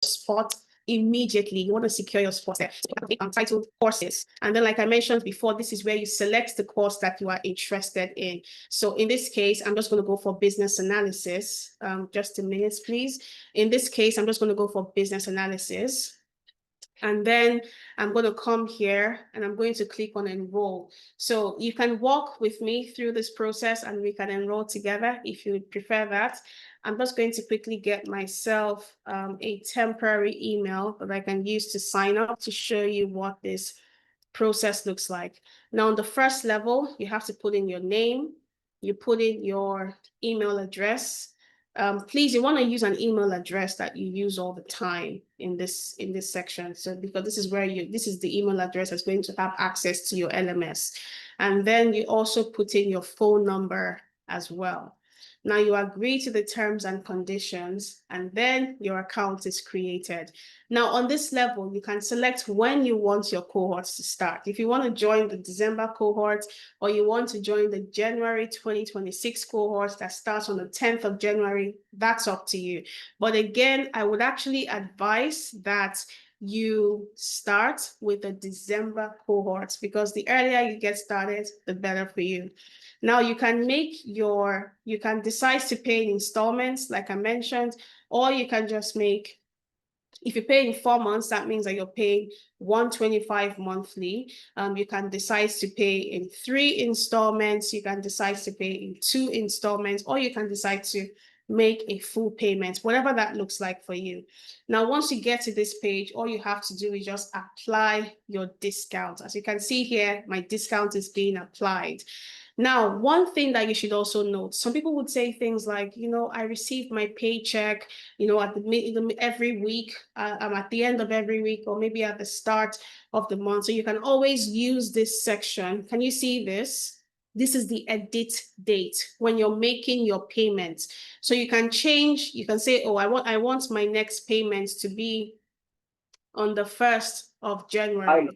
A: spot immediately. You want to secure your spot there. So click on titled courses. And then, like I mentioned before, this is where you select the course that you are interested in. So in this case, I'm just going to go for business analysis. Just a minute, please. In this case, I'm just going to go for business analysis. And then I'm going to come here and I'm going to click on enroll. So you can walk with me through this process and we can enroll together if you would prefer that. I'm just going to quickly get myself a temporary email that I can use to sign up to show you what this process looks like. Now, on the first level, you have to put in your name, you put in your email address. Please, you want to use an email address that you use all the time in this section. So because this is where this is the email address that's going to have access to your LMS. And then you also put in your phone number as well. Now you agree to the terms and conditions, and then your account is created. Now on this level, you can select when you want your cohorts to start. If you want to join the December cohort, or you want to join the January 2026 cohort that starts on the 10th of January, that's up to you. But again, I would actually advise that you start with the December cohorts, because the earlier you get started, the better for you. Now you can decide to pay in installments, like I mentioned, or you can just make, if you pay in 4 months, that means that you're paying $125 monthly. You can decide to pay in 3 installments. You can decide to pay in 2 installments, or you can decide to make a full payment, whatever that looks like for you. Now, once you get to this page, all you have to do is just apply your discount. As you can see here, my discount is being applied. Now, one thing that you should also note, some people would say things like, I received my paycheck, at every week, I'm at the end of every week, or maybe at the start of the month. So you can always use this section. Can you see this? This is the edit date when you're making your payment. So you can change, you can say, oh, I want my next payment to be on the 1st of January.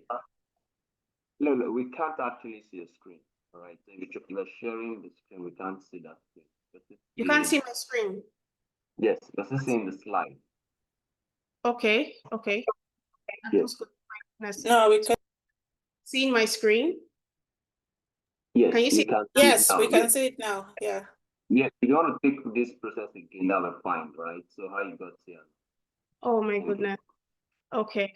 B: Lola, we can't actually see a screen. All right, so you're sharing the screen. We can't see that screen.
A: You can't see my screen?
B: Yes, this is in the slide.
A: Okay.
B: Yes.
C: No, we can
A: see my screen.
B: Yes,
A: can you see?
C: Yes, we can see it now. Yeah.
B: Yeah, you want to take this process again, that'll be fine, right? So how you got here?
A: Oh my goodness. Okay.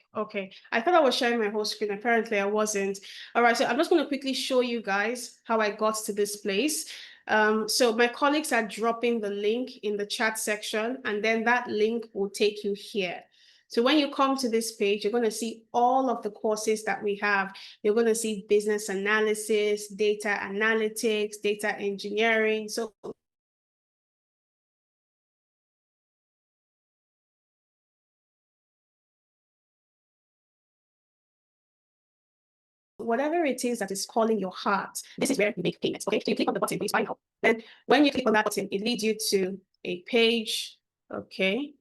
A: I thought I was sharing my whole screen. Apparently I wasn't. All right, so I'm just going to quickly show you guys how I got to this place. So my colleagues are dropping the link in the chat section, and then that link will take you here. So when you come to this page, you're going to see all of the courses that we have. You're going to see business analysis, data analytics, data engineering. So whatever it is that is calling your heart, this is where you make payments. Okay, so you click on the button, please find out. Then when you click on that button, it leads you to a page. Okay,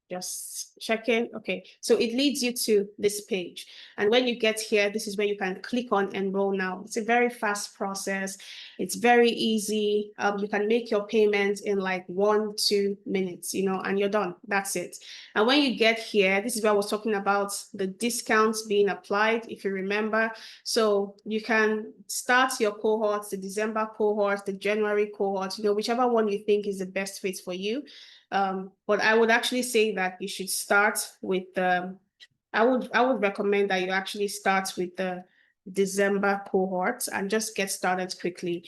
A: just checking. Okay, so it leads you to this page. And when you get here, this is where you can click on enroll now. It's a very fast process. It's very easy. You can make your payments in like 1-2 minutes, and you're done. That's it. And when you get here, this is where I was talking about the discounts being applied, if you remember. So you can start your cohorts, the December cohort, the January cohort, whichever one you think is the best fit for you. But I would actually say that you should start with I would recommend that you actually start with the December cohort and just get started quickly.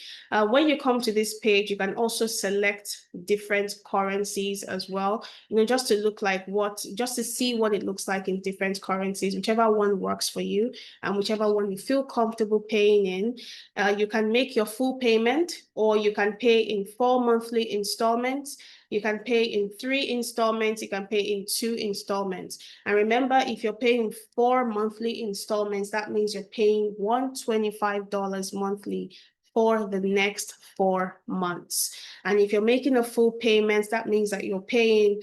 A: When you come to this page, you can also select different currencies as well, just to just to see what it looks like in different currencies, whichever one works for you and whichever one you feel comfortable paying in. You can make your full payment, or you can pay in 4 monthly installments. You can pay in 3 installments. You can pay in 2 installments. And remember, if you're paying 4 monthly installments, that means you're paying $125 monthly for the next 4 months. And if you're making a full payment, that means that you're paying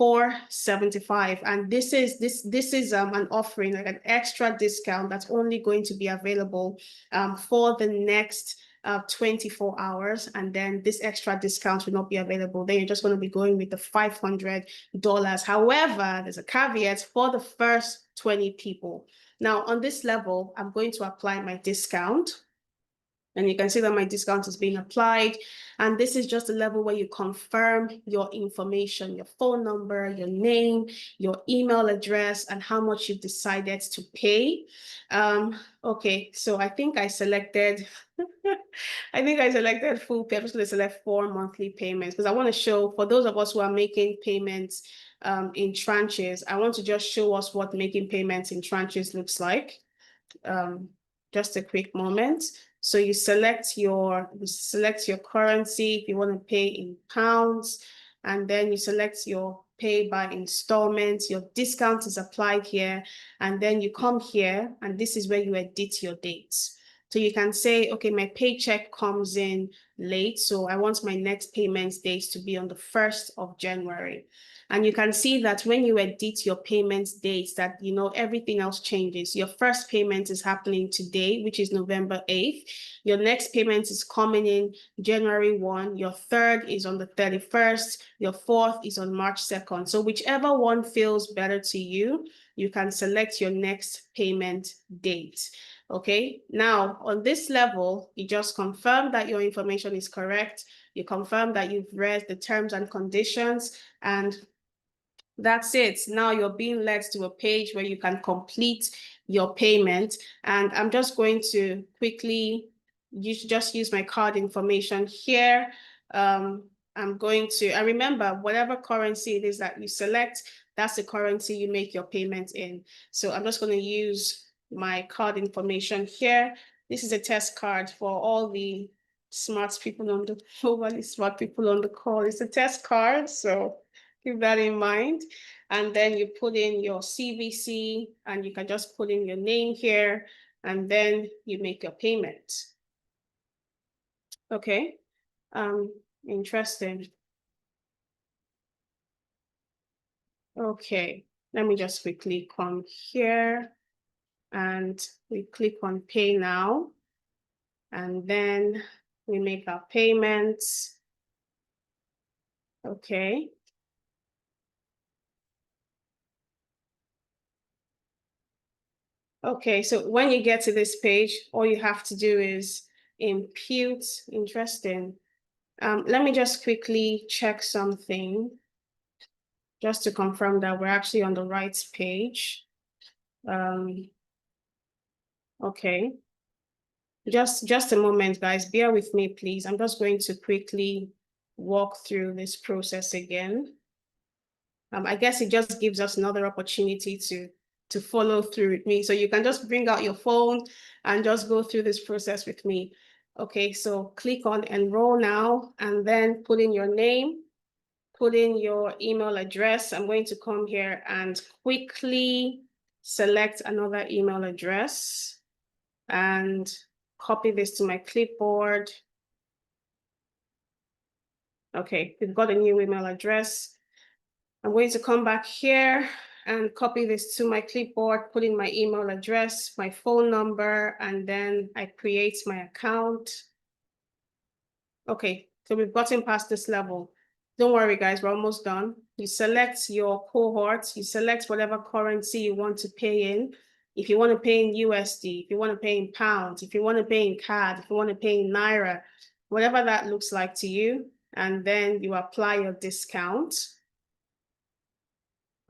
A: $475. And this is an offering, like an extra discount that's only going to be available for the next 24 hours, and then this extra discount will not be available. Then you're just going to be going with the $500. However, there's a caveat for the first 20 people. Now, on this level, I'm going to apply my discount. And you can see that my discount is being applied. And this is just a level where you confirm your information, your phone number, your name, your email address, and how much you've decided to pay. Okay, so I think I selected, full pay. I'm just going to select 4 monthly payments because I want to show, for those of us who are making payments in tranches, I want to just show us what making payments in tranches looks like. Just a quick moment. So you select your currency if you want to pay in pounds, and then you select your pay by installments. Your discount is applied here, and then you come here, and this is where you edit your dates. So you can say, okay, my paycheck comes in late, so I want my next payment date to be on the 1st of January. And you can see that when you edit your payment dates, that, everything else changes. Your first payment is happening today, which is November 8th. Your next payment is coming in January 1. Your third is on the 31st. Your fourth is on March 2nd. So whichever one feels better to you, you can select your next payment date. Okay, now on this level, you just confirm that your information is correct. You confirm that you've read the terms and conditions, and that's it. Now you're being led to a page where you can complete your payment. And I'm just going to quickly use my card information here. I'm going to, and remember, whatever currency it is that you select, that's the currency you make your payment in. So I'm just going to use my card information here. This is a test card for all the smart people on the overly smart people on the call. It's a test card, so keep that in mind. And then you put in your CVC, and you can just put in your name here, and then you make your payment. Okay, interesting. Okay, let me just quickly come here, and we click on pay now, and then we make our payments. Okay. Okay, so when you get to this page, all you have to do is impute. Interesting. Let me just quickly check something. just to confirm that we're actually on the right page. Okay. Just a moment, guys. Bear with me, please. I'm just going to quickly walk through this process again. I guess it just gives us another opportunity to follow through with me. So you can just bring out your phone and just go through this process with me. Okay, so click on enroll now and then put in your name, put in your email address. I'm going to come here and quickly select another email address and copy this to my clipboard. Okay, we've got a new email address. I'm going to come back here and copy this to my clipboard, put in my email address, my phone number, and then I create my account. Okay, so we've gotten past this level. Don't worry, guys, we're almost done. You select your cohort, you select whatever currency you want to pay in. If you want to pay in USD, if you want to pay in pounds, if you want to pay in CAD, if you want to pay in Naira, whatever that looks like to you, and then you apply your discount.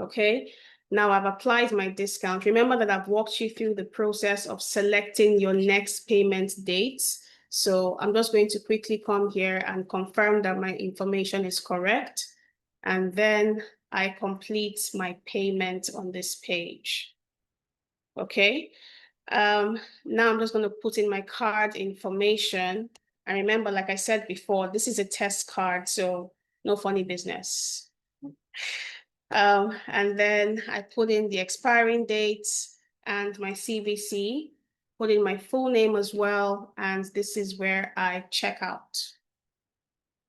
A: Okay, now I've applied my discount. Remember that I've walked you through the process of selecting your next payment dates. So I'm just going to quickly come here and confirm that my information is correct. And then I complete my payment on this page. Okay, now I'm just going to put in my card information. And remember, like I said before, this is a test card, so no funny business. And then I put in the expiring dates and my CVC, put in my full name as well, and this is where I check out.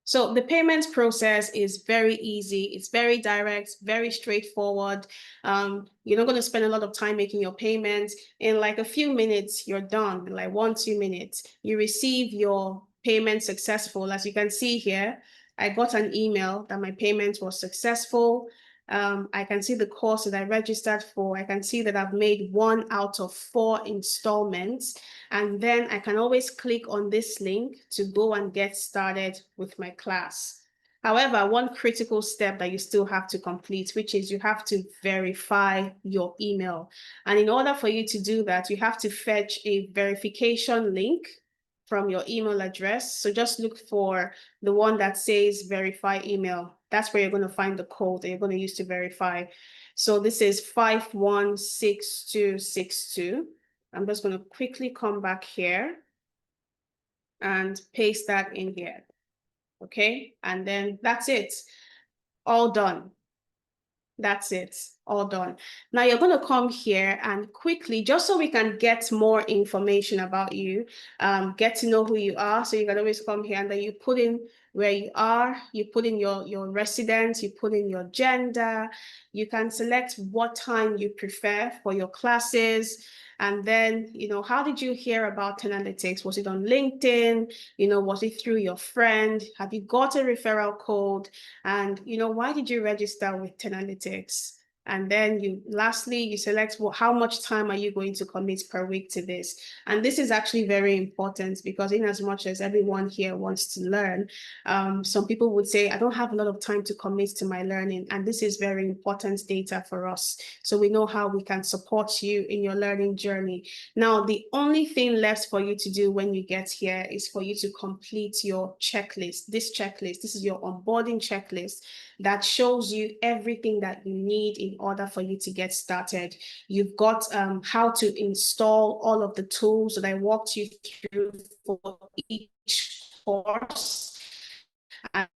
A: So the payment process is very easy. It's very direct, very straightforward. You're not going to spend a lot of time making your payments. In like a few minutes, you're done. In like 1-2 minutes, you receive your payment successful. As you can see here, I got an email that my payment was successful. I can see the course that I registered for. I can see that I've made 1 out of 4 installments. And then I can always click on this link to go and get started with my class. However, one critical step that you still have to complete, which is you have to verify your email. And in order for you to do that, you have to fetch a verification link from your email address. So just look for the one that says verify email. That's where you're going to find the code that you're going to use to verify. So this is 516262. I'm just going to quickly come back here and paste that in here. Okay, and then that's it. All done. That's it, all done. Now you're going to come here and quickly, just so we can get more information about you, get to know who you are. So you can always come here and then you put in where you are, you put in your residence, you put in your gender, you can select what time you prefer for your classes. And then, how did you hear about Tenalytics? Was it on LinkedIn? Was it through your friend? Have you got a referral code? And, why did you register with Tenalytics? And then lastly, you select how much time are you going to commit per week to this? And this is actually very important because in as much as everyone here wants to learn, some people would say, I don't have a lot of time to commit to my learning. And this is very important data for us. So we know how we can support you in your learning journey. Now, the only thing left for you to do when you get here is for you to complete your checklist. This is your onboarding checklist that shows you everything that you need in order for you to get started. You've got how to install all of the tools that I walked you through for each course. And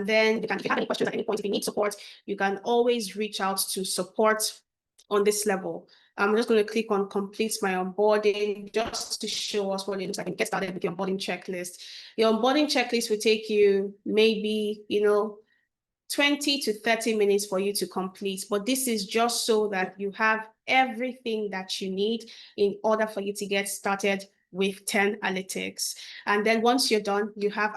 A: then if you have any questions at any point, if you need support, you can always reach out to support on this level. I'm just going to click on complete my onboarding just to show us what it looks like and get started with your onboarding checklist. Your onboarding checklist will take you maybe, 20 to 30 minutes for you to complete, but this is just so that you have everything that you need in order for you to get started with 10 analytics. And then once you're done, you have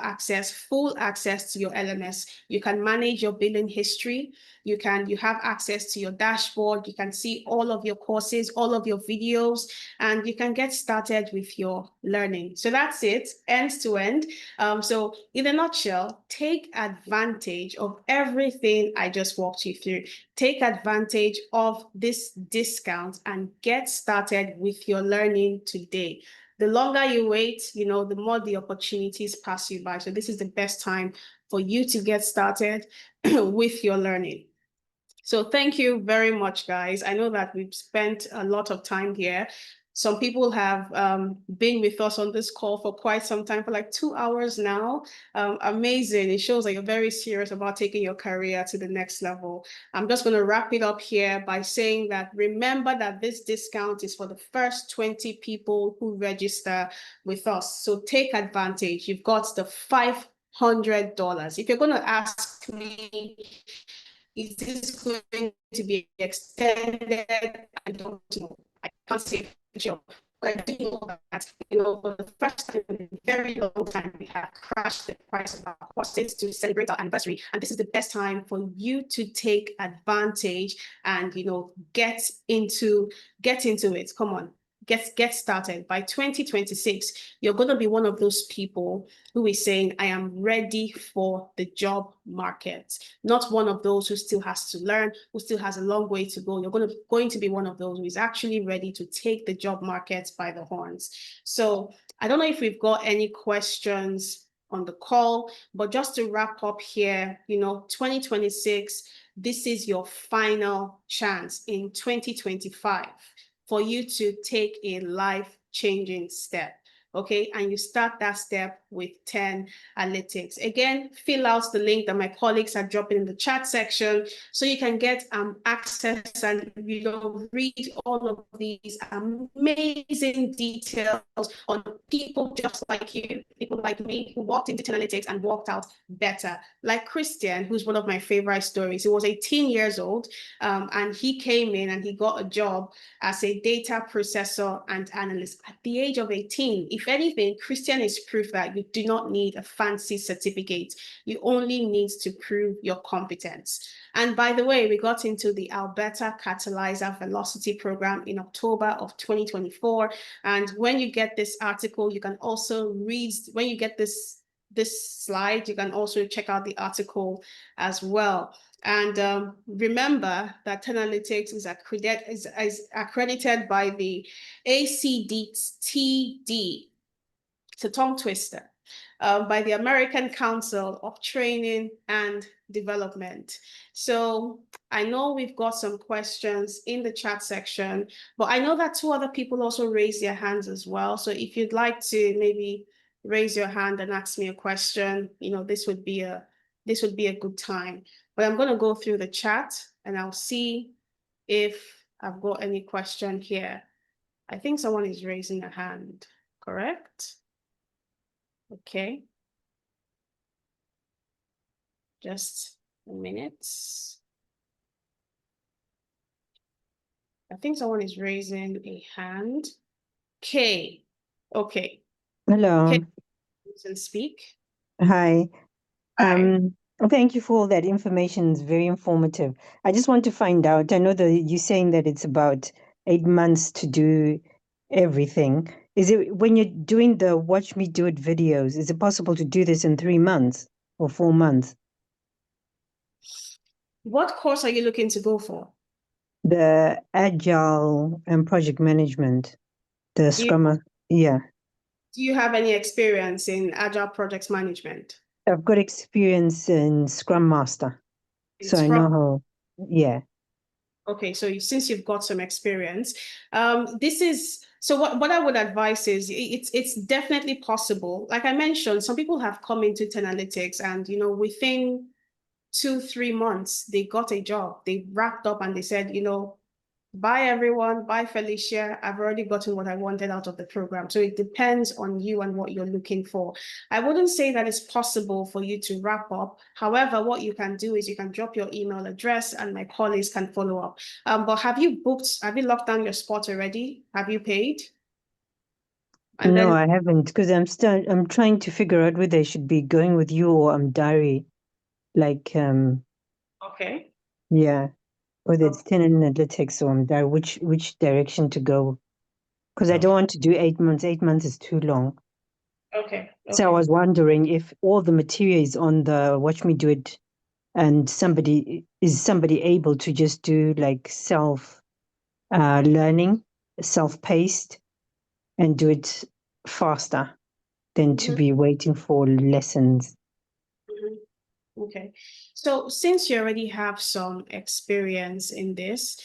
A: full access to your LMS. You can manage your billing history. You have access to your dashboard. You can see all of your courses, all of your videos, and you can get started with your learning. So that's it, end to end. So in a nutshell, take advantage of everything I just walked you through. Take advantage of this discount and get started with your learning today. The longer you wait, the more the opportunities pass you by. So this is the best time for you to get started with your learning. So thank you very much, guys. I know that we've spent a lot of time here. Some people have been with us on this call for quite some time, for like 2 hours now. Amazing. It shows that you're very serious about taking your career to the next level. I'm just going to wrap it up here by saying that remember that this discount is for the first 20 people who register with us. So take advantage. You've got the $500. If you're going to ask me, is this going to be extended? I don't know. I can't say for sure. But I do know that, for the first time in a very long time, we have crashed the price of our courses to celebrate our anniversary. And this is the best time for you to take advantage and, get into it. Come on. Get started. By 2026, you're going to be one of those people who is saying, I am ready for the job market. Not one of those who still has to learn, who still has a long way to go. You're going to be one of those who is actually ready to take the job market by the horns. So I don't know if we've got any questions on the call, but just to wrap up here, 2026, this is your final chance in 2025 for you to take a life-changing step. Okay, and you start that step with 10 analytics. Again, fill out the link that my colleagues are dropping in the chat section so you can get access and read all of these amazing details on people just like you, people like me who walked into analytics and walked out better. Like Christian, who's one of my favorite stories. He was 18 years old and he came in and he got a job as a data processor and analyst at the age of 18. If anything, Christian is proof that you do not need a fancy certificate. You only need to prove your competence. And by the way, we got into the Alberta Catalyzer Velocity Program in October of 2024. And when you get this article, you can also read, when you get this slide, you can also check out the article as well. And remember that 10 Analytics is accredited by the ACDTD. It's a tongue twister. By the American Council of Training and Development. So I know we've got some questions in the chat section, but I know that 2 other people also raised their hands as well. So if you'd like to maybe raise your hand and ask me a question, this would be a good time. But I'm going to go through the chat and I'll see if I've got any question here. I think someone is raising a hand, correct? Okay. Just a minute. I think someone is raising a hand. Kay. Okay.
D: Hello.
A: Kay, you can speak.
D: Hi.
A: Hi.
D: Thank you for all that information. It's very informative. I just want to find out, I know that you're saying that it's about 8 months to do everything. Is it, when you're doing the watch me do it videos, is it possible to do this in 3 months or 4 months?
A: What course are you looking to go for?
D: The agile and project management, the Scrum, yeah.
A: Do you have any experience in agile project management?
D: I've got experience in Scrum Master, so I know how, yeah.
A: Okay, so since you've got some experience, so what I would advise is it's definitely possible. Like I mentioned, some people have come into 10 Analytics and, within 2-3 months, they got a job. They wrapped up and they said, bye everyone, bye Felicia. I've already gotten what I wanted out of the program. So it depends on you and what you're looking for. I wouldn't say that it's possible for you to wrap up. However, what you can do is you can drop your email address and my colleagues can follow up. But have you locked down your spot already? Have you paid? And
D: No,
A: then,
D: I haven't, because I'm trying to figure out whether I should be going with you or Amdari. Like,
A: okay.
D: yeah, whether it's tenant analytics or Amdari, which direction to go. Because I don't want to do 8 months. 8 months is too long.
A: Okay.
D: So I was wondering if all the material is on the Watch Me Do It, and somebody able to just do like self learning, self-paced, and do it faster than to
A: Mhm.
D: be waiting for lessons.
A: Mhm. Okay. So since you already have some experience in this,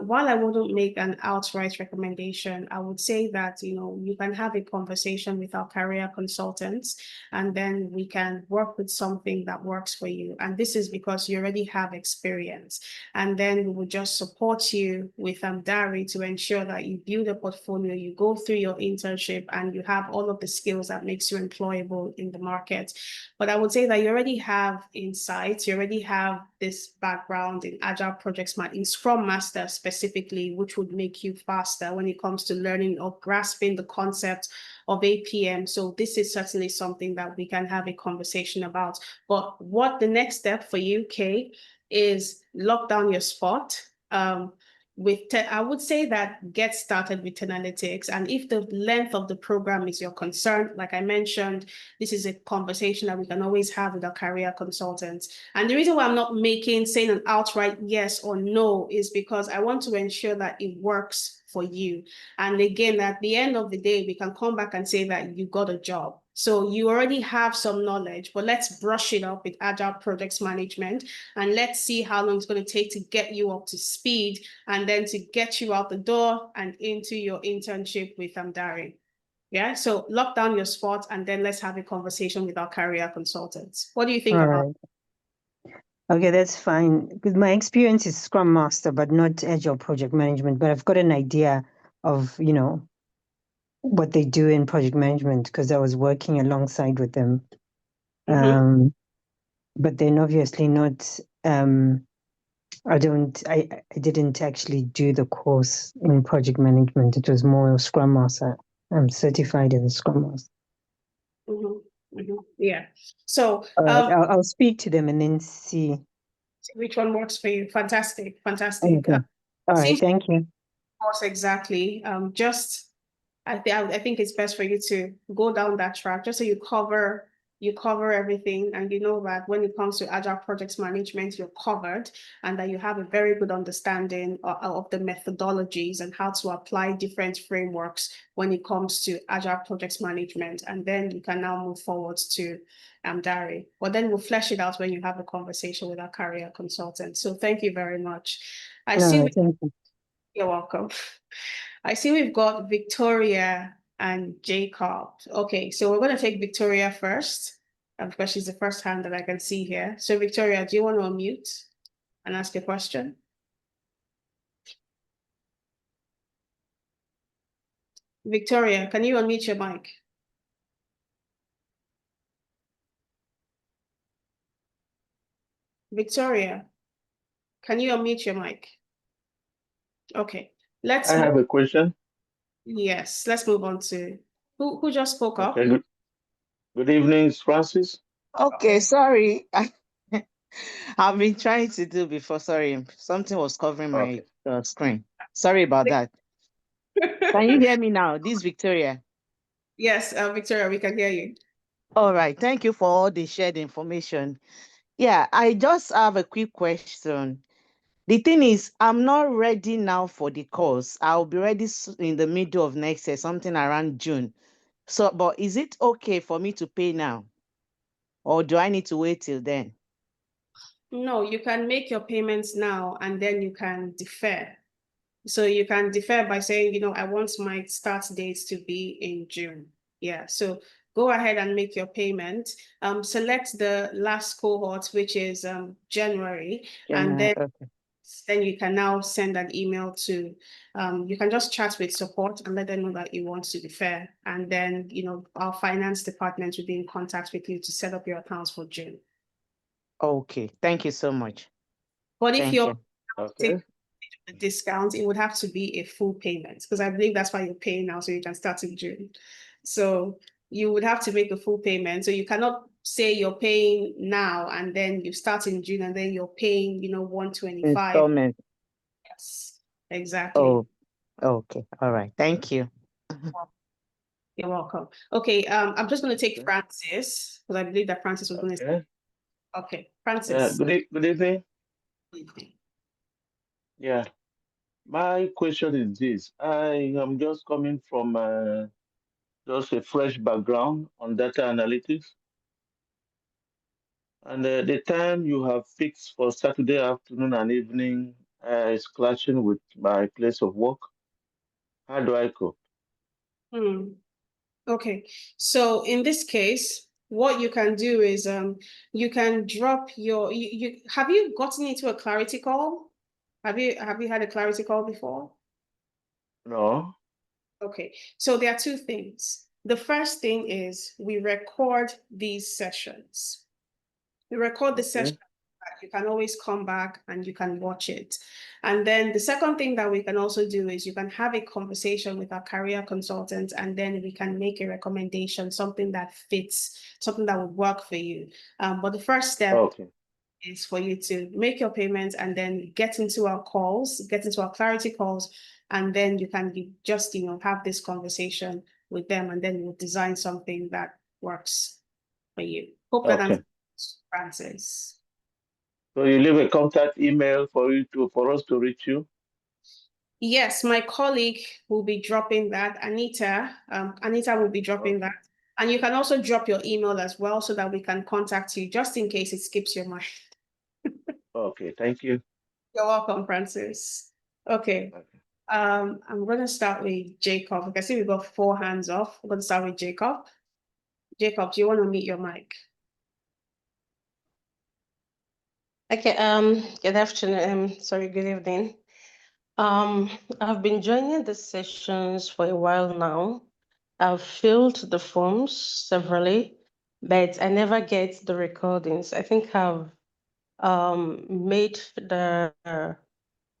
A: while I wouldn't make an outright recommendation, I would say that, you can have a conversation with our career consultants, and then we can work with something that works for you. And this is because you already have experience. And then we will just support you with Diary to ensure that you build a portfolio, you go through your internship, and you have all of the skills that makes you employable in the market. But I would say that you already have insights, you already have this background in Agile projects, in Scrum Master specifically, which would make you faster when it comes to learning or grasping the concept of APM. So this is certainly something that we can have a conversation about. But what the next step for you, Kay, is lock down your spot. I would say that get started with analytics. And if the length of the program is your concern, like I mentioned, this is a conversation that we can always have with our career consultants. And the reason why I'm not saying an outright yes or no is because I want to ensure that it works for you. And again, at the end of the day, we can come back and say that you got a job. So you already have some knowledge, but let's brush it up with Agile projects management, and let's see how long it's going to take to get you up to speed, and then to get you out the door and into your internship with Amdari. Yeah, so lock down your spot, and then let's have a conversation with our career consultants. What do you think
D: All
A: about?
D: right. Okay, that's fine. Because my experience is Scrum Master, but not Agile project management. But I've got an idea of, what they do in project management because I was working alongside with them. But then obviously not. I didn't actually do the course in project management. It was more Scrum Master. I'm certified as a Scrum Master.
A: Yeah. So
D: All right, I'll speak to them and then see.
A: which one works for you? Fantastic.
D: Okay. All right, thank you.
A: Course exactly. I think it's best for you to go down that track just so you cover everything, and you know that when it comes to Agile projects management, you're covered, and that you have a very good understanding of the methodologies and how to apply different frameworks when it comes to Agile projects management. And then you can now move forward to Dari. But then we'll flesh it out when you have a conversation with our career consultant. So thank you very much. I
D: All
A: see.
D: right, thank you.
A: You're welcome. I see we've got Victoria and Jacob. Okay, so we're going to take Victoria first, because she's the first hand that I can see here. So Victoria, do you want to unmute and ask a question? Victoria, can you unmute your mic? Victoria, can you unmute your mic? Okay,
E: I have a question.
A: Yes, let's move on to who just spoke up.
E: Okay, good evening, Francis.
F: Okay, sorry. I've been trying to do before. Sorry, something was covering my screen. Sorry about that. Can you hear me now? This is Victoria.
A: Yes, Victoria, we can hear you.
F: All right. Thank you for all the shared information. Yeah, I just have a quick question. The thing is, I'm not ready now for the course. I'll be ready in the middle of next year, something around June. So, but is it okay for me to pay now? Or do I need to wait till then?
A: No, you can make your payments now, and then you can defer. So you can defer by saying, I want my start dates to be in June. Yeah, so go ahead and make your payment. Select the last cohort, which is January, and then you can now send an email to, you can just chat with support and let them know that you want to defer. And then, our finance department will be in contact with you to set up your accounts for June.
F: Okay, thank you so much.
A: But if you're
E: okay,
A: the discount, it would have to be a full payment, because I believe that's why you're paying now, so you can start in June. So you would have to make a full payment. So you cannot say you're paying now and then you start in June and then you're paying, 125.
F: Installment.
A: Yes, exactly.
F: Oh, okay. All right. Thank you.
A: You're welcome. Okay, I'm just going to take
E: Okay.
A: Francis because I believe that Francis was going to say.
E: Okay.
A: Okay, Francis.
E: Good evening.
A: Good evening.
E: Yeah. My question is this. I am just coming from just a fresh background on data analytics. And the time you have fixed for Saturday afternoon and evening is clashing with my place of work. How do I cope?
A: Okay, so in this case, what you can do is you can drop your you have you gotten into a clarity call? Have you had a clarity call before?
E: No.
A: Okay, so there are two things. The first thing is we record these sessions. We record the session. You can always come back and you can watch it. And then the second thing that we can also do is you can have a conversation with our career consultant, and then we can make a recommendation, something that fits, something that would work for you. But the first step
E: Okay.
A: is for you to make your payments and then get into our calls, get into our clarity calls, and then you can just, have this conversation with them, and then we'll design something that works for you. Hope that
E: Okay.
A: answers, Francis.
E: So you leave a contact email for us to reach you.
A: Yes, my colleague will be dropping that. Anita will be dropping that. And you can also drop your email as well so that we can contact you just in case it skips your mind.
E: Okay, thank you.
A: You're welcome, Francis. Okay.
E: Okay.
A: I'm going to start with Jacob. I can see we've got 4 hands off. I'm going to start with Jacob. Jacob, do you want to mute your mic?
G: Okay, good afternoon. Sorry, good evening. I've been joining the sessions for a while now. I've filled the forms severally, but I never get the recordings. I think I've made the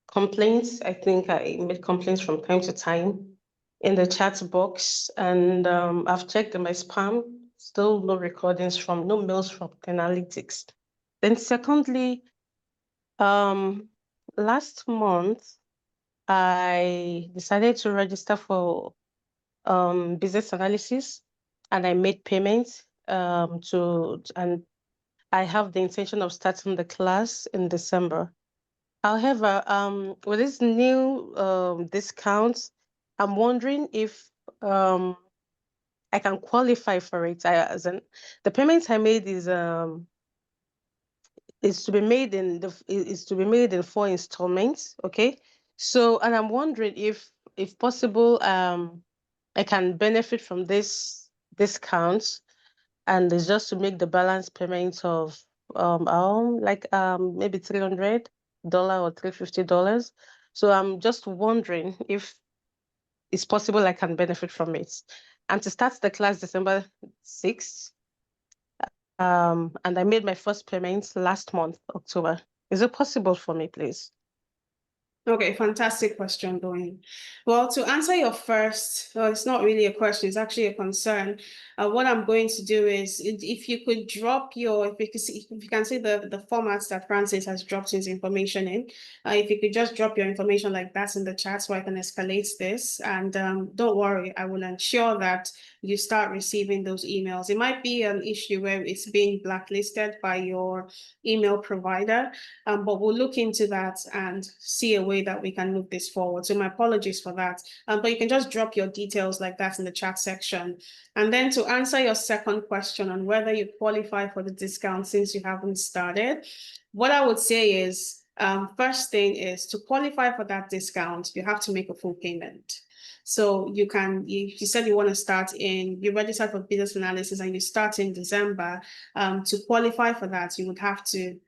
G: complaints. I think I made complaints from time to time in the chat box, and I've checked in my spam, still no recordings from, no mails from Analytics. Then secondly, last month, I decided to register for business analysis, and I made payments and I have the intention of starting the class in December. However, with this new discount, I'm wondering if I can qualify for it. The payments I made is to be made in 4 installments. Okay, so, and I'm wondering if possible, I can benefit from this discount, and it's just to make the balance payment of maybe $300 or $350. So I'm just wondering if it's possible I can benefit from it. And to start the class December 6th, and I made my first payment last month, October. Is it possible for me, please?
A: Okay, fantastic question, Dwayne. Well, to answer your first, well, it's not really a question, it's actually a concern. What I'm going to do is, if you could drop if you can see the formats that Francis has dropped his information in, if you could just drop your information like that in the chat so I can escalate this. And don't worry, I will ensure that you start receiving those emails. It might be an issue where it's being blacklisted by your email provider, but we'll look into that and see a way that we can move this forward. So my apologies for that. But you can just drop your details like that in the chat section. And then to answer your second question on whether you qualify for the discount since you haven't started, what I would say is, first thing is to qualify for that discount, you have to make a full payment. So you said you want to start you registered for business analysis and you start in December. To qualify for that, you would have to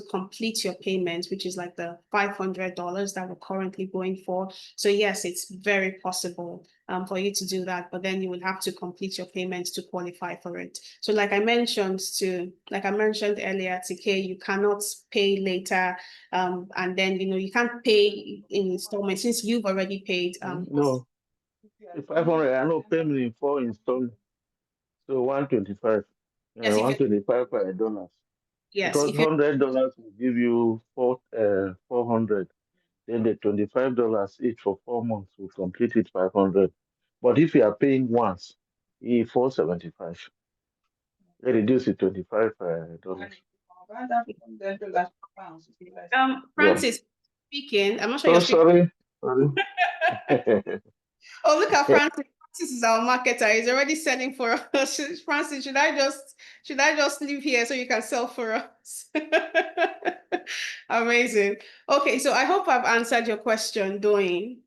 A: complete your payment, which is like the $500 that we're currently going for. So yes, it's very possible for you to do that, but then you would have to complete your payments to qualify for it. So like I mentioned earlier, TK, you cannot pay later, and then you can't pay in installments since you've already paid.
E: No. The 500, I know pay me in 4 installments. So 125.
A: Yes, if you,
E: $125.
A: yes,
E: Because
A: if you,
E: $100 will give you 400. Then the $25 each for 4 months will complete it 500. But if you are paying once, it's 475. They reduce it $25. Yeah.
A: Francis speaking. I'm not sure
E: So
A: you're speaking.
E: sorry. Sorry.
A: Oh, look at Francis. Francis is our marketer. He's already selling for us. Francis, should I just leave here so you can sell for us? Amazing. Okay, so I hope I've answered your question, Doing.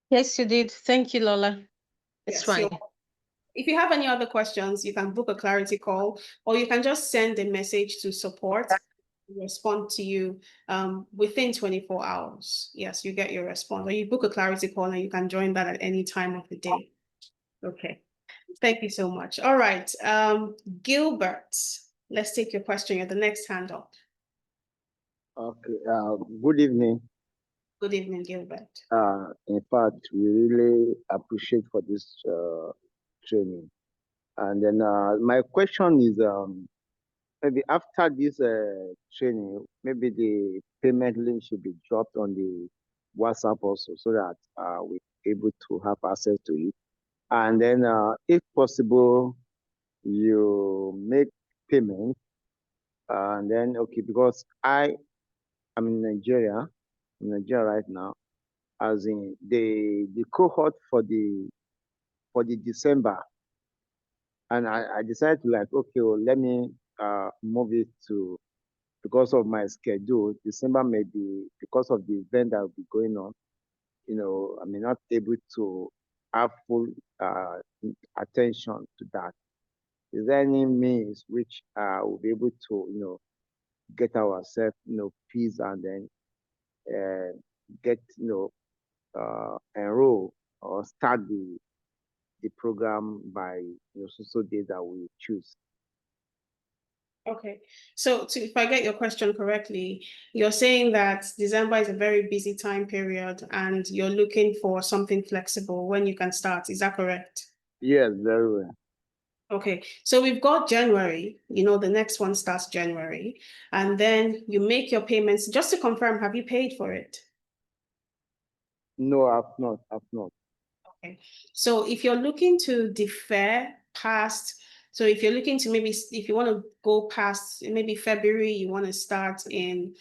G: Yes, you did. Thank you, Lola. It's
A: Yes,
G: fine.
A: if you have any other questions, you can book a clarity call, or you can just send a message to support. We'll respond to you within 24 hours. Yes, you get your response, or you book a clarity call and you can join that at any time of the day. Okay, thank you so much. All right, Gilbert, let's take your question. You're the next hand up.
H: Okay, good evening.
A: Good evening, Gilbert.
H: In fact, we really appreciate for this training. And then my question is, maybe after this training, maybe the payment link should be dropped on the WhatsApp also, so that we're able to have access to it. And then, if possible, you make payment, and then okay, because I'm in Nigeria right now. As in the cohort for the December, and I decided to like, okay, well, let me move it to, because of my schedule. December may be, because of the event that will be going on, I may not able to have full attention to that. Is there any means which will be able to get ourselves peace, and then get enroll or start the program by so days that we choose?
A: Okay, so if I get your question correctly, you're saying that December is a very busy time period and you're looking for something flexible when you can start. Is that correct?
H: Yes, very well.
A: Okay, so we've got January, the next one starts January, and then you make your payments. Just to confirm, have you paid for it?
H: No, I've not.
A: Okay, so if you're looking to defer past, so if you're looking to maybe, if you want to go past maybe February, you want to start in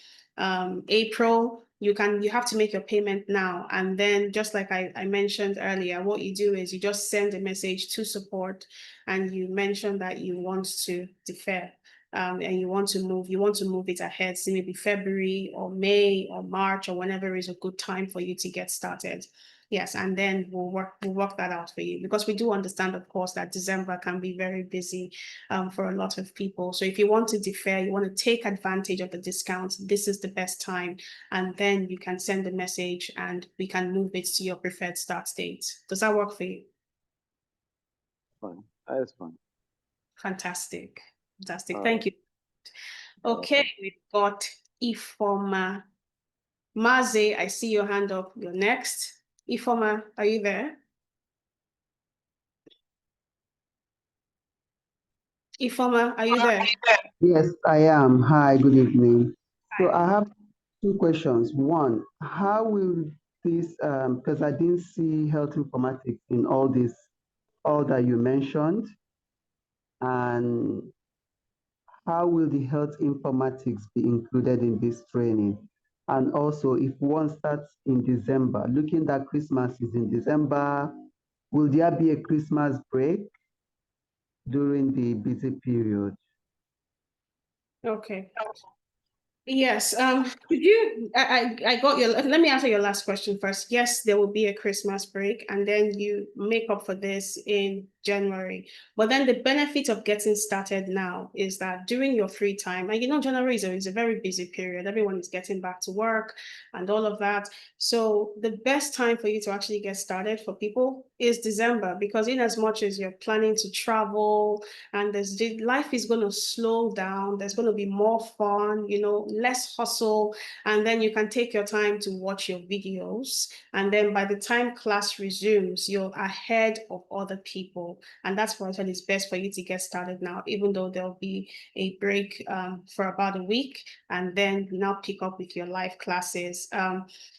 A: April, you have to make your payment now. And then just like I mentioned earlier, what you do is you just send a message to support and you mention that you want to defer. And you want to move it ahead, so maybe February or May or March or whenever is a good time for you to get started. Yes, and then we'll work that out for you, because we do understand, of course, that December can be very busy for a lot of people. So if you want to defer, you want to take advantage of the discounts, this is the best time. And then you can send a message and we can move it to your preferred start date. Does that work for you?
H: Fine. That is fine.
A: Fantastic. Fantastic.
H: All
A: Thank
H: right.
A: you. Okay, we've got Ifoma. Maze, I see your hand up. You're next. Ifoma, are you there? Ifoma, are you there?
I: Yes, I am. Hi, good evening. So I have two questions. One, how will this, because I didn't see health informatics in all that you mentioned, and how will the health informatics be included in this training? And also, if one starts in December, looking that Christmas is in December, will there be a Christmas break during the busy period?
A: Okay. Yes. Could you? I got your. Let me answer your last question first. Yes, there will be a Christmas break, and then you make up for this in January. But then the benefit of getting started now is that during your free time, and January is a very busy period. Everyone is getting back to work and all of that. So the best time for you to actually get started for people is December, because in as much as you're planning to travel and life is going to slow down, there's going to be more fun, less hustle, and then you can take your time to watch your videos. And then by the time class resumes, you're ahead of other people. And that's why I said it's best for you to get started now, even though there'll be a break for about a week, and then now pick up with your live classes.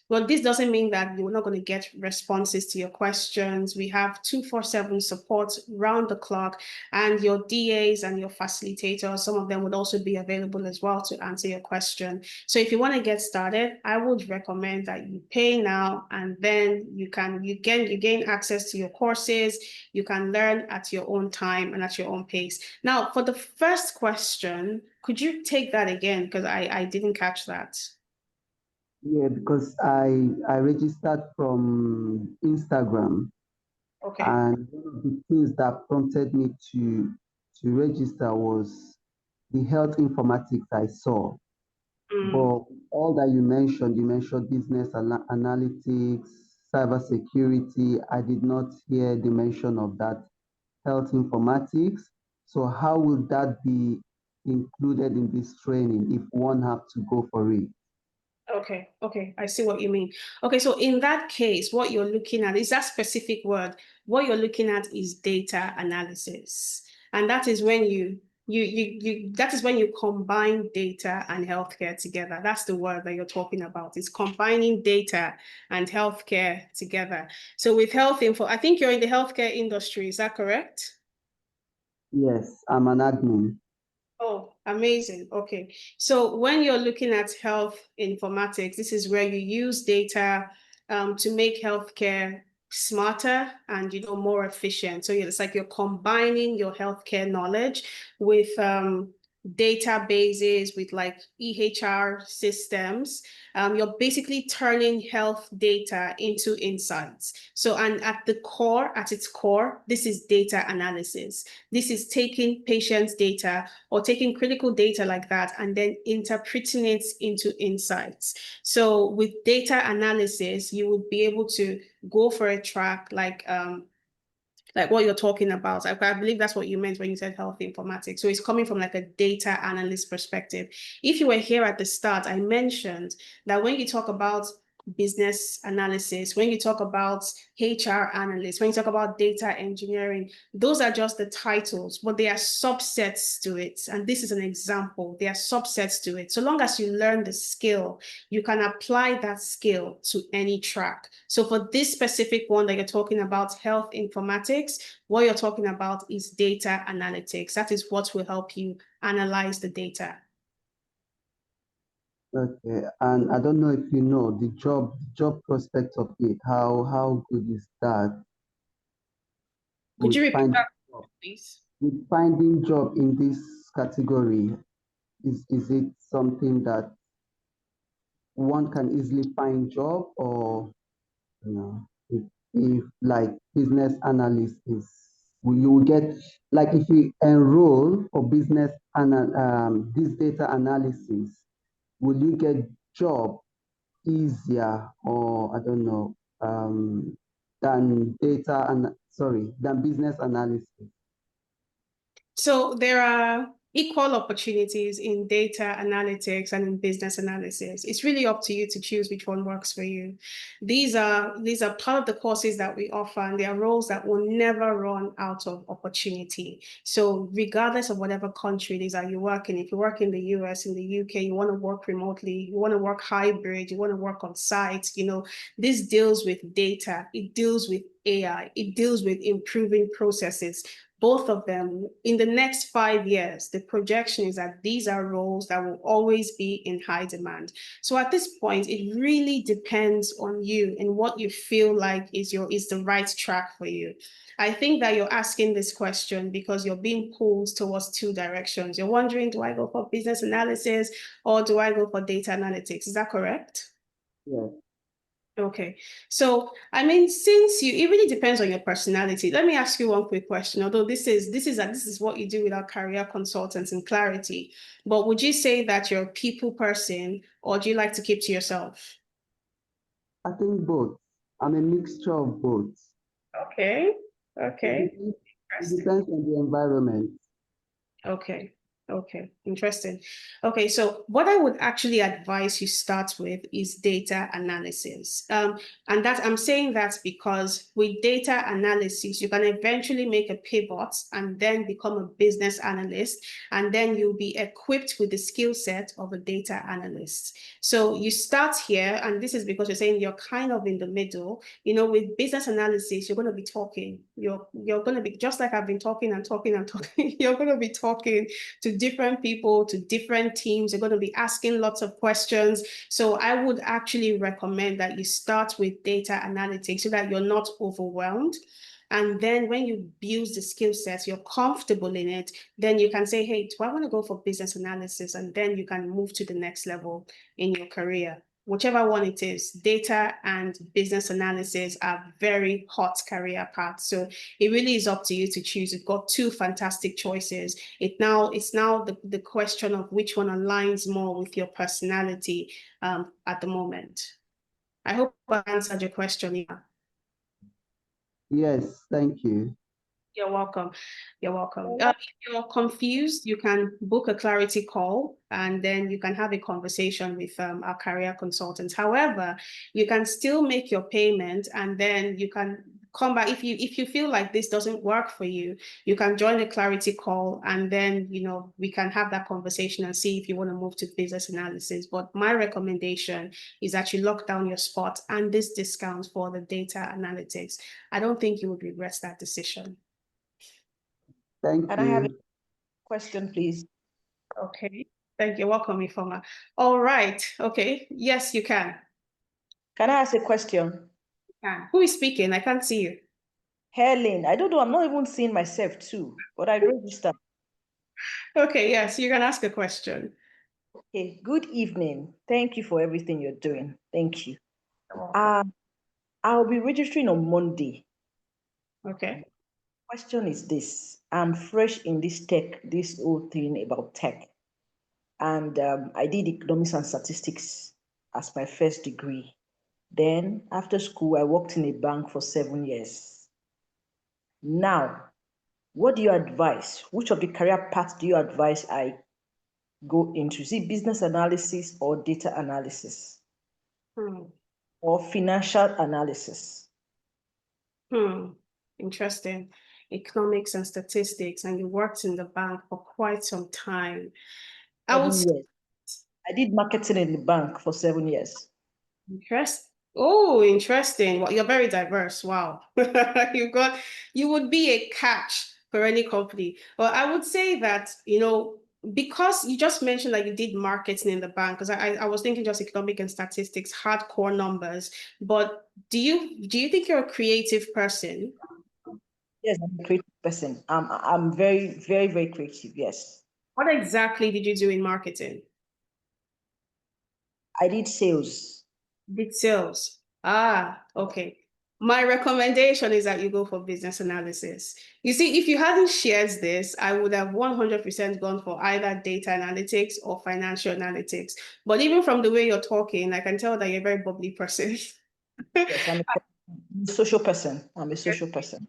A: Well, this doesn't mean that you're not going to get responses to your questions. We have 24/7 support round the clock, and your DAs and your facilitators, some of them would also be available as well to answer your question. So if you want to get started, I would recommend that you pay now, and then you gain access to your courses. You can learn at your own time and at your own pace. Now, for the first question, could you take that again? Because I didn't catch that.
I: Yeah, because I registered from Instagram,
A: Okay.
I: and one of the things that prompted me to register was the health informatics I saw. But all that you mentioned business analytics, cybersecurity. I did not hear the mention of that health informatics. So how will that be included in this training if one have to go for it?
A: Okay, I see what you mean. Okay, so in that case, what you're looking at is that specific word. What you're looking at is data analysis. And that is when that is when you combine data and healthcare together. That's the word that you're talking about. It's combining data and healthcare together. So with health info, I think you're in the healthcare industry, is that correct?
I: Yes, I'm an admin.
A: Oh, amazing. Okay. So when you're looking at health informatics, this is where you use data to make healthcare smarter and more efficient. So it's like you're combining your healthcare knowledge with databases, with like EHR systems. You're basically turning health data into insights. So, and at its core, this is data analysis. This is taking patients' data or taking critical data like that and then interpreting it into insights. So with data analysis, you would be able to go for a track like what you're talking about. I believe that's what you meant when you said health informatics. So it's coming from like a data analyst perspective. If you were here at the start, I mentioned that when you talk about business analysis, when you talk about HR analysts, when you talk about data engineering, those are just the titles, but they are subsets to it. And this is an example. They are subsets to it. So long as you learn the skill, you can apply that skill to any track. So for this specific one that you're talking about, health informatics, what you're talking about is data analytics. That is what will help you analyze the data.
I: Okay, and I don't know if you know the job prospect of it. How good is that?
A: Could you repeat that, please?
I: With finding job in this category, is it something that one can easily find job, or if like business analyst is, you will get, like if you enroll for business and this data analysis, will you get job easier, or I don't know, than than business analysis?
A: So there are equal opportunities in data analytics and in business analysis. It's really up to you to choose which one works for you. These are part of the courses that we offer, and they are roles that will never run out of opportunity. So regardless of whatever country it is that you work in, if you work in the US, in the UK, you want to work remotely, you want to work hybrid, you want to work on site, this deals with data, it deals with AI, it deals with improving processes. Both of them, in the next 5 years, the projection is that these are roles that will always be in high demand. So at this point, it really depends on you and what you feel like is the right track for you. I think that you're asking this question because you're being pulled towards two directions. You're wondering, do I go for business analysis or do I go for data analytics? Is that correct?
I: Yes.
A: Okay. So, I mean, since it really depends on your personality. Let me ask you one quick question. Although this is what you do with our career consultants in Clarity. But would you say that you're a people person, or do you like to keep to yourself?
I: I think both. I'm a mixture of both.
A: Okay.
I: It
A: Okay.
I: depends, it
A: Interesting.
I: depends on the environment.
A: Okay. Okay. Interesting. Okay. So what I would actually advise you start with is data analysis. And that I'm saying that because with data analysis, you can eventually make a pivot and then become a business analyst, and then you'll be equipped with the skill set of a data analyst. So you start here, and this is because you're saying you're kind of in the middle. You know, with business analysis, you're going to be talking. You're going to be just like I've been talking and talking and talking. You're going to be talking to different people, to different teams. You're going to be asking lots of questions. So I would actually recommend that you start with data analytics so that you're not overwhelmed. And then when you build the skill sets, you're comfortable in it, then you can say, hey, do I want to go for business analysis? And then you can move to the next level in your career. Whichever one it is, data and business analysis are very hot career paths. So it really is up to you to choose. You've got two fantastic choices. It's now the question of which one aligns more with your personality at the moment. I hope I answered your question. Yeah.
I: Yes, thank you.
A: You're welcome. You're welcome. If you're confused, you can book a clarity call and then you can have a conversation with our career consultants. However, you can still make your payment and then you can come back. If you feel like this doesn't work for you, you can join the clarity call and then, you know, we can have that conversation and see if you want to move to business analysis. But my recommendation is that you lock down your spot and this discount for the data analytics. I don't think you would regret that decision.
I: Thank
J: And I have a
I: you.
J: question, please.
A: Okay. Thank you. Welcome, Ifoma. All right. Okay. Yes, you can.
J: Can I ask a question?
A: Who is speaking? I can't see you.
J: Helen, I don't know. I'm not even seeing myself too, but I registered.
A: Okay. Yes, you can ask a question.
J: Okay. Good evening. Thank you for everything you're doing. Thank you. I'll be registering on Monday.
A: Okay.
J: Question is this: I'm fresh in this whole thing about tech, and I did economics and statistics as my first degree. Then after school, I worked in a bank for 7 years. Now, what do you advise? Which of the career paths do you advise I go into? Is it business analysis or data analysis or financial analysis?
A: Interesting. Economics and statistics, and you worked in the bank for quite some time.
J: 7 years. I did marketing in the bank for 7 years.
A: Interesting. Well, you're very diverse. Wow. You would be a catch for any company. Well, I would say that, you know, because you just mentioned that you did marketing in the bank, because I was thinking just economic and statistics, hardcore numbers. But do you think you're a creative person?
J: Yes, I'm a creative person. I'm very, very, very creative. Yes.
A: What exactly did you do in marketing?
J: I did sales.
A: Did sales. Okay. My recommendation is that you go for business analysis. You see, if you hadn't shared this, I would have 100% gone for either data analytics or financial analytics. But even from the way you're talking, I can tell that you're a very bubbly person.
J: Yes, I'm a social person. I'm a social person.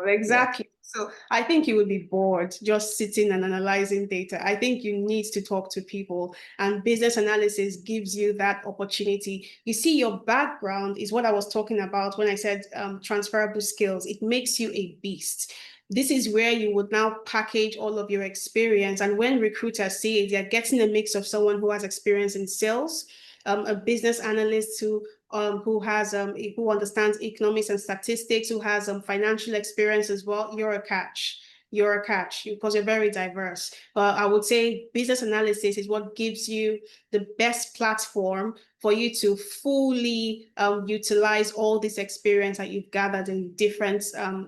A: Exactly. So I think you would be bored just sitting and analyzing data. I think you need to talk to people, and business analysis gives you that opportunity. You see, your background is what I was talking about when I said transferable skills. It makes you a beast. This is where you would now package all of your experience. And when recruiters see it, they're getting a mix of someone who has experience in sales, a business analyst who understands economics and statistics, who has financial experience as well. You're a catch. You're a catch because you're very diverse. I would say business analysis is what gives you the best platform for you to fully utilize all this experience that you've gathered in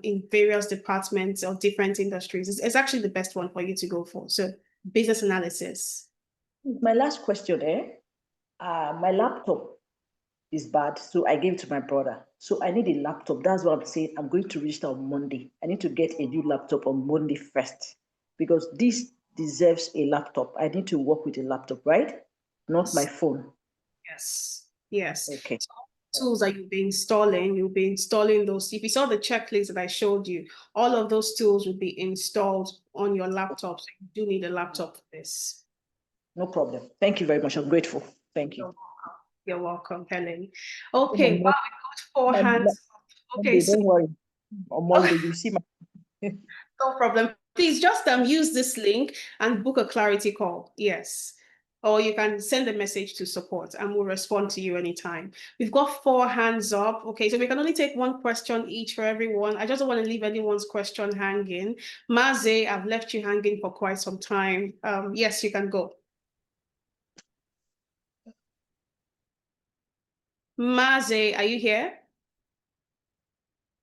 A: in various departments or different industries. It's actually the best one for you to go for. So business analysis.
J: My last question, my laptop is bad. So I gave it to my brother. So I need a laptop. That's what I'm saying. I'm going to register on Monday. I need to get a new laptop on Monday first because this deserves a laptop. I need to work with a laptop, right? Not my phone.
A: Yes. Yes.
J: Okay.
A: So tools that you'll be installing those. If you saw the checklist that I showed you, all of those tools will be installed on your laptop. So you do need a laptop for this.
J: No problem. Thank you very much. I'm grateful. Thank you.
A: You're welcome, Helen. Okay, wow, we got 4 hands. Okay,
J: Monday,
A: so
J: don't worry. On Monday, you see my.
A: no problem. Please just use this link and book a clarity call. Yes. Or you can send a message to support and we'll respond to you anytime. We've got 4 hands up. Okay, so we can only take 1 question each for everyone. I just don't want to leave anyone's question hanging. Maze, I've left you hanging for quite some time. Yes, you can go. Maze, are you here?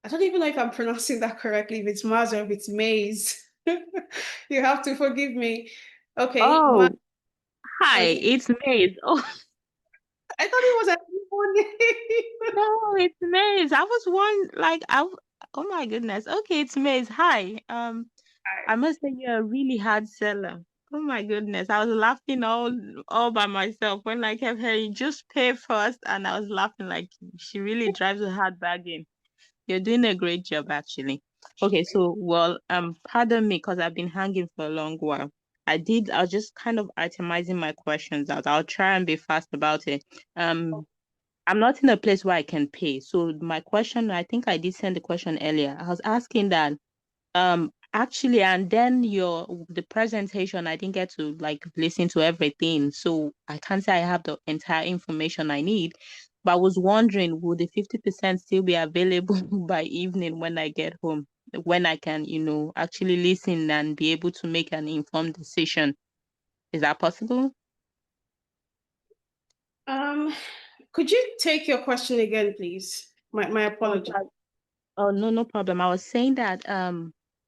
A: I don't even know if I'm pronouncing that correctly, if it's Maze or if it's Maze. You have to forgive me. Okay.
K: Oh, hi,
A: Okay.
K: it's Maze. Oh,
A: I thought it was a new name.
K: no, it's Maze. I was oh my goodness. Okay, it's Maze. Hi. I must say you're a really hard seller. Oh my goodness. I was laughing all by myself when I kept hearing just pay first, and I was laughing like she really drives a hard bargain. You're doing a great job, actually. Okay, so pardon me because I've been hanging for a long while. I was just kind of itemizing my questions out. I'll try and be fast about it. I'm not in a place where I can pay. So my question, I think I did send the question earlier. I was asking that actually, and then the presentation, I didn't get to like listen to everything. So I can't say I have the entire information I need. But I was wondering, would the 50% still be available by evening when I get home? When I can, actually listen and be able to make an informed decision. Is that possible?
A: Could you take your question again, please? My
K: Oh,
A: apology.
K: Oh, no, no problem. I was saying that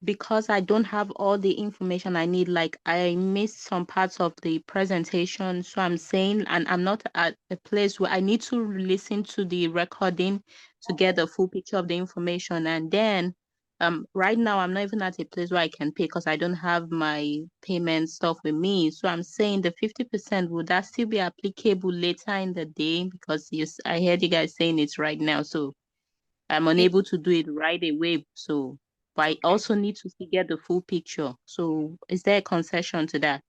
K: because I don't have all the information I need, like I missed some parts of the presentation. So I'm saying, and I'm not at a place where I need to listen to the recording to get the full picture of the information. And then right now I'm not even at a place where I can pay because I don't have my payment stuff with me. So I'm saying the 50%, would that still be applicable later in the day? Because I heard you guys saying it's right now. So I'm unable to do it right away. So, but I also need to get the full picture. So, is there a concession to that?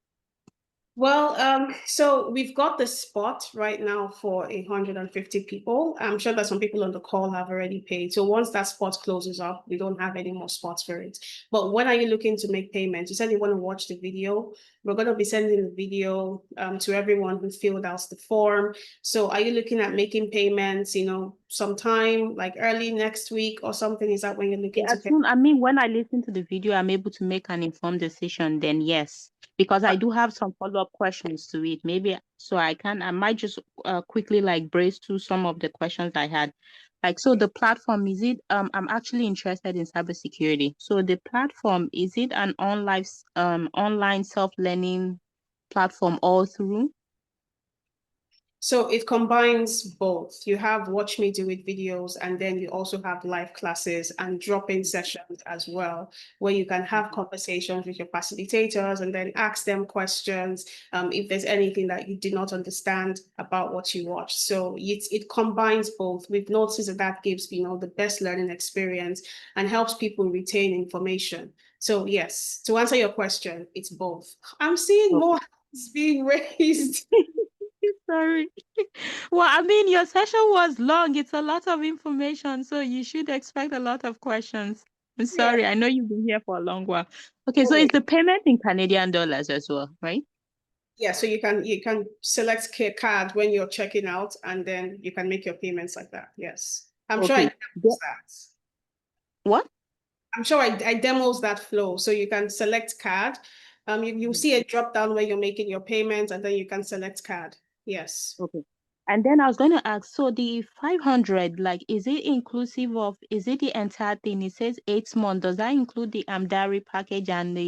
A: Well, so we've got the spot right now for 150 people. I'm sure that some people on the call have already paid. So once that spot closes up, we don't have any more spots for it. But when are you looking to make payments? You said you want to watch the video. We're going to be sending the video to everyone who filled out the form. So are you looking at making payments, sometime like early next week or something? Is that when you're looking to pay?
K: When I listen to the video, I'm able to make an informed decision, then yes. Because I do have some follow-up questions to it. Maybe so I might just quickly like brace to some of the questions I had. Like, so the platform, is it, I'm actually interested in cybersecurity. So the platform, is it an online self-learning platform all through?
A: So it combines both. You have Watch Me Do It videos, and then you also have live classes and drop-in sessions as well, where you can have conversations with your facilitators and then ask them questions if there's anything that you do not understand about what you watch. So it combines both. We've noticed that gives the best learning experience and helps people retain information. So yes, to answer your question, it's both. I'm seeing more hands being raised.
K: Sorry. Well, your session was long. It's a lot of information, so you should expect a lot of questions. I'm sorry. I know you've been here for a long while. Okay, so is the payment in Canadian dollars as well, right?
A: Yeah, so you can select card when you're checking out, and then you can make your payments like that. Yes, I'm sure I demos that.
K: What?
A: I'm sure I demos that flow. So you can select card. You see a drop down where you're making your payments, and then you can select card. Yes.
K: Okay. And then I was going to ask, so the 500, like, is it inclusive of, is it the entire thing? It says 8 months. Does that include the Amdari package and the